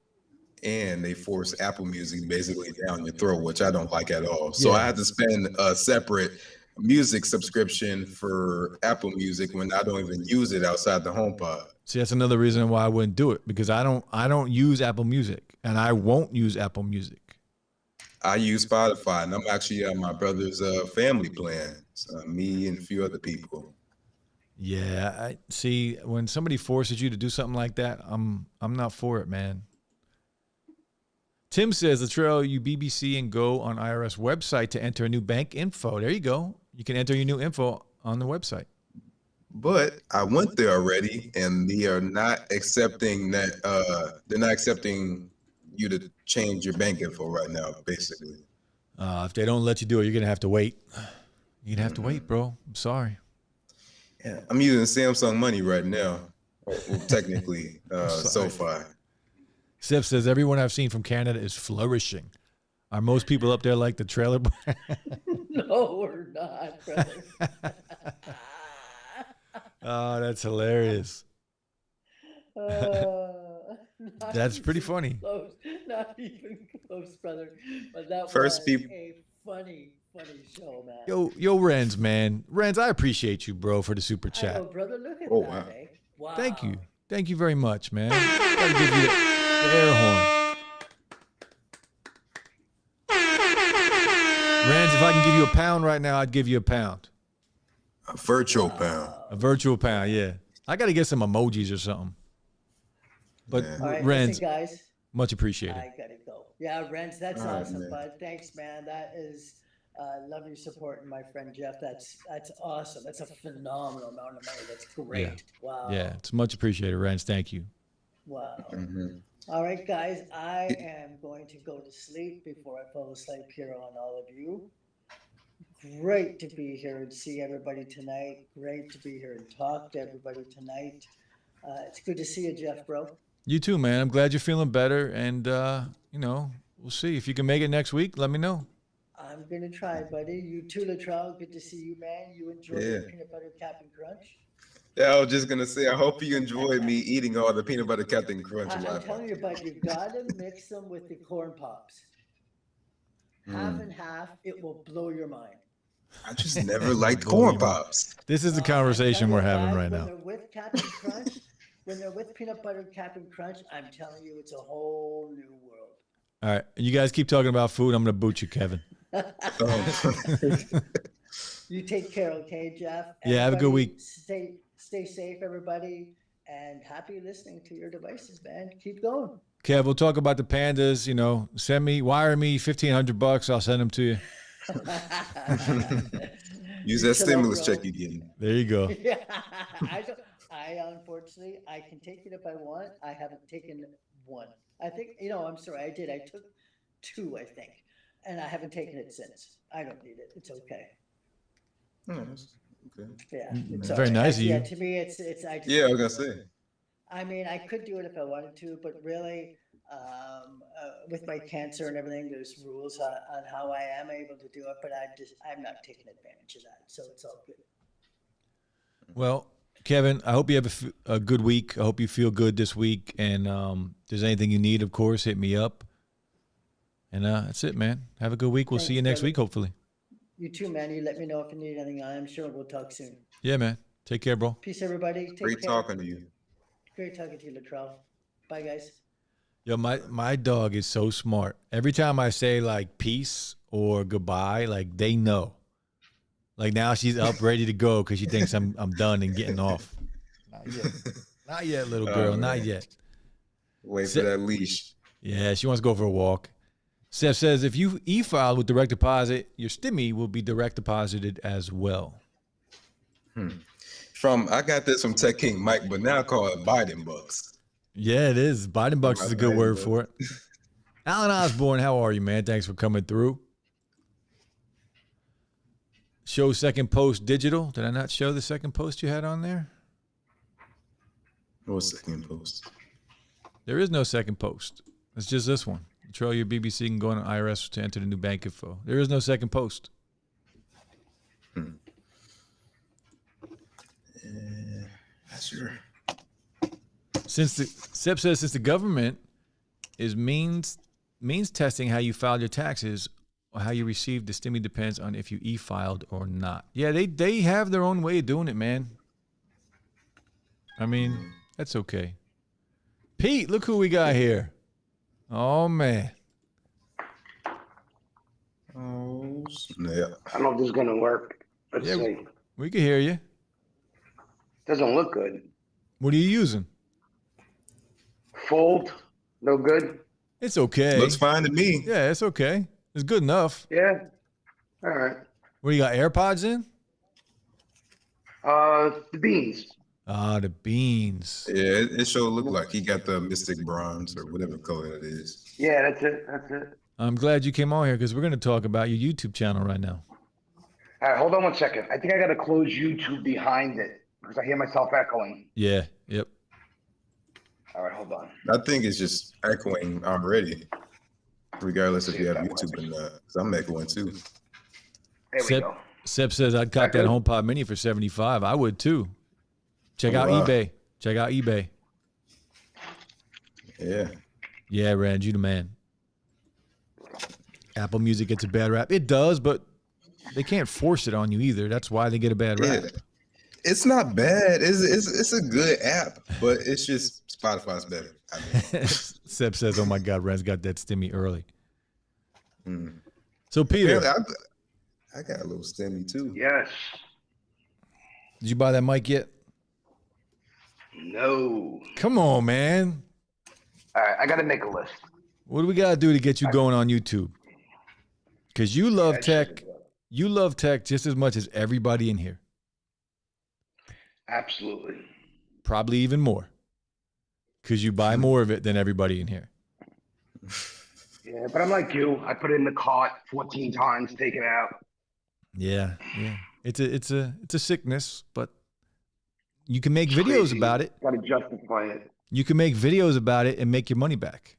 Speaker 3: And they force Apple Music basically down your throat, which I don't like at all. So I had to spend a separate music subscription for Apple Music when I don't even use it outside the HomePod.
Speaker 1: See, that's another reason why I wouldn't do it, because I don't use Apple Music, and I won't use Apple Music.
Speaker 3: I use Spotify, and I'm actually on my brother's family plan. So me and a few other people.
Speaker 1: Yeah, I see. When somebody forces you to do something like that, I'm not for it, man. Tim says, Latrell, you BBC and go on IRS website to enter a new bank info. There you go. You can enter your new info on the website.
Speaker 3: But I went there already, and they are not accepting that. They're not accepting you to change your bank info right now, basically.
Speaker 1: If they don't let you do it, you're gonna have to wait. You're gonna have to wait, bro. I'm sorry.
Speaker 3: Yeah, I'm using Samsung Money right now. Well, technically, so far.
Speaker 1: Seth says everyone I've seen from Canada is flourishing. Are most people up there like the trailer?
Speaker 2: No, we're not, brother.
Speaker 1: Oh, that's hilarious. That's pretty funny.
Speaker 2: Close. Not even close, brother. But that
Speaker 3: First
Speaker 2: was
Speaker 3: people-
Speaker 2: a funny show, man.
Speaker 1: Yo, Renz, man. Renz, I appreciate you, bro, for the super
Speaker 2: I
Speaker 1: chat.
Speaker 2: know, brother. Look at
Speaker 3: Oh,
Speaker 2: that,
Speaker 3: wow.
Speaker 2: eh? Wow.
Speaker 1: Thank you. Thank you very much, man. Gotta give you the air horn. Renz, if I can give you a pound right now, I'd give you a pound.
Speaker 3: A virtual pound.
Speaker 1: A virtual pound, yeah. I got to get some emojis or something. But
Speaker 3: Yeah.
Speaker 2: All right,
Speaker 1: Renz,
Speaker 2: listen, guys.
Speaker 1: much appreciated.
Speaker 2: I gotta go. Yeah, Renz, that's
Speaker 3: All right,
Speaker 2: awesome,
Speaker 3: man.
Speaker 2: bud. Thanks, man. That is love your support, and my friend Jeff. That's awesome. That's a phenomenal amount of money. That's great. Wow.
Speaker 1: Yeah, it's much appreciated, Renz. Thank you.
Speaker 2: Wow.
Speaker 3: Mhm.
Speaker 2: All right, guys. I am going to go to sleep before I fall asleep here on all of you. Great to be here and see everybody tonight. Great to be here and talk to everybody tonight. It's good to see you, Jeff, bro.
Speaker 1: You too, man. I'm glad you're feeling better. And, we'll see. If you can make it next week, let me know.
Speaker 2: I'm gonna try, buddy. You too, Latrell. Good to see you, man. You enjoy
Speaker 3: Yeah.
Speaker 2: your peanut butter Captain Crunch.
Speaker 3: Yeah, I was just gonna say, I hope you enjoyed me eating all the peanut butter Captain Crunch.
Speaker 2: I'm telling you, bud, you gotta mix them with the corn pops. Half and half, it will blow your mind.
Speaker 3: I just never liked corn pops.
Speaker 1: This is the
Speaker 2: I
Speaker 1: conversation
Speaker 2: tell
Speaker 1: we're
Speaker 2: you,
Speaker 1: having
Speaker 2: guys,
Speaker 1: right
Speaker 2: when
Speaker 1: now.
Speaker 2: they're with Captain Crunch, when they're with peanut butter Captain Crunch, I'm telling you, it's a whole new world.
Speaker 1: All right. You guys keep talking about food. I'm going to boot you, Kevin.
Speaker 2: You take care, okay, Jeff?
Speaker 1: Yeah, have a good
Speaker 2: Everybody,
Speaker 1: week.
Speaker 2: Stay safe, everybody, and happy listening to your devices, man. Keep going.
Speaker 1: Kev, we'll talk about the pandas. Wire me $1,500. I'll send them to you.
Speaker 3: Use that
Speaker 2: Chill out,
Speaker 3: stimulus
Speaker 2: bro.
Speaker 3: check you getting.
Speaker 1: There you go.
Speaker 2: Yeah, I unfortunately, I can take it if I want. I haven't taken one. I think, I'm sorry, I did. I took two, I think, and I haven't taken it since. I don't need it. It's okay.
Speaker 3: Okay.
Speaker 2: Yeah, it's
Speaker 1: Very
Speaker 2: all right.
Speaker 1: nice of you.
Speaker 2: Yeah, to me, it's. I just
Speaker 3: Yeah, I was gonna say.
Speaker 2: I mean, I could do it if I wanted to, but really, with my cancer and everything, there's rules on how I am able to do it. But I'm not taking advantage of that, so it's all good.
Speaker 1: Well, Kevin, I hope you have a good week. I hope you feel good this week. And if there's anything you need, of course, hit me up. And that's it, man. Have a good week. We'll see you
Speaker 2: Thanks,
Speaker 1: next
Speaker 2: brother.
Speaker 1: week, hopefully.
Speaker 2: You too, man. You let me know if you need anything. I'm sure we'll talk soon.
Speaker 1: Yeah, man. Take care, bro.
Speaker 2: Peace, everybody. Take
Speaker 3: Great
Speaker 2: care.
Speaker 3: talking to you.
Speaker 2: Great talking to you, Latrell. Bye, guys.
Speaker 1: Yo, my dog is so smart. Every time I say like peace or goodbye, like they know. Like now she's up ready to go because she thinks I'm done and getting off. Not yet. Not yet, little girl. Not
Speaker 3: man.
Speaker 1: yet.
Speaker 3: Wait for that leash.
Speaker 1: Yeah, she wants to go for a walk. Seth says if you e-file with direct deposit, your stimmy will be direct deposited as well.
Speaker 3: I got this from Tech King Mike, but now I call it Biden bucks.
Speaker 1: Yeah, it is. Biden bucks is a good
Speaker 3: Biden
Speaker 1: word
Speaker 3: bucks.
Speaker 1: for it. Alan Osborne, how are you, man? Thanks for coming through. Show second post digital. Did I not show the second post you had on there?
Speaker 3: What's second post?
Speaker 1: There is no second post. It's just this one. Control your BBC can go on IRS to enter the new bank info. There is no second post.
Speaker 3: Sure.
Speaker 1: Sep says since the government is means testing how you filed your taxes or how you received the stimmy depends on if you e-filed or not. Yeah, they have their own way of doing it, man. I mean, that's okay. Pete, look who we got here. Oh man.
Speaker 3: Oh snap!
Speaker 4: I don't know if this is gonna work. Let's
Speaker 1: Yeah.
Speaker 4: see.
Speaker 1: We can hear you.
Speaker 4: Doesn't look good.
Speaker 1: What are you using?
Speaker 4: Fold, no good.
Speaker 1: It's okay.
Speaker 3: Looks fine to me.
Speaker 1: Yeah, it's okay. It's good enough.
Speaker 4: Yeah. All right.
Speaker 1: What do you got? AirPods in?
Speaker 4: The beans.
Speaker 1: Ah, the beans.
Speaker 3: Yeah, it sure looked like he got the Mystic Bronze or whatever color it is.
Speaker 4: Yeah, that's it. That's it.
Speaker 1: I'm glad you came on here because we're going to talk about your YouTube channel right now.
Speaker 4: All right, hold on 1 second. I think I got to close YouTube behind it because I hear myself echoing.
Speaker 1: Yeah. Yep.
Speaker 4: All right, hold on.
Speaker 3: I think it's just echoing already, regardless if you have YouTube or not. Because I'm echoing too.
Speaker 4: There we
Speaker 1: Sep,
Speaker 4: go.
Speaker 1: Sep says I'd cop that HomePod Mini for $75. I would too. Check out
Speaker 3: wow.
Speaker 1: eBay. Check out eBay.
Speaker 3: Yeah.
Speaker 1: Yeah, Rand, you the man. Apple Music gets a bad rap. It does, but they can't force it on you either. That's why they get a bad rap.
Speaker 3: Yeah. It's not bad. It's a good app, but it's just Spotify's better. I mean.
Speaker 1: Sep says, "Oh my God, Rand's got that stimmy early." So Peter,
Speaker 3: I got a little stimmy too.
Speaker 4: Yes.
Speaker 1: did you buy that mic yet?
Speaker 4: No.
Speaker 1: Come on, man.
Speaker 4: All right, I got to make a list.
Speaker 1: What do we gotta do to get you going on YouTube? Because you love tech. You love tech just as much as everybody in here.
Speaker 4: Absolutely.
Speaker 1: Probably even more. Because you buy more of it than everybody in here.
Speaker 4: Yeah, but I'm like you. I put it in the cart 14 times, take it out.
Speaker 1: Yeah. It's a sickness, but you can make videos about it.
Speaker 4: Got to justify it.
Speaker 1: You can make videos about it and make your money back.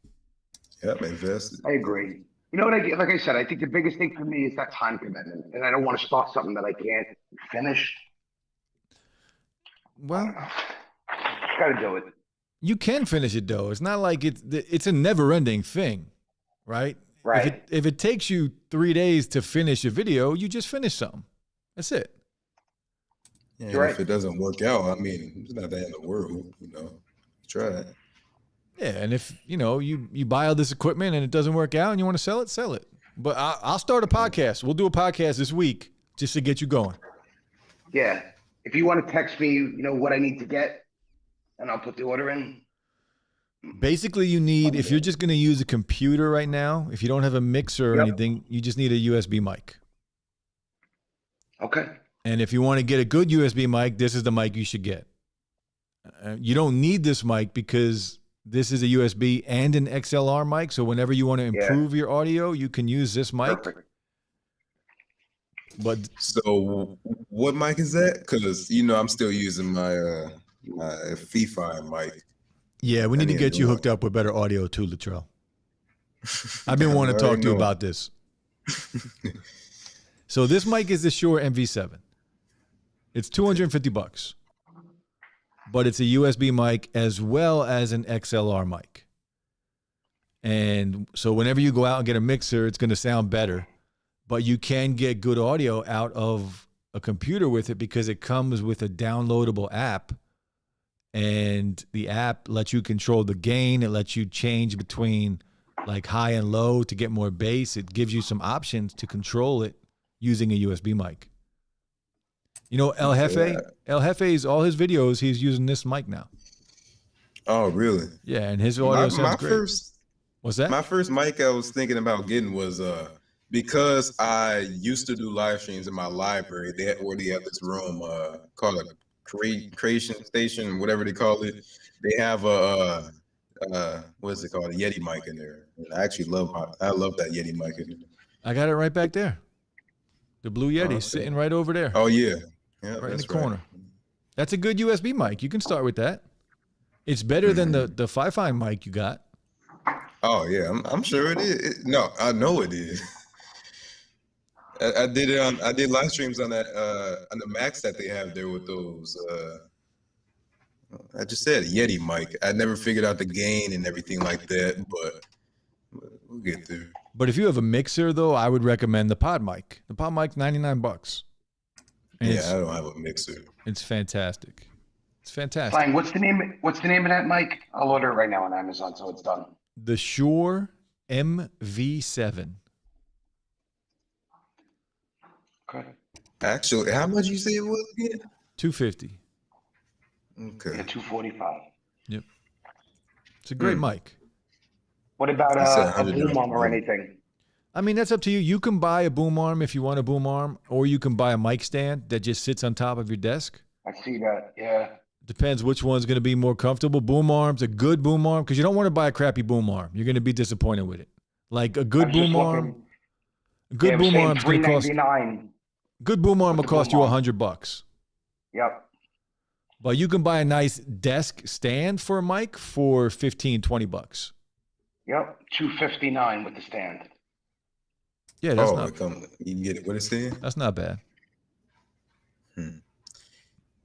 Speaker 3: Yep, invested.
Speaker 4: I agree. You know what like I said, I think the biggest thing for me is that time commitment, and I don't want to start something that I can't finish.
Speaker 1: Well,
Speaker 4: Got to do it.
Speaker 1: you can finish it though. It's not like it's a never-ending thing, right?
Speaker 4: Right.
Speaker 1: If it takes you 3 days to finish a video, you just finish something. That's it.
Speaker 3: Yeah,
Speaker 4: Right.
Speaker 3: if it doesn't work out, I mean, it's not the end of the world, you know. Try it.
Speaker 1: Yeah, and if you buy all this equipment and it doesn't work out and you want to sell it. But I'll start a podcast. We'll do a podcast this week just to get you going.
Speaker 4: Yeah. If you want to text me, what I need to get, and I'll put the order in.
Speaker 1: Basically, you need, if you're just going to use a computer right now, if you don't have a mixer or anything, you just need a USB mic.
Speaker 4: Okay.
Speaker 1: And if you want to get a good USB mic, this is the mic you should get. You don't need this mic because this is a USB and an XLR mic. So whenever you want to improve your audio, you can use this mic.
Speaker 4: Perfect.
Speaker 1: But
Speaker 3: So what mic is that? Because I'm still using my my FIFA mic.
Speaker 1: yeah, we need to get you hooked up with better audio too, Latrell. I've been wanting to talk to you about this. So this mic is the Shure MV7. It's $250, but it's a USB mic as well as an XLR mic. And so whenever you go out and get a mixer, it's going to sound better, but you can get good audio out of a computer with it because it comes with a downloadable app, and the app lets you control the gain. It lets you change between like high and low to get more bass. It gives you some options to control it using a USB mic. El Jefe?
Speaker 3: Yeah.
Speaker 1: El Jefe's, all his videos, he's using this mic now.
Speaker 3: Oh, really?
Speaker 1: Yeah, and his audio sounds great. What's that?
Speaker 3: My first mic I was thinking about getting was because I used to do live streams in my library. They already have this room called a creation station, whatever they call it. They have a what is it called? A Yeti mic in there. And I actually love that Yeti mic in there.
Speaker 1: I got it right back there. The Blue Yeti sitting right over there.
Speaker 3: Oh yeah. Yeah,
Speaker 1: right in the
Speaker 3: that's
Speaker 1: corner. That's a good USB mic. You can start with that. It's better than the Fi-Fi mic you got.
Speaker 3: Oh yeah, I'm sure it is. No, I know it is. I did it on. I did live streams on that on the Macs that they have there with those. I just said Yeti mic. I never figured out the gain and everything like that, but we'll get there.
Speaker 1: But if you have a mixer though, I would recommend the Pod mic. The Pod mic's $99. And
Speaker 3: Yeah, I don't have a mixer.
Speaker 1: it's fantastic. It's fantastic.
Speaker 4: Fine. What's the name of that mic? I'll order it right now on Amazon, so it's done.
Speaker 1: The Shure MV7.
Speaker 4: Okay.
Speaker 3: Actually, how much you say it was again?
Speaker 1: $250.
Speaker 3: Okay.
Speaker 4: Yeah, 245.
Speaker 1: Yep. It's a great mic.
Speaker 4: What about
Speaker 3: I said
Speaker 4: a boom
Speaker 3: $100.
Speaker 4: arm or anything?
Speaker 1: I mean, that's up to you. You can buy a boom arm if you want a boom arm, or you can buy a mic stand that just sits on top of your desk.
Speaker 4: I see that. Yeah.
Speaker 1: Depends which one's going to be more comfortable. Boom arms, a good boom arm, because you don't want to buy a crappy boom arm. You're going to be disappointed with it. Like a good boom arm, a good boom arm's going to cost.
Speaker 4: $399.
Speaker 1: Good boom arm will cost you
Speaker 4: arm.
Speaker 1: $100.
Speaker 4: Yep.
Speaker 1: But you can buy a nice desk stand for a mic for $15-$20.
Speaker 4: Yep. $259 with the stand.
Speaker 1: Yeah, that's not.
Speaker 3: You can get it. What it's saying?
Speaker 1: That's not bad.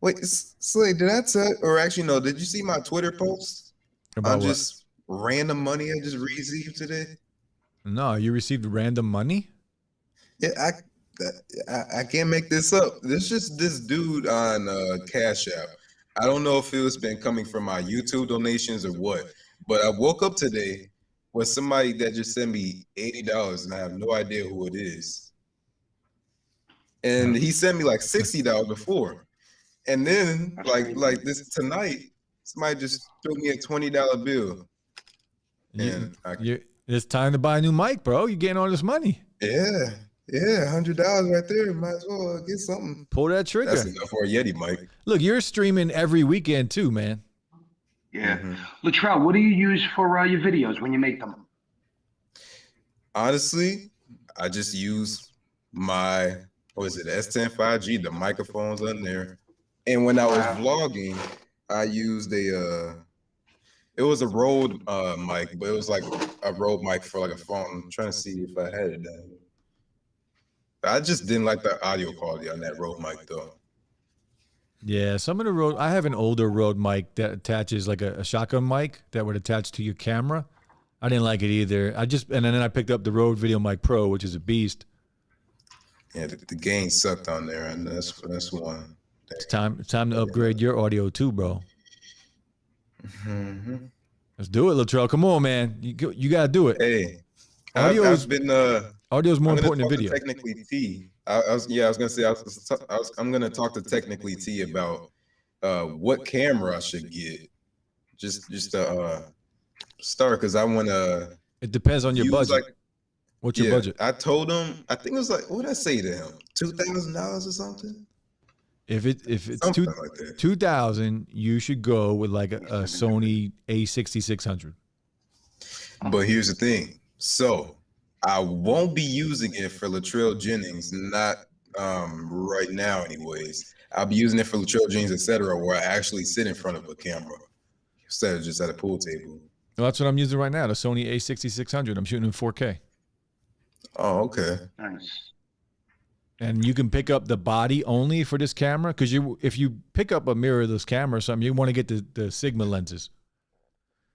Speaker 3: Wait, Slay, did I tell? Or actually, no. Did you see my Twitter post?
Speaker 1: About
Speaker 3: just random money I just received today.
Speaker 1: No, you received random money?
Speaker 3: Yeah, I can't make this up. There's just this dude on Cash App. I don't know if it's been coming from my YouTube donations or what, but I woke up today with somebody that just sent me $80 and I have no idea who it is. And he sent me like $60 before. And then like this tonight, somebody just threw me a $20 bill. And
Speaker 1: it's time to buy a new mic, bro. You're getting all this money.
Speaker 3: Yeah, $100 right there. Might as well get something.
Speaker 1: Pull that trigger.
Speaker 3: That's enough for a Yeti mic.
Speaker 1: Look, you're streaming every weekend too, man.
Speaker 4: Yeah. Latrell, what do you use for your videos when you make them?
Speaker 3: Honestly, I just use my, S10 5G, the microphones on there. And when I was vlogging, I used it was a Rode mic, but it was like a Rode mic for like a phone. I'm trying to see if I had it down. I just didn't like the audio quality on that Rode mic though.
Speaker 1: Yeah, some of the Rode, I have an older Rode mic that attaches like a shotgun mic that would attach to your camera. I didn't like it either. And then I picked up the Rode Video Mic Pro, which is a beast.
Speaker 3: Yeah, the gain sucked on there, and that's one.
Speaker 1: It's time to upgrade your audio too, bro. Let's do it, Latrell. Come on, man. You gotta do it.
Speaker 3: Hey,
Speaker 1: audio's more important than video.
Speaker 3: Technically, T. I'm gonna talk to Technically T about what camera I should get. Just to start, because I want to.
Speaker 1: It depends on your budget. What's your budget?
Speaker 3: I told him. I think it was like, what did I say to him? $2,000 or something.
Speaker 1: If it's like 2,000, you should go with like a Sony A6600.
Speaker 3: But here's the thing. So I won't be using it for Latrell Jennings, not right now anyways. I'll be using it for Latrell Jennings, etc., where I actually sit in front of a camera instead of just at a pool table.
Speaker 1: Well, that's what I'm using right now, the Sony A6600. I'm shooting in 4K.
Speaker 3: Oh, okay.
Speaker 4: Nice.
Speaker 1: And you can pick up the body only for this camera, because if you pick up a mirrorless camera or something, you want to get the Sigma lenses.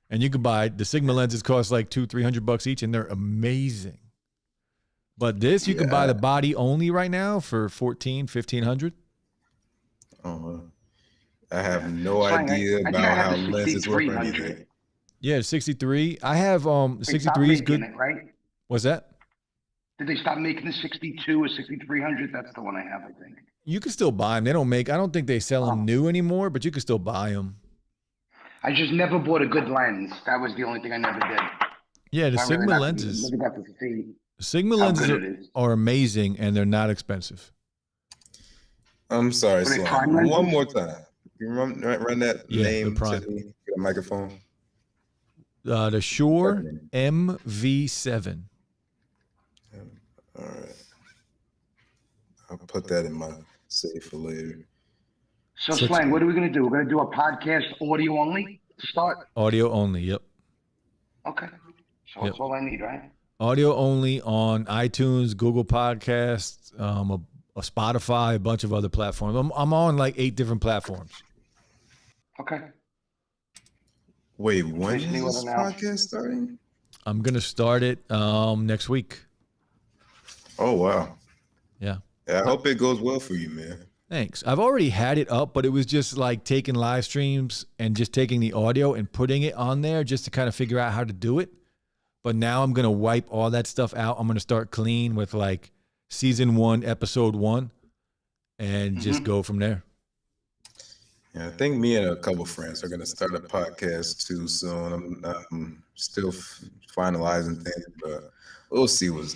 Speaker 1: And you can buy the Sigma lenses, cost like $200-$300 each, and they're amazing. But this, you can buy the body only right now for $1,400-$1,500.
Speaker 3: Oh, I have no idea about how lenses work or anything.
Speaker 1: Yeah, 63. I have 63 is good.
Speaker 4: It, right?
Speaker 1: What's that?
Speaker 4: Did they stop making the 62 or 6300? That's the one I have, I think.
Speaker 1: You can still buy them. They don't make. I don't think they sell them new anymore, but you can still buy them.
Speaker 4: I just never bought a good lens. That was the only thing I never did.
Speaker 1: Yeah, the Sigma lenses. Sigma lenses are amazing, and they're not expensive.
Speaker 3: I'm sorry, so one more time. You run that name to me, the microphone.
Speaker 1: The Shure MV7.
Speaker 3: All right. I'll put that in my save for later.
Speaker 4: So, Slang, what are we going to do? We're going to do a podcast audio only to start?
Speaker 1: Audio only, yep.
Speaker 4: Okay. So that's all I need, right?
Speaker 1: Audio only on iTunes, Google Podcasts, a Spotify, a bunch of other platforms. I'm on like 8 different platforms.
Speaker 4: Okay.
Speaker 3: Wait, when is this podcast starting?
Speaker 1: I'm going to start it next week.
Speaker 3: Oh, wow.
Speaker 1: Yeah.
Speaker 3: I hope it goes well for you, man.
Speaker 1: Thanks. I've already had it up, but it was just like taking live streams and just taking the audio and putting it on there just to kind of figure out how to do it. But now I'm going to wipe all that stuff out. I'm going to start clean with like season 1, episode 1, and just go from there.
Speaker 3: Yeah, I think me and a couple friends are going to start a podcast too soon. I'm still finalizing things, but we'll see what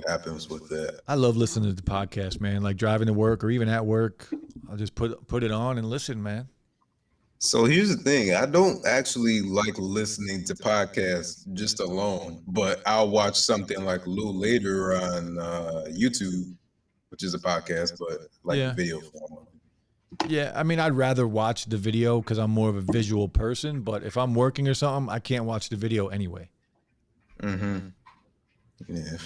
Speaker 3: happens with that.
Speaker 1: I love listening to the podcast, man. Like driving to work or even at work, I'll just put it on and listen, man.
Speaker 3: So here's the thing. I don't actually like listening to podcasts just alone, but I'll watch something like a little later on YouTube, which is a podcast, but like
Speaker 1: Yeah.
Speaker 3: video form.
Speaker 1: Yeah, I mean, I'd rather watch the video because I'm more of a visual person. But if I'm working or something, I can't watch the video anyway.
Speaker 3: Mm-hmm. Yeah.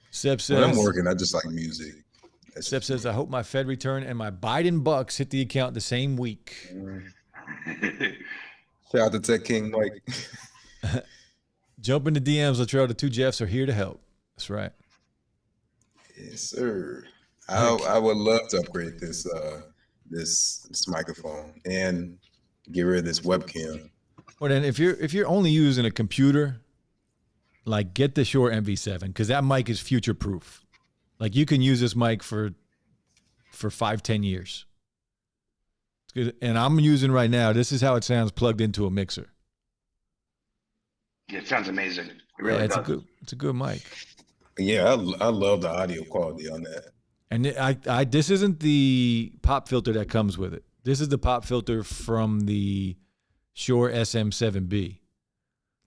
Speaker 1: Seth
Speaker 3: When I'm
Speaker 1: says,
Speaker 3: working, I just like music.
Speaker 1: Seth says, I hope my Fed return and my Biden bucks hit the account the same week.
Speaker 3: Shout out to Tech King Mike.
Speaker 1: Jump in the DMs, Latrell. The two Jeffs are here to help. That's right.
Speaker 3: Yes, sir. I would love to upgrade this microphone and get rid of this webcam.
Speaker 1: Well, then if you're only using a computer, like get the Shure MV7 because that mic is future proof. Like you can use this mic for 5-10 years. It's good. And I'm using right now. This is how it sounds plugged into a mixer.
Speaker 4: Yeah, it sounds amazing. It really
Speaker 1: it's
Speaker 4: does.
Speaker 1: It's a good mic.
Speaker 3: Yeah, I love the audio quality on that.
Speaker 1: And this isn't the pop filter that comes with it. This is the pop filter from the Shure SM7B.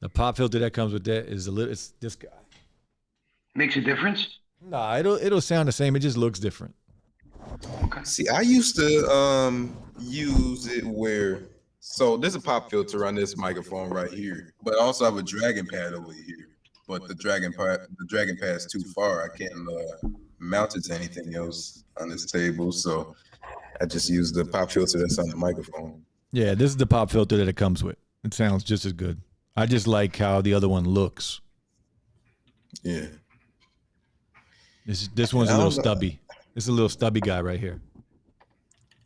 Speaker 1: The pop filter that comes with that is it's this guy.
Speaker 4: Makes a difference?
Speaker 1: Nah, it'll sound the same. It just looks different.
Speaker 4: Okay.
Speaker 3: See, I used to use it where there's a pop filter on this microphone right here, but I also have a dragon pad over here. But the dragon pad is too far. I can't mount it to anything else on this table, so I just use the pop filter that's on the microphone.
Speaker 1: Yeah, this is the pop filter that it comes with. It sounds just as good. I just like how the other one looks.
Speaker 3: Yeah.
Speaker 1: This one's a little stubby. This is a little stubby guy right here.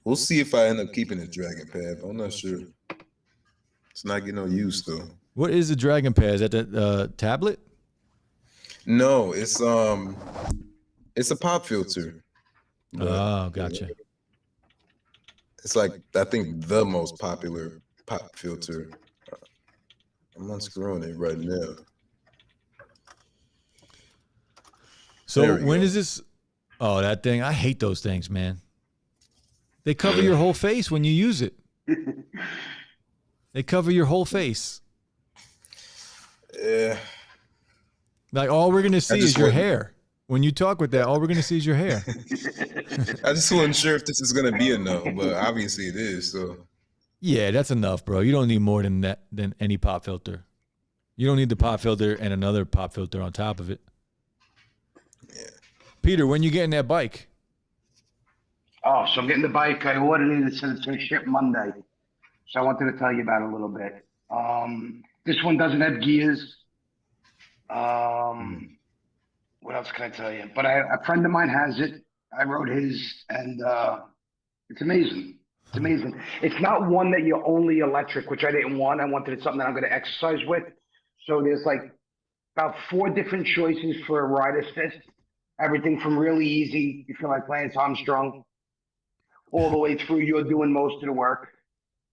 Speaker 3: We'll see if I end up keeping the dragon pad. But I'm not sure. It's not getting no use though.
Speaker 1: What is the dragon pad? Is that the tablet?
Speaker 3: No, it's a pop filter.
Speaker 1: Oh, gotcha.
Speaker 3: It's like I think the most popular pop filter. I'm unscrewing it right now.
Speaker 1: So when is this? Oh, that thing. I hate those things, man. They cover your whole face when you use it. They cover your whole face.
Speaker 3: Yeah.
Speaker 1: Like all we're gonna see is your hair. When you talk with that, all we're gonna see is your hair.
Speaker 3: I just wasn't sure if this is gonna be enough, but obviously it is. So
Speaker 1: yeah, that's enough, bro. You don't need more than that than any pop filter. You don't need the pop filter and another pop filter on top of it.
Speaker 3: yeah.
Speaker 1: Peter, when you getting that bike?
Speaker 4: Oh, so I'm getting the bike. I ordered it. It said it's going to ship Monday. So I wanted to tell you about it a little bit. This one doesn't have gears. What else can I tell you? But a friend of mine has it. I rode his, and it's amazing. It's amazing. It's not one that you're only electric, which I didn't want. I wanted something that I'm going to exercise with. So there's like about 4 different choices for a ride assist. Everything from really easy, you feel like playing Armstrong, all the way through you're doing most of the work.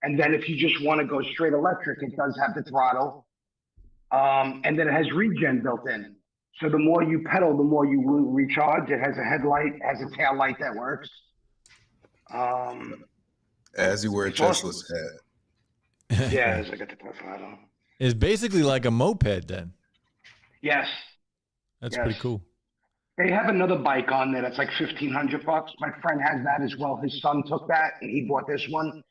Speaker 4: And then if you just want to go straight electric, it does have the throttle. And then it has regen built in. So the more you pedal, the more you will recharge. It has a headlight, has a tail light that works.
Speaker 3: As you wear Tesla's hat.
Speaker 4: Yeah, I got the throttle.
Speaker 1: It's basically like a moped then.
Speaker 4: Yes.
Speaker 1: That's
Speaker 4: Yes.
Speaker 1: pretty cool.
Speaker 4: They have another bike on there that's like $1,500. My friend has that as well. His son took that and he bought this one.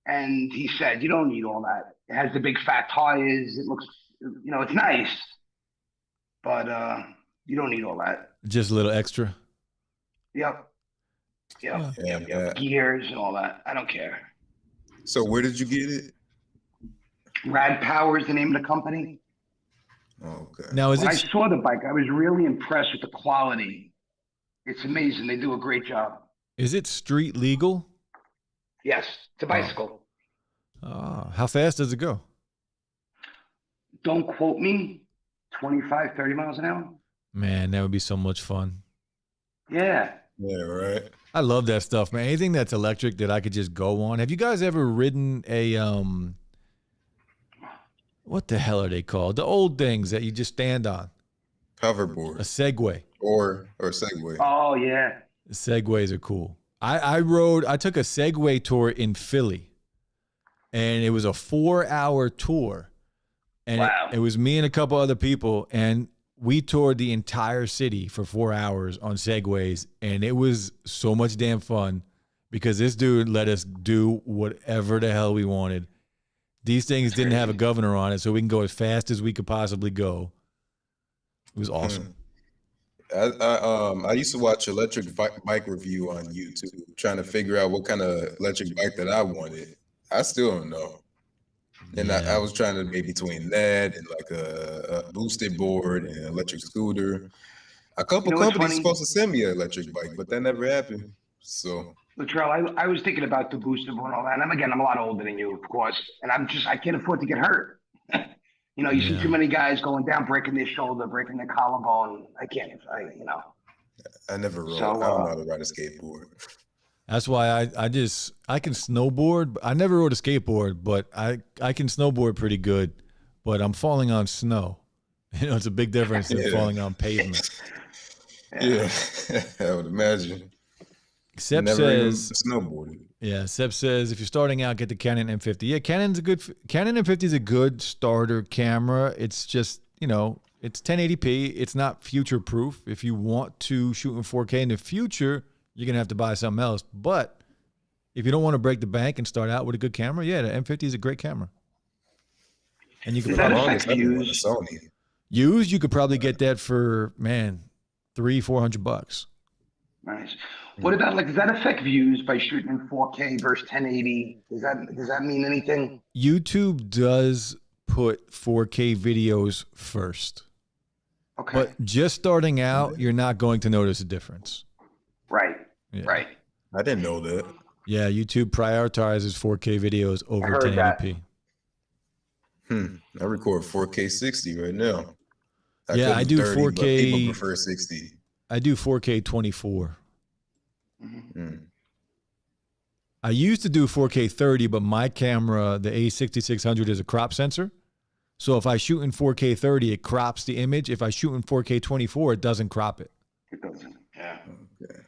Speaker 4: And he said, you don't need all that. It has the big fat tires. It looks, it's nice. But you don't need all that.
Speaker 1: Just a little extra.
Speaker 4: Yep. Gears and all that. I don't care.
Speaker 3: So where did you get it?
Speaker 4: Rad Power is the name of the company.
Speaker 3: Oh, okay.
Speaker 1: Now,
Speaker 4: When I saw the bike, I was really impressed with the quality. It's amazing. They do a great job.
Speaker 1: Is it street legal?
Speaker 4: Yes, it's a bicycle.
Speaker 1: How fast does it go?
Speaker 4: Don't quote me. 25, 30 miles an hour.
Speaker 1: Man, that would be so much fun.
Speaker 4: Yeah.
Speaker 3: Yeah, right.
Speaker 1: I love that stuff, man. Anything that's electric that I could just go on. Have you guys ever ridden a what the hell are they called? The old things that you just stand on.
Speaker 3: Hoverboard.
Speaker 1: A Segway.
Speaker 3: Or Segway.
Speaker 4: Oh, yeah.
Speaker 1: Segways are cool. I took a Segway tour in Philly, and it was a 4-hour tour. And
Speaker 4: Wow.
Speaker 1: it was me and a couple other people, and we toured the entire city for 4 hours on Segways, and it was so much damn fun because this dude let us do whatever the hell we wanted. These things didn't have a governor on it, so we can go as fast as we could possibly go. It was awesome.
Speaker 3: I used to watch electric bike review on YouTube, trying to figure out what kind of electric bike that I wanted. I still don't know. And I was trying to make between that and like a boosted board and an electric scooter. A couple companies supposed to send me an electric bike, but that never happened. So,
Speaker 4: Latrell, I was thinking about the boosted board and all that. And I'm a lot older than you, of course, and I can't afford to get hurt. You see too many guys going down, breaking their shoulder, breaking their collarbone. I can't.
Speaker 3: I never rode. I don't know how to ride a skateboard.
Speaker 1: That's why I can snowboard. I never rode a skateboard, but I can snowboard pretty good. But I'm falling on snow. It's a big difference than falling on pavement.
Speaker 3: Yeah, I would imagine.
Speaker 1: Seth says snowboarding. Yeah, Seth says if you're starting out, get the Canon M50. Yeah, Canon M50 is a good starter camera. It's just it's 1080p. It's not future proof. If you want to shoot in 4K in the future, you're going to have to buy something else. But if you don't want to break the bank and start out with a good camera, yeah, the M50 is a great camera. And you can probably used, you could probably get that for, $300-400.
Speaker 4: Nice. What about does that affect views by shooting in 4K versus 1080? Does that mean anything?
Speaker 1: YouTube does put 4K videos first.
Speaker 4: Okay.
Speaker 1: But just starting out, you're not going to notice a difference.
Speaker 4: Right.
Speaker 1: Yeah.
Speaker 4: Right.
Speaker 3: I didn't know that.
Speaker 1: Yeah, YouTube prioritizes 4K videos over 1080p.
Speaker 3: I record 4K 60 right now.
Speaker 1: I do
Speaker 3: 30,
Speaker 1: 4K.
Speaker 3: People prefer 60.
Speaker 1: I do 4K 24.
Speaker 4: Mm-hmm.
Speaker 1: I used to do 4K 30, but my camera, the A6600, is a crop sensor. So if I shoot in 4K 30, it crops the image. If I shoot in 4K 24, it doesn't crop it.
Speaker 4: It doesn't. Yeah.
Speaker 3: Okay.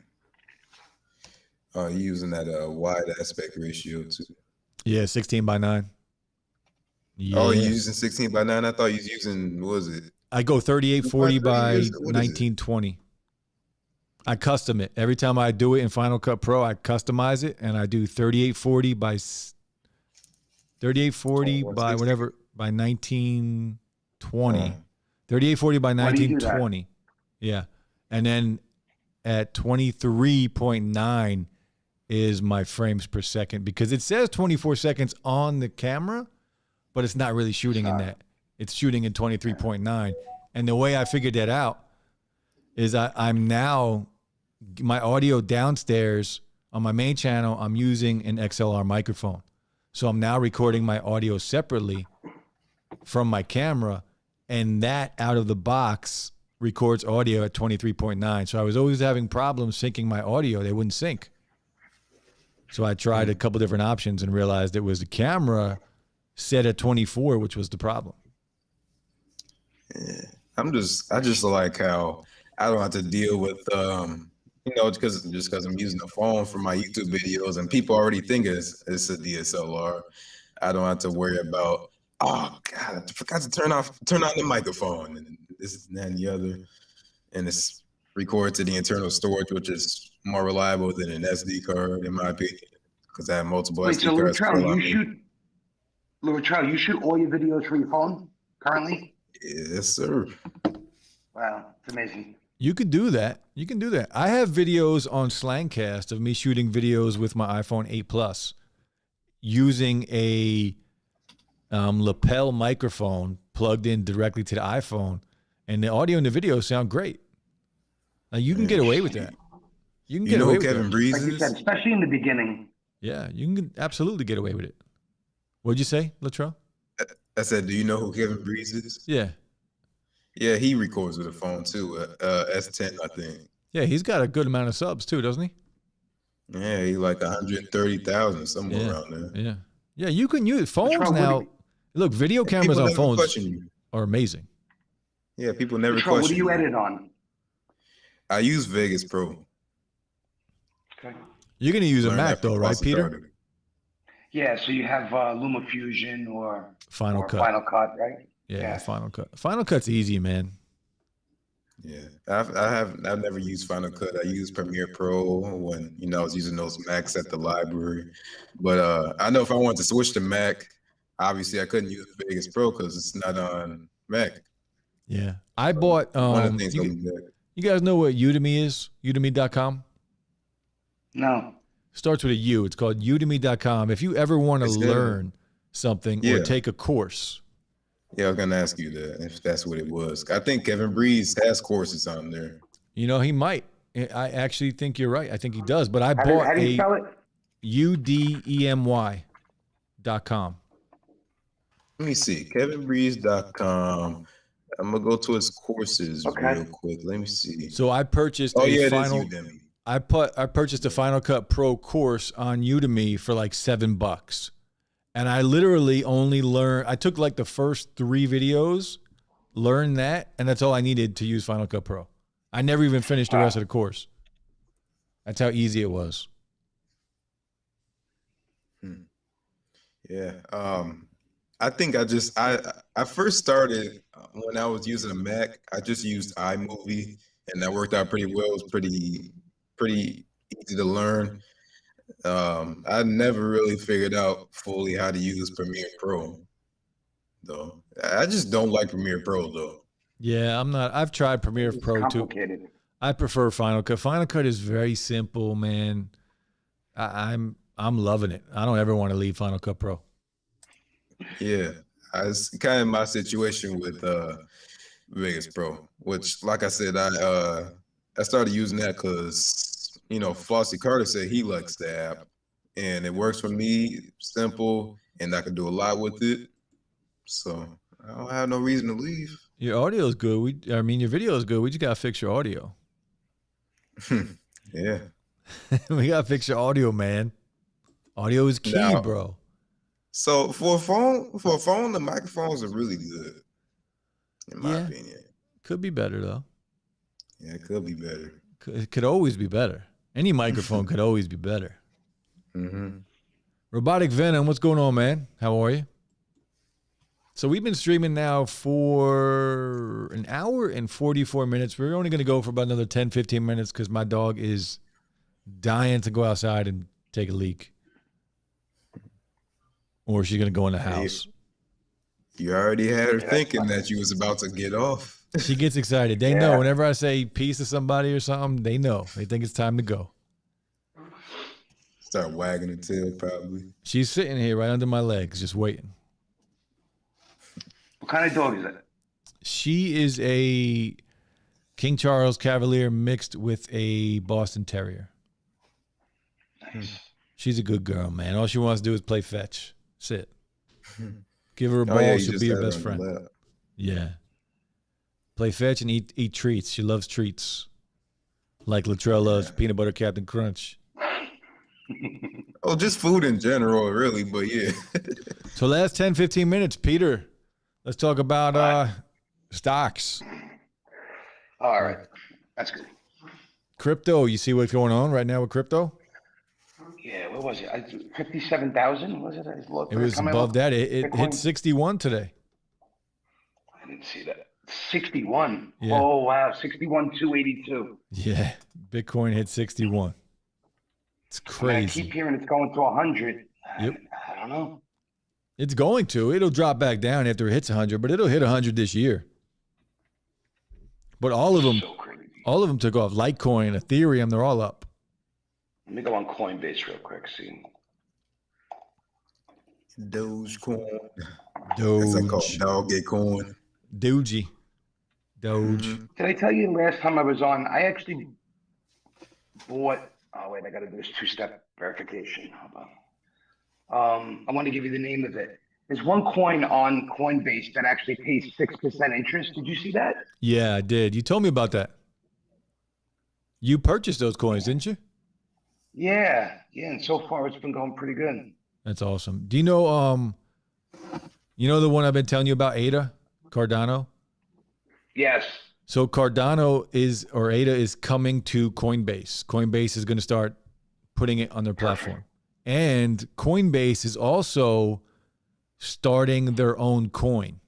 Speaker 3: You're using that wide aspect ratio too.
Speaker 1: Yeah, 16:9. Yeah.
Speaker 3: Oh, you're using 16:9? I thought you was using, what was it?
Speaker 1: I go 3840 by 1920. I custom it. Every time I do it in Final Cut Pro, I customize it, and I do 3840 by 1920. 3840 by 1920. Yeah. And then at 23.9 is my frames per second, because it says 24 seconds on the camera, but it's not really shooting in that. It's shooting in 23.9. And the way I figured that out is I'm now, my audio downstairs on my main channel, I'm using an XLR microphone. So I'm now recording my audio separately from my camera, and that out of the box records audio at 23.9. So I was always having problems syncing my audio. They wouldn't sync. So I tried a couple different options and realized it was the camera set at 24, which was the problem.
Speaker 3: Yeah. I just like how I don't have to deal with because I'm using the phone for my YouTube videos, and people already think it's a DSLR. I don't have to worry about, oh God, I forgot to turn on the microphone and this and that and the other. And it's recorded to the internal storage, which is more reliable than an SD card, in my opinion, because I have multiple SD cards.
Speaker 4: Latrell, you shoot all your videos from your phone currently?
Speaker 3: Yes, sir.
Speaker 4: Wow, it's amazing.
Speaker 1: You could do that. I have videos on Slangcast of me shooting videos with my iPhone 8 Plus using a lapel microphone plugged in directly to the iPhone, and the audio and the video sound great. Now you can get away with that. You can get away with
Speaker 3: Kevin Breeze
Speaker 4: like you said, especially in the beginning.
Speaker 1: Yeah, you can absolutely get away with it. What'd you say, Latrell?
Speaker 3: I said, do you know who Kevin Breeze is?
Speaker 1: Yeah.
Speaker 3: Yeah, he records with a phone too, S10, I think.
Speaker 1: Yeah, he's got a good amount of subs too, doesn't he?
Speaker 3: Yeah, he's like 130,000, somewhere around there.
Speaker 1: Yeah. Yeah, you can use phones now. Look, video cameras on phones are amazing.
Speaker 3: Yeah, people never
Speaker 4: question. What do you
Speaker 3: edit
Speaker 4: on?
Speaker 3: I use Vegas Pro.
Speaker 4: Okay.
Speaker 1: You're gonna use a
Speaker 3: learn
Speaker 1: Mac
Speaker 3: that from
Speaker 1: though, right,
Speaker 3: Boston
Speaker 1: Peter?
Speaker 3: Started.
Speaker 4: Yeah, so you have LumaFusion or
Speaker 1: Final Cut.
Speaker 4: Final Cut, right?
Speaker 1: Yeah, Final Cut. Final Cut's easy, man.
Speaker 3: Yeah, I've never used Final Cut. I used Premiere Pro when I was using those Macs at the library. But I know if I wanted to switch to Mac, obviously I couldn't use Vegas Pro because it's not on Mac.
Speaker 1: Yeah, I bought.
Speaker 3: One of the things gonna be back.
Speaker 1: You guys know what Udemy is? Udemy.com.
Speaker 4: No.
Speaker 1: Starts with a U. It's called Udemy.com. If you ever want to learn something or take a course.
Speaker 3: Yeah, I was gonna ask you that if that's what it was. I think Kevin Breeze has courses on there.
Speaker 1: You know, he might. I actually think you're right. I think he does. But I
Speaker 4: How
Speaker 1: bought
Speaker 4: do you spell it?
Speaker 1: udemy.com.
Speaker 3: Let me see, kevinbreeze.com. I'm gonna go to his courses real quick. Let me see.
Speaker 1: So I purchased
Speaker 3: Udemy.
Speaker 1: I purchased a Final Cut Pro course on Udemy for like $7. And I literally only learned, I took like the first 3 videos, learned that, and that's all I needed to use Final Cut Pro. I never even finished the rest of the course. That's how easy it was.
Speaker 3: Yeah. I think I first started when I was using a Mac. I just used iMovie, and that worked out pretty well. It was pretty easy to learn. I never really figured out fully how to use Premiere Pro, though. I just don't like Premiere Pro, though.
Speaker 1: Yeah, I've tried Premiere Pro too. I prefer Final Cut. Final Cut is very simple, man. I'm loving it. I don't ever want to leave Final Cut Pro.
Speaker 3: Yeah, it's kind of my situation with Vegas Pro, which, like I said, I started using that because Flossie Carter said he likes the app, and it works for me. Simple, and I can do a lot with it. So I don't have no reason to leave.
Speaker 1: Your audio is good. Your video is good. We just gotta fix your audio.
Speaker 3: Yeah,
Speaker 1: we gotta fix your audio, man. Audio is key, bro.
Speaker 3: So for a phone, the microphones are really good, in my opinion.
Speaker 1: Could be better though.
Speaker 3: Yeah, it could be better.
Speaker 1: It could always be better. Any microphone could always be better.
Speaker 3: Mm-hmm.
Speaker 1: Robotic Venom, what's going on, man? How are you? So we've been streaming now for an hour and 44 minutes. We're only going to go for about another 10, 15 minutes because my dog is dying to go outside and take a leak. Or she's going to go in the house.
Speaker 3: You already had her thinking that you was about to get off.
Speaker 1: She gets excited. They know whenever I say peace to somebody or something, they know. They think it's time to go.
Speaker 3: Start wagging her tail, probably.
Speaker 1: She's sitting here right under my legs, just waiting.
Speaker 4: What kind of dog is it?
Speaker 1: She is a King Charles Cavalier mixed with a Boston Terrier.
Speaker 4: Nice.
Speaker 1: She's a good girl, man. All she wants to do is play fetch. Sit. Give her a ball, she'll be your best friend. Yeah. Play fetch and eat treats. She loves treats. Like Latrell loves peanut butter Captain Crunch.
Speaker 3: Oh, just food in general, really, but yeah.
Speaker 1: So last 10, 15 minutes, Peter, let's talk about stocks.
Speaker 4: All right. That's good.
Speaker 1: Crypto, you see what's going on right now with crypto?
Speaker 4: Yeah, what was it? 57,000 was it?
Speaker 1: It was above that. It hit 61 today.
Speaker 4: I didn't see that. 61.
Speaker 1: Yeah.
Speaker 4: Oh, wow. 61,282.
Speaker 1: Yeah. Bitcoin hit 61. It's crazy.
Speaker 4: I keep hearing it's going to 100.
Speaker 1: Yep.
Speaker 4: I don't know.
Speaker 1: It's going to. It'll drop back down after it hits 100, but it'll hit 100 this year. But all of them, took off. Litecoin, Ethereum, they're all up.
Speaker 4: Let me go on Coinbase real quick. See.
Speaker 3: Dogecoin.
Speaker 1: Doge.
Speaker 3: That's called Dogecoin.
Speaker 1: Doge.
Speaker 4: Did I tell you last time I was on? I actually bought. Oh wait, I got to do this 2-step verification. Hold on. I want to give you the name of it. There's one coin on Coinbase that actually pays 6% interest. Did you see that?
Speaker 1: Yeah, I did. You told me about that. You purchased those coins, didn't you?
Speaker 4: Yeah, and so far it's been going pretty good.
Speaker 1: That's awesome. Do you know the one I've been telling you about, ADA, Cardano?
Speaker 4: Yes.
Speaker 1: So ADA is coming to Coinbase. Coinbase is going to start putting it on their platform. And Coinbase is also starting their own coin.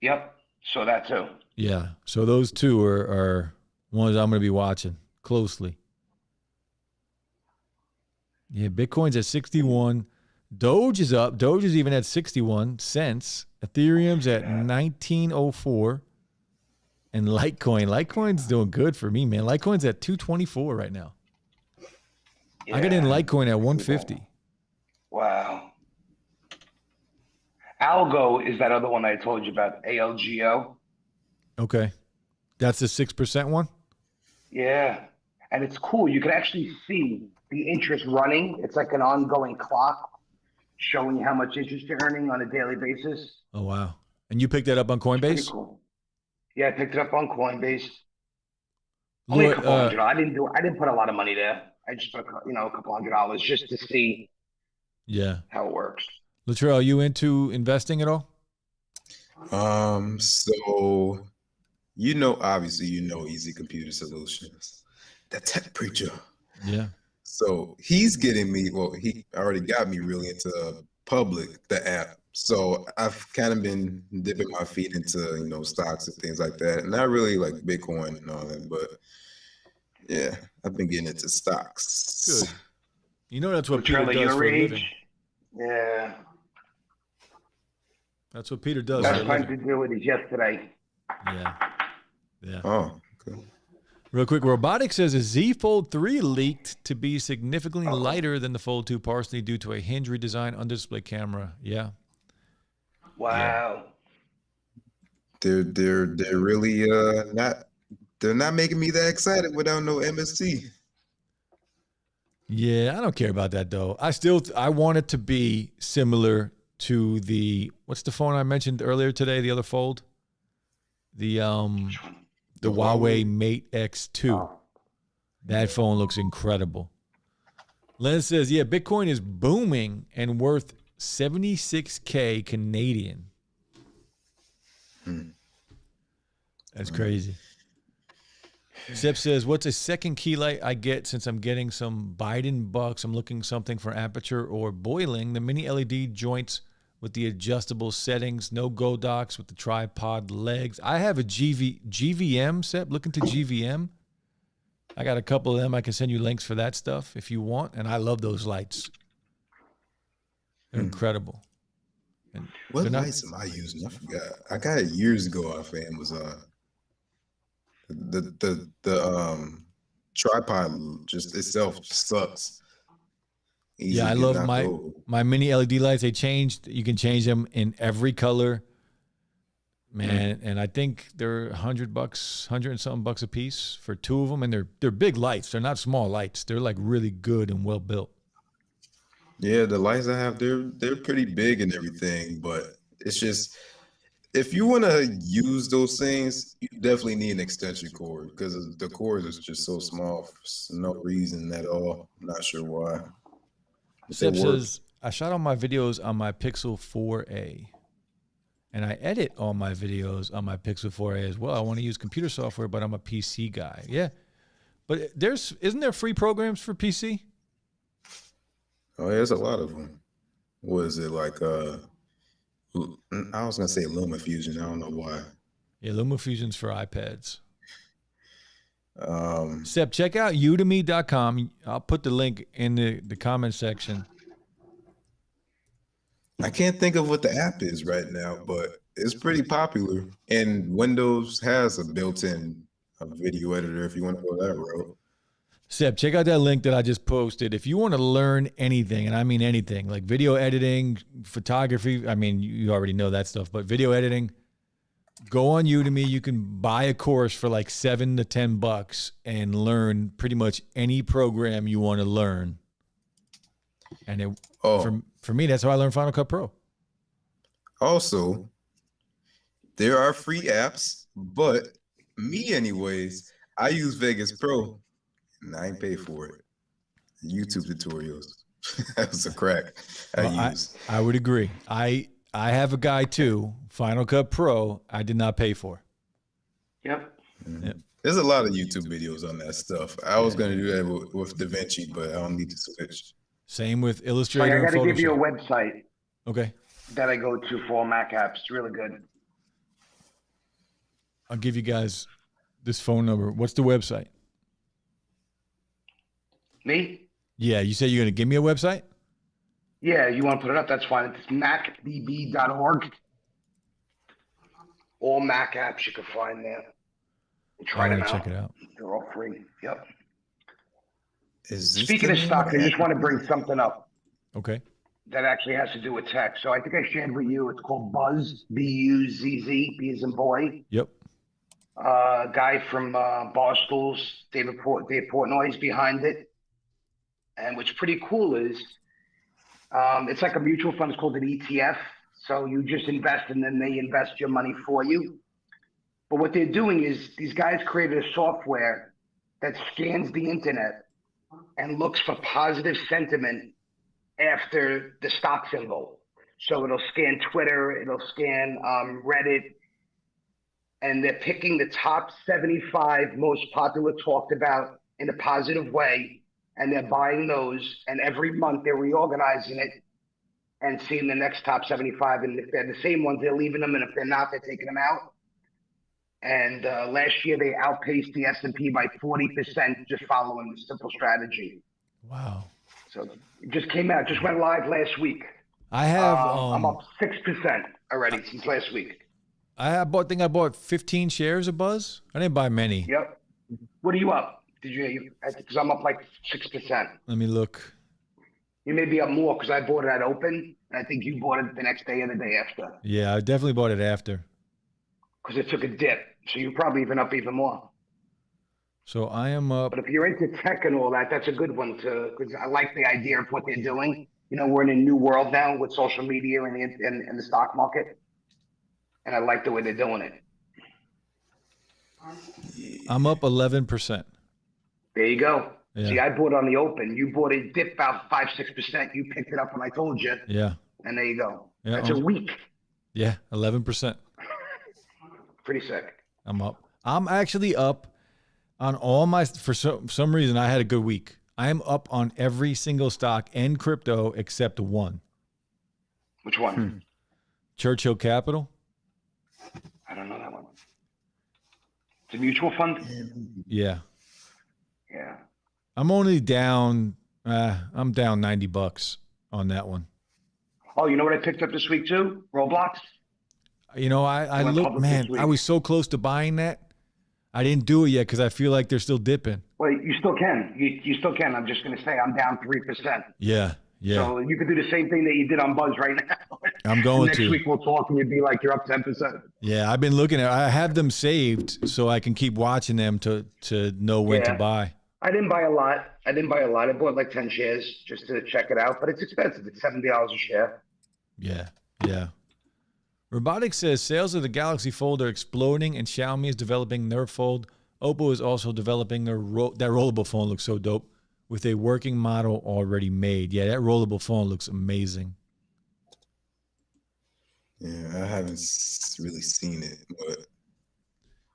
Speaker 4: Yep. So that too.
Speaker 1: Yeah. So those two are ones I'm going to be watching closely. Yeah, Bitcoin's at 61. Doge is up. Doge is even at 61 cents. Ethereum's at 1904. And Litecoin's doing good for me, man. Litecoin's at 224 right now. I got in Litecoin at 150.
Speaker 4: Wow. Algo is that other one I told you about, ALGO.
Speaker 1: Okay. That's the 6% one?
Speaker 4: Yeah. And it's cool. You can actually see the interest running. It's like an ongoing clock showing how much interest you're earning on a daily basis.
Speaker 1: Oh, wow. And you picked that up on Coinbase?
Speaker 4: Pretty cool. Yeah, I picked it up on Coinbase. Only a couple $100. I didn't put a lot of money there. I just put a couple $100 just to see how it works.
Speaker 1: Latrell, are you into investing at all?
Speaker 3: So obviously Easy Computer Solutions, the tech preacher.
Speaker 1: Yeah.
Speaker 3: So he's getting me, he already got me really into Public, the app. So I've kind of been dipping my feet into, stocks and things like that. And not really like Bitcoin and all that, but yeah, I've been getting into stocks.
Speaker 1: Good. That's what Peter does for a living.
Speaker 4: Yeah.
Speaker 1: That's what Peter does.
Speaker 4: Best time to do it is yesterday.
Speaker 1: Yeah.
Speaker 3: Oh, okay.
Speaker 1: Real quick, Robotics says a Z Fold 3 leaked to be significantly lighter than the Fold 2, partially due to a hinge redesign under display camera. Yeah.
Speaker 4: Wow.
Speaker 3: They're really they're not making me that excited without no MST.
Speaker 1: Yeah, I don't care about that though. I want it to be similar to what's the phone I mentioned earlier today, the other Fold? The Huawei Mate X2. That phone looks incredible. Len says, yeah, Bitcoin is booming and worth 76K Canadian. That's crazy. Seth says, what's a second key light I get since I'm getting some Biden bucks? I'm looking something for aperture or boiling. The mini LED joints with the adjustable settings, no Go docks with the tripod legs. I have a GVM set. Look into GVM. I got a couple of them. I can send you links for that stuff if you want. And I love those lights. They're incredible. And
Speaker 3: what lights am I using? I forgot. I got it years ago off of Amazon. The tripod just itself sucks. Easy
Speaker 1: I love my mini LED lights. They changed. You can change them in every color, man. And I think they're $100, $100 and something bucks a piece for two of them. And they're big lights. They're not small lights. They're like really good and well built.
Speaker 3: Yeah, the lights I have, they're pretty big and everything, but it's just if you want to use those things, you definitely need an extension cord because the cord is just so small for no reason at all. I'm not sure why.
Speaker 1: Seth says, I shot all my videos on my Pixel 4a, and I edit all my videos on my Pixel 4a as well. I want to use computer software, but I'm a PC guy. Yeah, but isn't there free programs for PC?
Speaker 3: Oh, there's a lot of them. What is it like? I was gonna say LumaFusion. I don't know why.
Speaker 1: Yeah, LumaFusion's for iPads. Seth, check out udemy.com. I'll put the link in the comment section.
Speaker 3: I can't think of what the app is right now, but it's pretty popular. And Windows has a built-in video editor if you want to go that route.
Speaker 1: Seth, check out that link that I just posted. If you want to learn anything, and I mean anything, like video editing, photography, I mean, you already know that stuff, but video editing, go on Udemy. You can buy a course for like $7 to $10 and learn pretty much any program you want to learn. And for me, that's how I learned Final Cut Pro.
Speaker 3: Also, there are free apps, but me anyways, I use Vegas Pro. And I ain't paid for it. YouTube tutorials. That's a crack.
Speaker 1: I would agree. I have a guy too, Final Cut Pro. I did not pay for.
Speaker 4: Yep.
Speaker 3: Mm-hmm. There's a lot of YouTube videos on that stuff. I was going to do that with DaVinci, but I don't need to switch.
Speaker 1: Same with
Speaker 4: So
Speaker 1: Illustrator
Speaker 4: I
Speaker 1: and
Speaker 4: got to
Speaker 1: Photoshop.
Speaker 4: give you a website
Speaker 1: Okay.
Speaker 4: that I go to for all Mac apps. It's really good.
Speaker 1: I'll give you guys this phone number. What's the website?
Speaker 4: Me?
Speaker 1: Yeah, you said you're going to give me a website?
Speaker 4: Yeah, you want to put it up? That's fine. It's macdb.org. All Mac apps you can find there. Try
Speaker 1: I'm
Speaker 4: them
Speaker 1: going to
Speaker 4: out.
Speaker 1: check it out.
Speaker 4: They're all free. Yep.
Speaker 3: Is this
Speaker 4: Speaking
Speaker 3: the
Speaker 4: of
Speaker 3: name
Speaker 4: stocks,
Speaker 3: the
Speaker 4: I just
Speaker 3: app?
Speaker 4: want to bring something up
Speaker 1: Okay.
Speaker 4: that actually has to do with tech. So I think I shared with you. It's called Buzz, B-U-Z-Z, B as in boy.
Speaker 1: Yep.
Speaker 4: Guy from Barstools, Dave Portnoy's behind it. And what's pretty cool is it's like a mutual fund. It's called an ETF. So you just invest and then they invest your money for you. But what they're doing is these guys created a software that scans the internet and looks for positive sentiment after the stock symbol. So it'll scan Twitter, it'll scan Reddit, and they're picking the top 75 most popular talked about in a positive way, and they're buying those, and every month they're reorganizing it and seeing the next top 75, and if they're the same ones, they're leaving them, and if they're not, they're taking them out. And last year they outpaced the S&P by 40% just following the simple strategy.
Speaker 1: Wow.
Speaker 4: So it just came out, just went live last week.
Speaker 1: I have
Speaker 4: I'm up 6% already since last week.
Speaker 1: I bought 15 shares of Buzz. I didn't buy many.
Speaker 4: Yep. What are you up? Did you? Because I'm up like 6%.
Speaker 1: Let me look.
Speaker 4: You may be up more because I bought it at open, and I think you bought it the next day or the day after.
Speaker 1: Yeah, I definitely bought it after.
Speaker 4: Because it took a dip, so you're probably even up even more.
Speaker 1: So I am up.
Speaker 4: But if you're into tech and all that, that's a good one to, because I like the idea of what they're doing. You know, we're in a new world now with social media and the stock market, and I like the way they're doing it.
Speaker 1: I'm up 11%.
Speaker 4: There you go.
Speaker 1: Yeah.
Speaker 4: See, I bought on the open. You bought it, dipped about 5-6%. You picked it up when I told you.
Speaker 1: Yeah.
Speaker 4: And there you go.
Speaker 1: Yeah,
Speaker 4: That's a week.
Speaker 1: Yeah, 11%.
Speaker 4: Pretty sick.
Speaker 1: I'm up. I'm actually up on all my, for some reason, I had a good week. I am up on every single stock and crypto except one.
Speaker 4: Which one?
Speaker 1: Churchill Capital.
Speaker 4: I don't know that one. It's a mutual fund?
Speaker 1: Yeah.
Speaker 4: Yeah.
Speaker 1: I'm only down, I'm down $90 on that one.
Speaker 4: Oh, you know what I picked up this week too? Roblox?
Speaker 1: You know, I
Speaker 4: went
Speaker 1: look,
Speaker 4: public
Speaker 1: man,
Speaker 4: this week.
Speaker 1: I was so close to buying that. I didn't do it yet because I feel like they're still dipping.
Speaker 4: Well, you still can. You still can. I'm just going to say I'm down 3%.
Speaker 1: Yeah. Yeah.
Speaker 4: So you could do the same thing that you did on Buzz right now.
Speaker 1: I'm going
Speaker 4: Next
Speaker 1: to.
Speaker 4: week we'll talk and you'd be like, you're up 10%.
Speaker 1: Yeah. I've been looking at, I have them saved so I can keep watching them to know when to
Speaker 4: Yeah.
Speaker 1: buy.
Speaker 4: I didn't buy a lot. I bought like 10 shares just to check it out, but it's expensive. It's $70 a share.
Speaker 1: Yeah. Yeah. Robotics says sales of the Galaxy Fold are exploding and Xiaomi is developing their Fold. Oppo is also developing their that rollable phone looks so dope with a working model already made. Yeah, that rollable phone looks amazing.
Speaker 3: Yeah, I haven't really seen it, but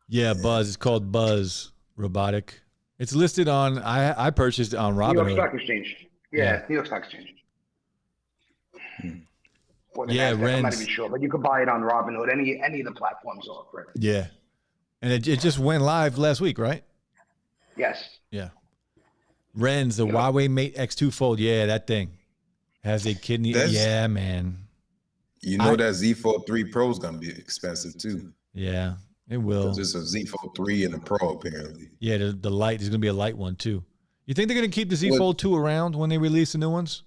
Speaker 1: Yeah, Buzz. It's called Buzz Robotic. It's listed on, I purchased it on
Speaker 4: New York
Speaker 1: Robinhood.
Speaker 4: Stock Exchange. Yeah, New York Stock Exchange. Or the
Speaker 1: Yeah,
Speaker 4: NASDAQ, I'm not
Speaker 1: Ren's.
Speaker 4: even sure, but you could buy it on Robinhood. Any of the platforms offer it.
Speaker 1: Yeah. And it just went live last week, right?
Speaker 4: Yes.
Speaker 1: Yeah. Ren's, the
Speaker 4: Yeah.
Speaker 1: Huawei Mate X2 Fold. Yeah, that thing has a kidney.
Speaker 3: That's-
Speaker 1: Yeah, man.
Speaker 3: you know that Z Fold 3 Pro is gonna be expensive too.
Speaker 1: Yeah, it will.
Speaker 3: There's a Z Fold 3 and a Pro apparently.
Speaker 1: Yeah, the light, there's going to be a light one too. You think they're going to keep the Z
Speaker 3: What-
Speaker 1: Fold 2 around when they release the new ones?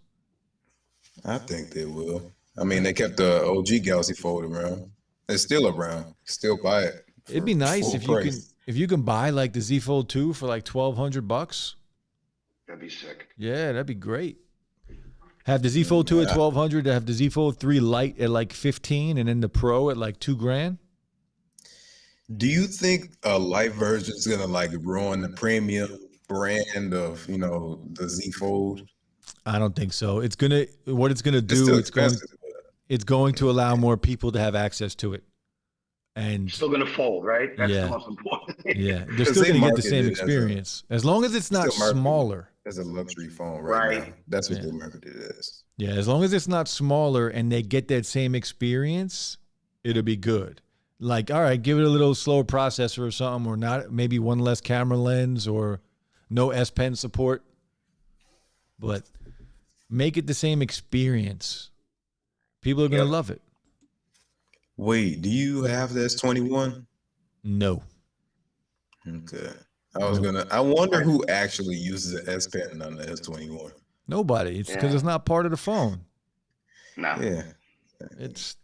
Speaker 3: I think they will. I mean, they kept the OG Galaxy Fold around. It's still around. Still buy it.
Speaker 1: It'd be
Speaker 3: for
Speaker 1: nice
Speaker 3: full
Speaker 1: if
Speaker 3: price.
Speaker 1: you can buy like the Z Fold 2 for like $1,200.
Speaker 4: That'd be sick.
Speaker 1: Yeah, that'd be great. Have the Z Fold 2 at $1,200, have the Z Fold 3 Lite at like $15, and then the Pro at like $2,000.
Speaker 3: Do you think a light version is gonna like ruin the premium brand of the Z Fold?
Speaker 1: I don't think so. It's gonna what it's gonna
Speaker 3: It's
Speaker 1: do.
Speaker 3: still
Speaker 1: It's going
Speaker 3: expensive.
Speaker 1: it's going to allow more people to have access to it. And
Speaker 4: Still gonna fold, right? That's
Speaker 1: Yeah.
Speaker 4: the most important.
Speaker 1: yeah, they're
Speaker 3: Because
Speaker 1: still
Speaker 3: they
Speaker 1: going to get the
Speaker 3: marketed
Speaker 1: same
Speaker 3: it as a-
Speaker 1: experience as long as it's not
Speaker 3: still marketed
Speaker 1: smaller.
Speaker 3: as a luxury phone right,
Speaker 4: Right.
Speaker 3: now. That's what
Speaker 1: Yeah.
Speaker 3: they marketed it as.
Speaker 1: Yeah, as long as it's not smaller and they get that same experience, it'll be good. Like, all right, give it a little slower processor or something, or not, maybe one less camera lens, or no S Pen support. But make it the same experience. People are going to love it.
Speaker 3: Wait, do you have the S21?
Speaker 1: No.
Speaker 3: Okay. I wonder who actually uses the S Pen on the S21.
Speaker 1: Nobody. It's because it's not part of the phone.
Speaker 4: No.
Speaker 3: Yeah.
Speaker 1: It's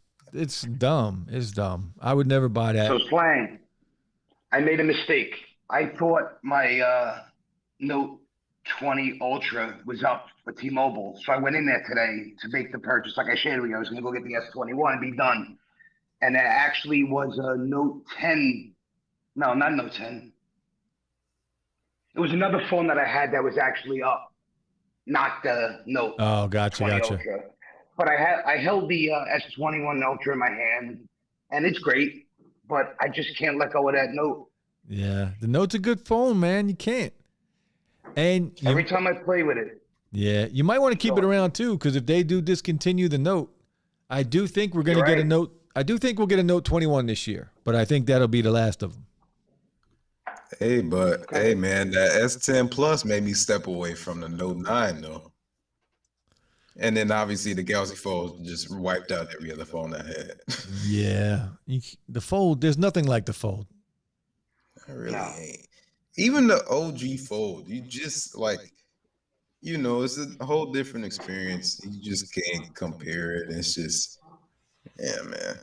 Speaker 1: dumb. It's dumb. I would never buy that.
Speaker 4: So Slang, I made a mistake. I thought my Note 20 Ultra was up for T-Mobile, so I went in there today to make the purchase. Like I shared with you, I was going to go get the S21 and be done. And it actually was a Note 10. No, not Note 10. It was another phone that I had that was actually up, not the Note
Speaker 1: Oh, gotcha,
Speaker 4: 20
Speaker 1: gotcha.
Speaker 4: Ultra. But I held the S21 Ultra in my hand, and it's great, but I just can't let go of that Note.
Speaker 1: Yeah, the Note's a good phone, man. You can't. And
Speaker 4: Every time I play with it.
Speaker 1: yeah, you might want to keep it around too, because if they do discontinue the Note, I do think we're going to
Speaker 4: You're
Speaker 1: get a
Speaker 4: right.
Speaker 1: Note. I do think we'll get a Note 21 this year, but I think that'll be the last of them.
Speaker 3: Hey, but hey, man, that S10 Plus made me step away from the Note 9 though. And then obviously the Galaxy Fold just wiped out every other phone I had.
Speaker 1: Yeah, the Fold. There's nothing like the Fold.
Speaker 3: I really ain't. Even the OG Fold, you just like, it's a whole different experience. You just can't compare it. It's just, yeah, man.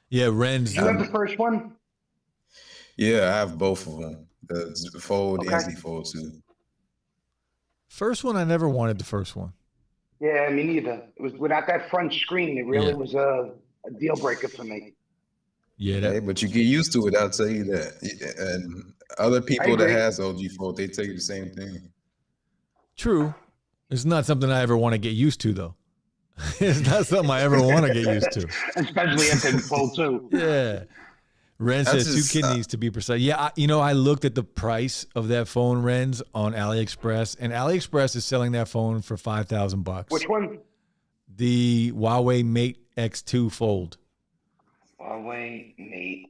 Speaker 1: Yeah, Ren's.
Speaker 4: You have the first one?
Speaker 3: Yeah, I have both of them. The Fold and Z Fold too.
Speaker 1: First one, I never wanted the first one.
Speaker 4: Yeah, me neither. It was without that front screen. It really was a deal breaker for me.
Speaker 1: Yeah,
Speaker 3: Hey, but you get used to it. I'll tell you that. And other people that
Speaker 4: agree.
Speaker 3: has OG Fold, they tell you the same thing.
Speaker 1: true. It's not something I ever want to get used to, though. It's not something I ever want to get used to.
Speaker 4: Especially after the Fold 2.
Speaker 1: Yeah. Ren
Speaker 3: That's
Speaker 1: says
Speaker 3: just,
Speaker 1: 2 kidneys to be precise. Yeah, I looked at the price of that phone, Ren's, on AliExpress, and AliExpress is selling that phone for $5,000.
Speaker 4: Which one?
Speaker 1: The Huawei Mate X2 Fold.
Speaker 4: Huawei Mate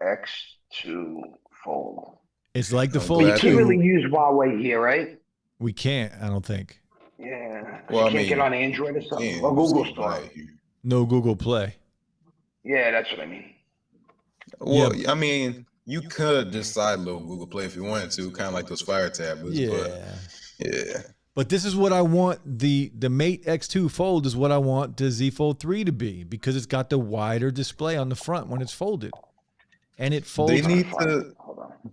Speaker 4: X2 Fold.
Speaker 1: It's like the
Speaker 3: I'm
Speaker 1: Fold
Speaker 3: glad
Speaker 4: You
Speaker 1: 2.
Speaker 4: can't really use Huawei here, right?
Speaker 1: We can't, I don't think.
Speaker 4: Yeah.
Speaker 3: Well,
Speaker 4: You
Speaker 3: I
Speaker 4: can't get
Speaker 3: mean,
Speaker 4: on Android or something.
Speaker 3: Yeah,
Speaker 4: Or Google
Speaker 3: just
Speaker 4: Store.
Speaker 3: buy it here.
Speaker 1: No Google Play.
Speaker 4: Yeah, that's what I mean.
Speaker 3: Well, I mean, you could just sideload Google Play if you wanted to, kind of like those Fire tablets.
Speaker 1: Yeah.
Speaker 3: But yeah.
Speaker 1: But this is what I want. The Mate X2 Fold is what I want the Z Fold 3 to be, because it's got the wider display on the front when it's folded. And it folds.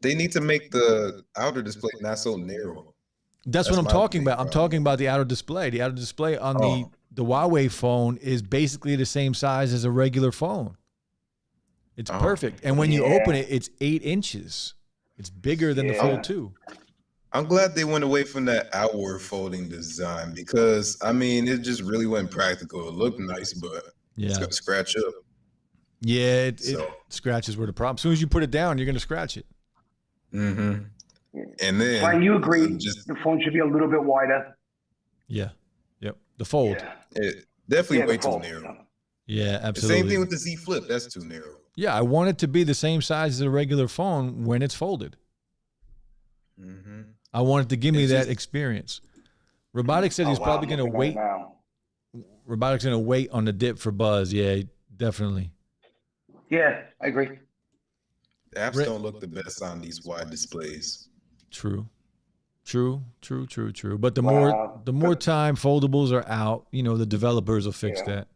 Speaker 3: They need to make the outer display not so narrow.
Speaker 1: That's what I'm
Speaker 3: my
Speaker 1: talking
Speaker 3: big
Speaker 1: about. I'm
Speaker 3: problem.
Speaker 1: talking about the outer display. The outer display on the Huawei phone is basically the same size as a regular phone. It's perfect. And when you open it, it's 8 inches. It's bigger than the Fold 2.
Speaker 3: I'm glad they went away from that outward folding design because, I mean, it just really wasn't practical. It looked nice, but it's going to scratch up.
Speaker 1: Yeah, it scratches were the problem. As soon as you put it down, you're going to scratch it.
Speaker 3: Mm-hmm. And then
Speaker 4: Fine, you agree
Speaker 3: just
Speaker 4: the phone should be a little bit wider.
Speaker 1: Yeah. Yep. The Fold.
Speaker 4: Yeah.
Speaker 3: it definitely
Speaker 4: Yeah, the
Speaker 3: way too
Speaker 4: Fold.
Speaker 3: narrow.
Speaker 1: Yeah,
Speaker 3: The
Speaker 1: absolutely.
Speaker 3: same thing with the Z Flip. That's too narrow.
Speaker 1: Yeah, I want it to be the same size as a regular phone when it's folded.
Speaker 3: Mm-hmm.
Speaker 1: I want it to give me
Speaker 3: It's
Speaker 1: that
Speaker 3: just-
Speaker 1: experience. Robotics said he's probably going to wait. Robotics going to wait on the dip for Buzz. Yeah, definitely.
Speaker 4: Yeah, I agree.
Speaker 3: The apps don't look the best on these wide displays.
Speaker 1: True. But the more time foldables are out, the developers will fix that.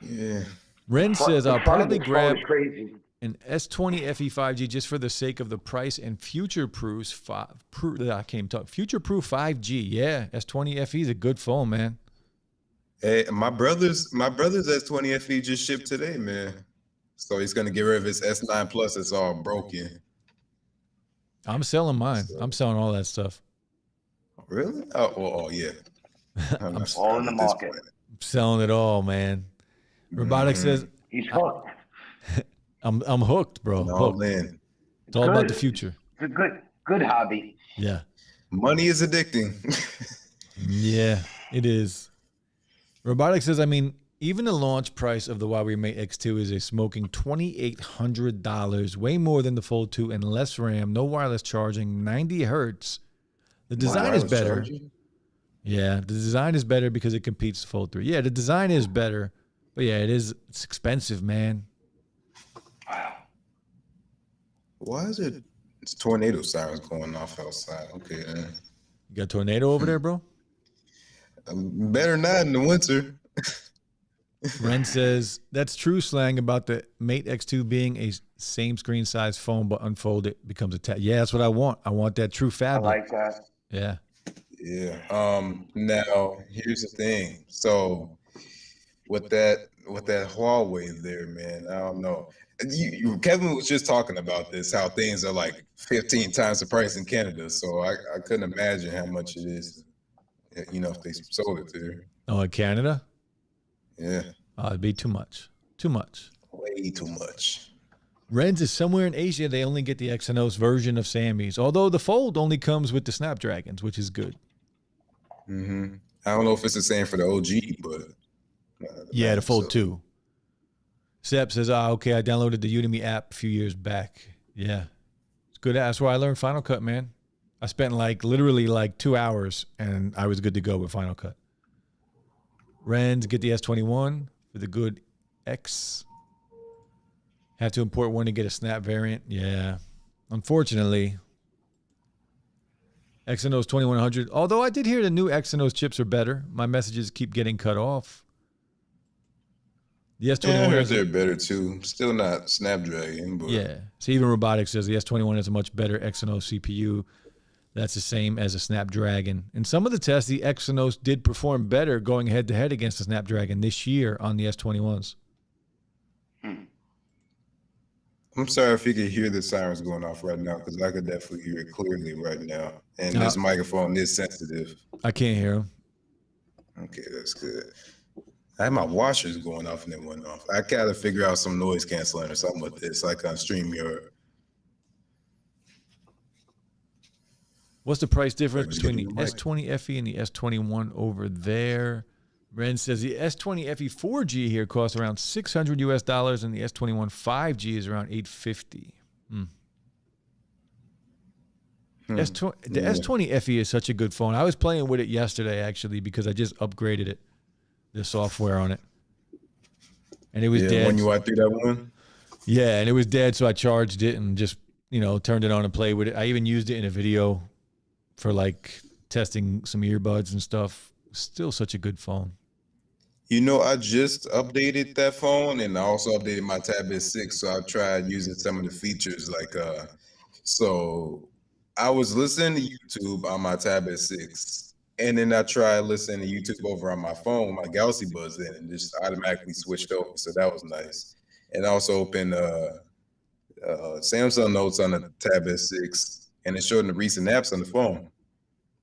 Speaker 3: Yeah.
Speaker 1: Ren says I'll probably grab
Speaker 4: Crazy.
Speaker 1: an S20 FE 5G just for the sake of the price and future-proof 5G. Yeah, S20 FE is a good phone, man.
Speaker 3: Hey, my brother's S20 FE just shipped today, man. So he's gonna get rid of his S9 Plus. It's all broken.
Speaker 1: I'm selling mine. I'm selling all that stuff.
Speaker 3: Really? Oh yeah.
Speaker 1: I'm
Speaker 4: all in the market.
Speaker 1: selling it all, man. Robotics says
Speaker 4: He's hooked.
Speaker 1: I'm hooked, bro.
Speaker 3: Oh
Speaker 1: Hooked.
Speaker 3: man,
Speaker 1: It's all about the
Speaker 4: Good.
Speaker 1: future.
Speaker 4: It's a good hobby.
Speaker 1: Yeah.
Speaker 3: money is addicting.
Speaker 1: Yeah, it is. Robotics says, I mean, even the launch price of the Huawei Mate X2 is a smoking $2,800, way more than the Fold 2 and less RAM, no wireless charging, 90 hertz. The design is better.
Speaker 3: Charging?
Speaker 1: Yeah, the design is better because it competes with Fold 3. Yeah, the design is better, but yeah, it's expensive, man.
Speaker 4: Wow.
Speaker 3: Why is it? It's tornado sirens going off outside. Okay, man.
Speaker 1: You got a tornado over there, bro?
Speaker 3: Better not in the winter.
Speaker 1: Ren says, that's true slang about the Mate X2 being a same screen size phone, but unfold it becomes a tab. Yeah, that's what I want. I want that true
Speaker 4: I
Speaker 1: phablet.
Speaker 4: like that.
Speaker 1: Yeah.
Speaker 3: Yeah. Now here's the thing. So with that Huawei there, man, I don't know. Kevin was just talking about this, how things are like 15 times the price in Canada. So I couldn't imagine how much it is, if they sold it there.
Speaker 1: Oh, in Canada?
Speaker 3: Yeah.
Speaker 1: It'd be too much. Too much.
Speaker 3: Way too much.
Speaker 1: Ren's is somewhere in Asia. They only get the Exynos version of Sammy's, although the Fold only comes with the Snapdragons, which is good.
Speaker 3: Mm-hmm. I don't know if it's the same for the OG, but
Speaker 1: Yeah, the Fold 2. Seth says, okay, I downloaded the Udemy app a few years back. Yeah. It's good. That's where I learned Final Cut, man. I spent literally 2 hours and I was good to go with Final Cut. Ren's get the S21 for the good X. Have to import one to get a Snap variant. Yeah. Unfortunately. Exynos 2100. Although I did hear the new Exynos chips are better. My messages keep getting cut off. The S21
Speaker 3: I heard they're better too. Still not Snapdragon, but
Speaker 1: yeah. So even Robotics says the S21 has a much better Exynos CPU. That's the same as a Snapdragon. In some of the tests, the Exynos did perform better going head-to-head against the Snapdragon this year on the S21s.
Speaker 3: I'm sorry if you could hear the sirens going off right now, because I could definitely hear it clearly right now. And this microphone is sensitive.
Speaker 1: I can't hear them.
Speaker 3: Okay, that's good. I had my washers going off and they went off. I gotta figure out some noise canceling or something with this, like on StreamYard.
Speaker 1: What's the price difference
Speaker 3: Just
Speaker 1: between the
Speaker 3: give me the mic.
Speaker 1: S20 FE and the S21 over there? Ren says the S20 FE 4G here costs around $600 US, and the S21 5G is around $850. The S20 FE is such a good phone. I was playing with it yesterday actually because I just upgraded it, the software on it, and it was dead.
Speaker 3: When you went through that one.
Speaker 1: Yeah, and it was dead, so I charged it and just turned it on and played with it. I even used it in a video for testing some earbuds and stuff. Still such a good phone.
Speaker 3: I just updated that phone, and I also updated my Tab S6, so I tried using some of the features. So I was listening to YouTube on my Tab S6, and then I tried listening to YouTube over on my phone, my Galaxy Buds, in, and just automatically switched over. So that was nice. And I also opened Samsung Notes on the Tab S6, and it showed the recent apps on the phone.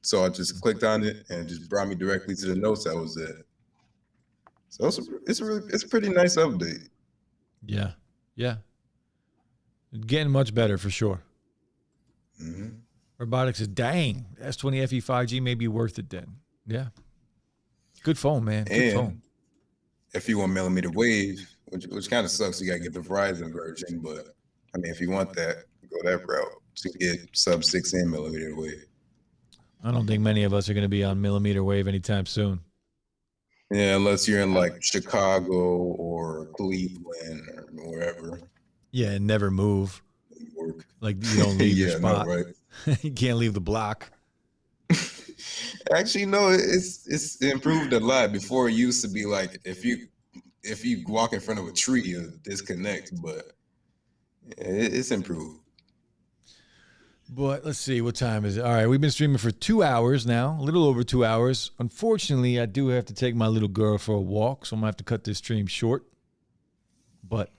Speaker 3: So I just clicked on it, and it just brought me directly to the notes that was there. So it's a pretty nice update.
Speaker 1: Yeah. Getting much better for sure.
Speaker 3: Mm-hmm.
Speaker 1: Robotics is dang. S20 FE 5G may be worth it then. Yeah. Good phone, man. Good phone.
Speaker 3: If you want millimeter wave, which kind of sucks, you gotta get the Verizon version. But I mean, if you want that, go that route to get sub 6 and millimeter wave.
Speaker 1: I don't think many of us are going to be on millimeter wave anytime soon.
Speaker 3: Yeah, unless you're in Chicago or Cleveland or wherever.
Speaker 1: Yeah, and never move.
Speaker 3: New York.
Speaker 1: You don't leave your spot.
Speaker 3: No, right.
Speaker 1: You can't leave the block.
Speaker 3: Actually, no, it's improved a lot. Before it used to be if you walk in front of a tree, you'll disconnect, but it's improved.
Speaker 1: But let's see, what time is it? All right, we've been streaming for 2 hours now, a little over 2 hours. Unfortunately, I do have to take my little girl for a walk, so I'm going to have to cut this stream short. But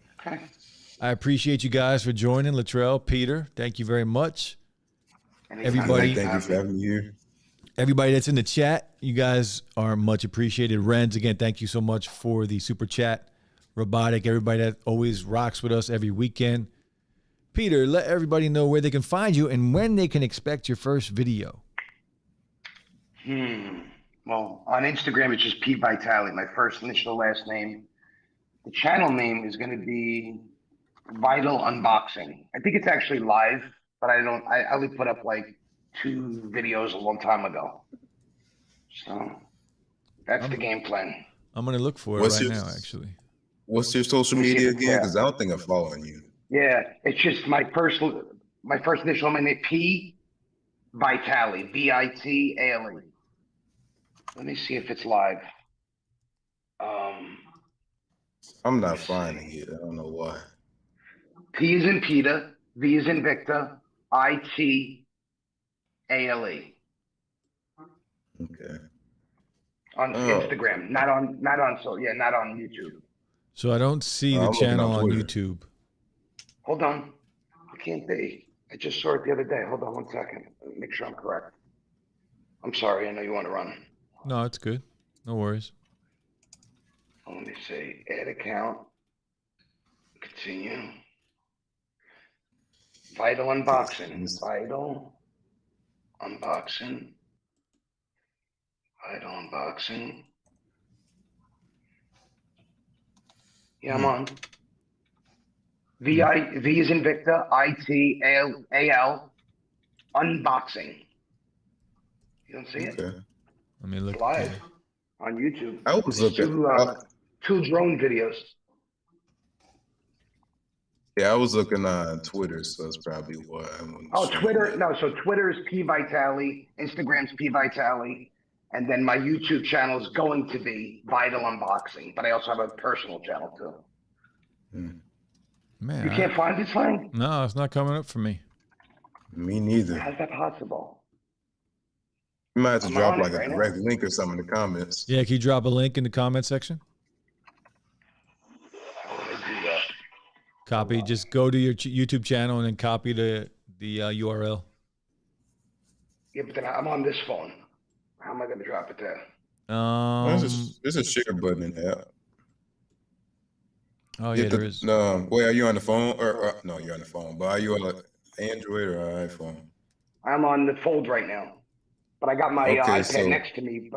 Speaker 1: I appreciate you guys for joining. Latrell, Peter, thank you very much. Everybody,
Speaker 3: thank you for having me here.
Speaker 1: Everybody that's in the chat, you guys are much appreciated. Renz, again, thank you so much for the super chat. Robotic, everybody that always rocks with us every weekend. Peter, let everybody know where they can find you and when they can expect your first video.
Speaker 4: Well, on Instagram, it's just P Vitale, my first initial last name. The channel name is going to be Vital Unboxing. I think it's actually live, but I only put up like 2 videos a long time ago. So that's the game plan.
Speaker 1: I'm going to look for it right now, actually.
Speaker 3: What's your social media again? Because I don't think I'm following you.
Speaker 4: Yeah, it's just my first initial, my name, P Vitale, Vitale. Let me see if it's live.
Speaker 3: I'm not finding it. I don't know why.
Speaker 4: P is in Peter, V is in Victor, Itale.
Speaker 3: Okay.
Speaker 4: On Instagram, not on YouTube.
Speaker 1: So I don't see the channel on YouTube.
Speaker 4: Hold on. It can't be. I just saw it the other day. Hold on 1 second. Make sure I'm correct. I'm sorry. I know you want to run.
Speaker 1: No, it's good. No worries.
Speaker 4: Let me see. Add account. Continue. Vital Unboxing. Vital Unboxing. Vital Unboxing. Yeah, I'm on. V is in Victor, Ital, Unboxing. You don't see it?
Speaker 3: Okay.
Speaker 1: Let me look.
Speaker 4: It's live on YouTube.
Speaker 3: I was looking.
Speaker 4: 2 drone videos.
Speaker 3: Yeah, I was looking on Twitter, so that's probably why.
Speaker 4: Twitter. No, so Twitter is P Vitale, Instagram's P Vitale, and then my YouTube channel is going to be Vital Unboxing. But I also have a personal channel too.
Speaker 1: Man,
Speaker 4: you can't find this thing?
Speaker 1: No, it's not coming up for me.
Speaker 3: Me neither.
Speaker 4: How's that possible?
Speaker 3: You might have to drop like a direct link or something in the comments.
Speaker 1: Yeah, can you drop a link in the comment section? Copy. Just go to your YouTube channel and then copy the URL.
Speaker 4: Yeah, but then I'm on this phone. How am I going to drop it there?
Speaker 3: There's a share button in the app.
Speaker 1: Oh yeah, there is.
Speaker 3: No, wait, are you on the phone or no? You're on the phone, but are you on an Android or an iPhone?
Speaker 4: I'm on the Fold right now, but I got my iPad next to me.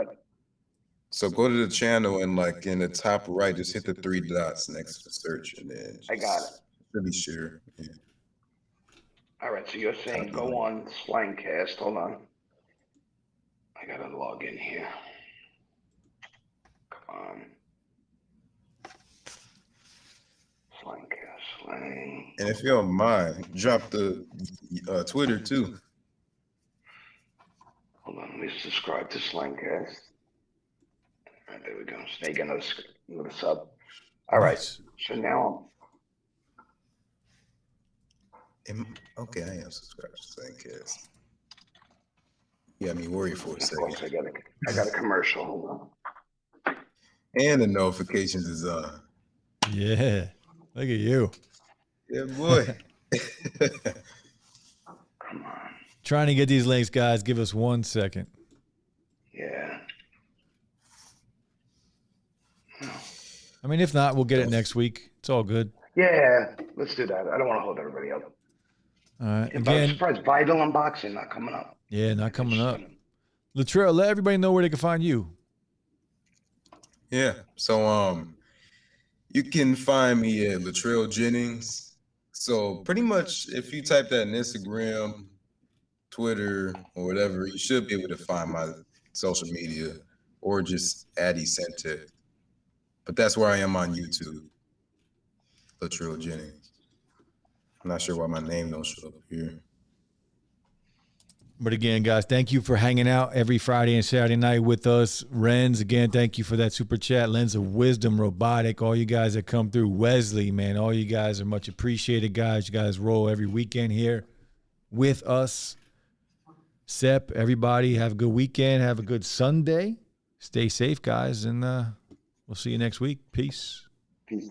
Speaker 3: So go to the channel and like in the top right, just hit the 3 dots next to search, and then
Speaker 4: I got it.
Speaker 3: Really sure. Yeah.
Speaker 4: All right, so you're saying go on Slangcast. Hold on. I gotta log in here. Come on. Slangcast, Slang.
Speaker 3: And if you don't mind, drop the Twitter too.
Speaker 4: Hold on, let me subscribe to Slangcast. All right, there we go. Snake another sub. All right, so now
Speaker 3: okay, I am subscribed to Slangcast. You got me worried for a second.
Speaker 4: I got a commercial. Hold on.
Speaker 3: And the notifications is on.
Speaker 1: Yeah, look at you.
Speaker 3: Yeah, boy.
Speaker 4: Come on.
Speaker 1: Trying to get these links, guys. Give us 1 second.
Speaker 4: Yeah. No.
Speaker 1: I mean, if not, we'll get it next week. It's all good.
Speaker 4: Yeah, let's do that. I don't want to hold everybody up.
Speaker 1: All right.
Speaker 4: Yeah,
Speaker 1: again,
Speaker 4: I'm surprised Vital Unboxing not coming up.
Speaker 1: Yeah, not coming up. Latrell, let everybody know where they can find you.
Speaker 3: Yeah. So you can find me at Latrell Jennings. So pretty much if you type that in Instagram, Twitter, or whatever, you should be able to find my social media or just Addy Centec. But that's where I am on YouTube. Latrell Jennings. I'm not sure why my name don't show up here.
Speaker 1: But again, guys, thank you for hanging out every Friday and Saturday night with us. Renz, again, thank you for that super chat. Lens of Wisdom, Robotic, all you guys that come through. Wesley, man, all you guys are much appreciated, guys. You guys roll every weekend here with us. Sep, everybody, have a good weekend. Have a good Sunday. Stay safe, guys, and we'll see you next week. Peace.
Speaker 4: Peace.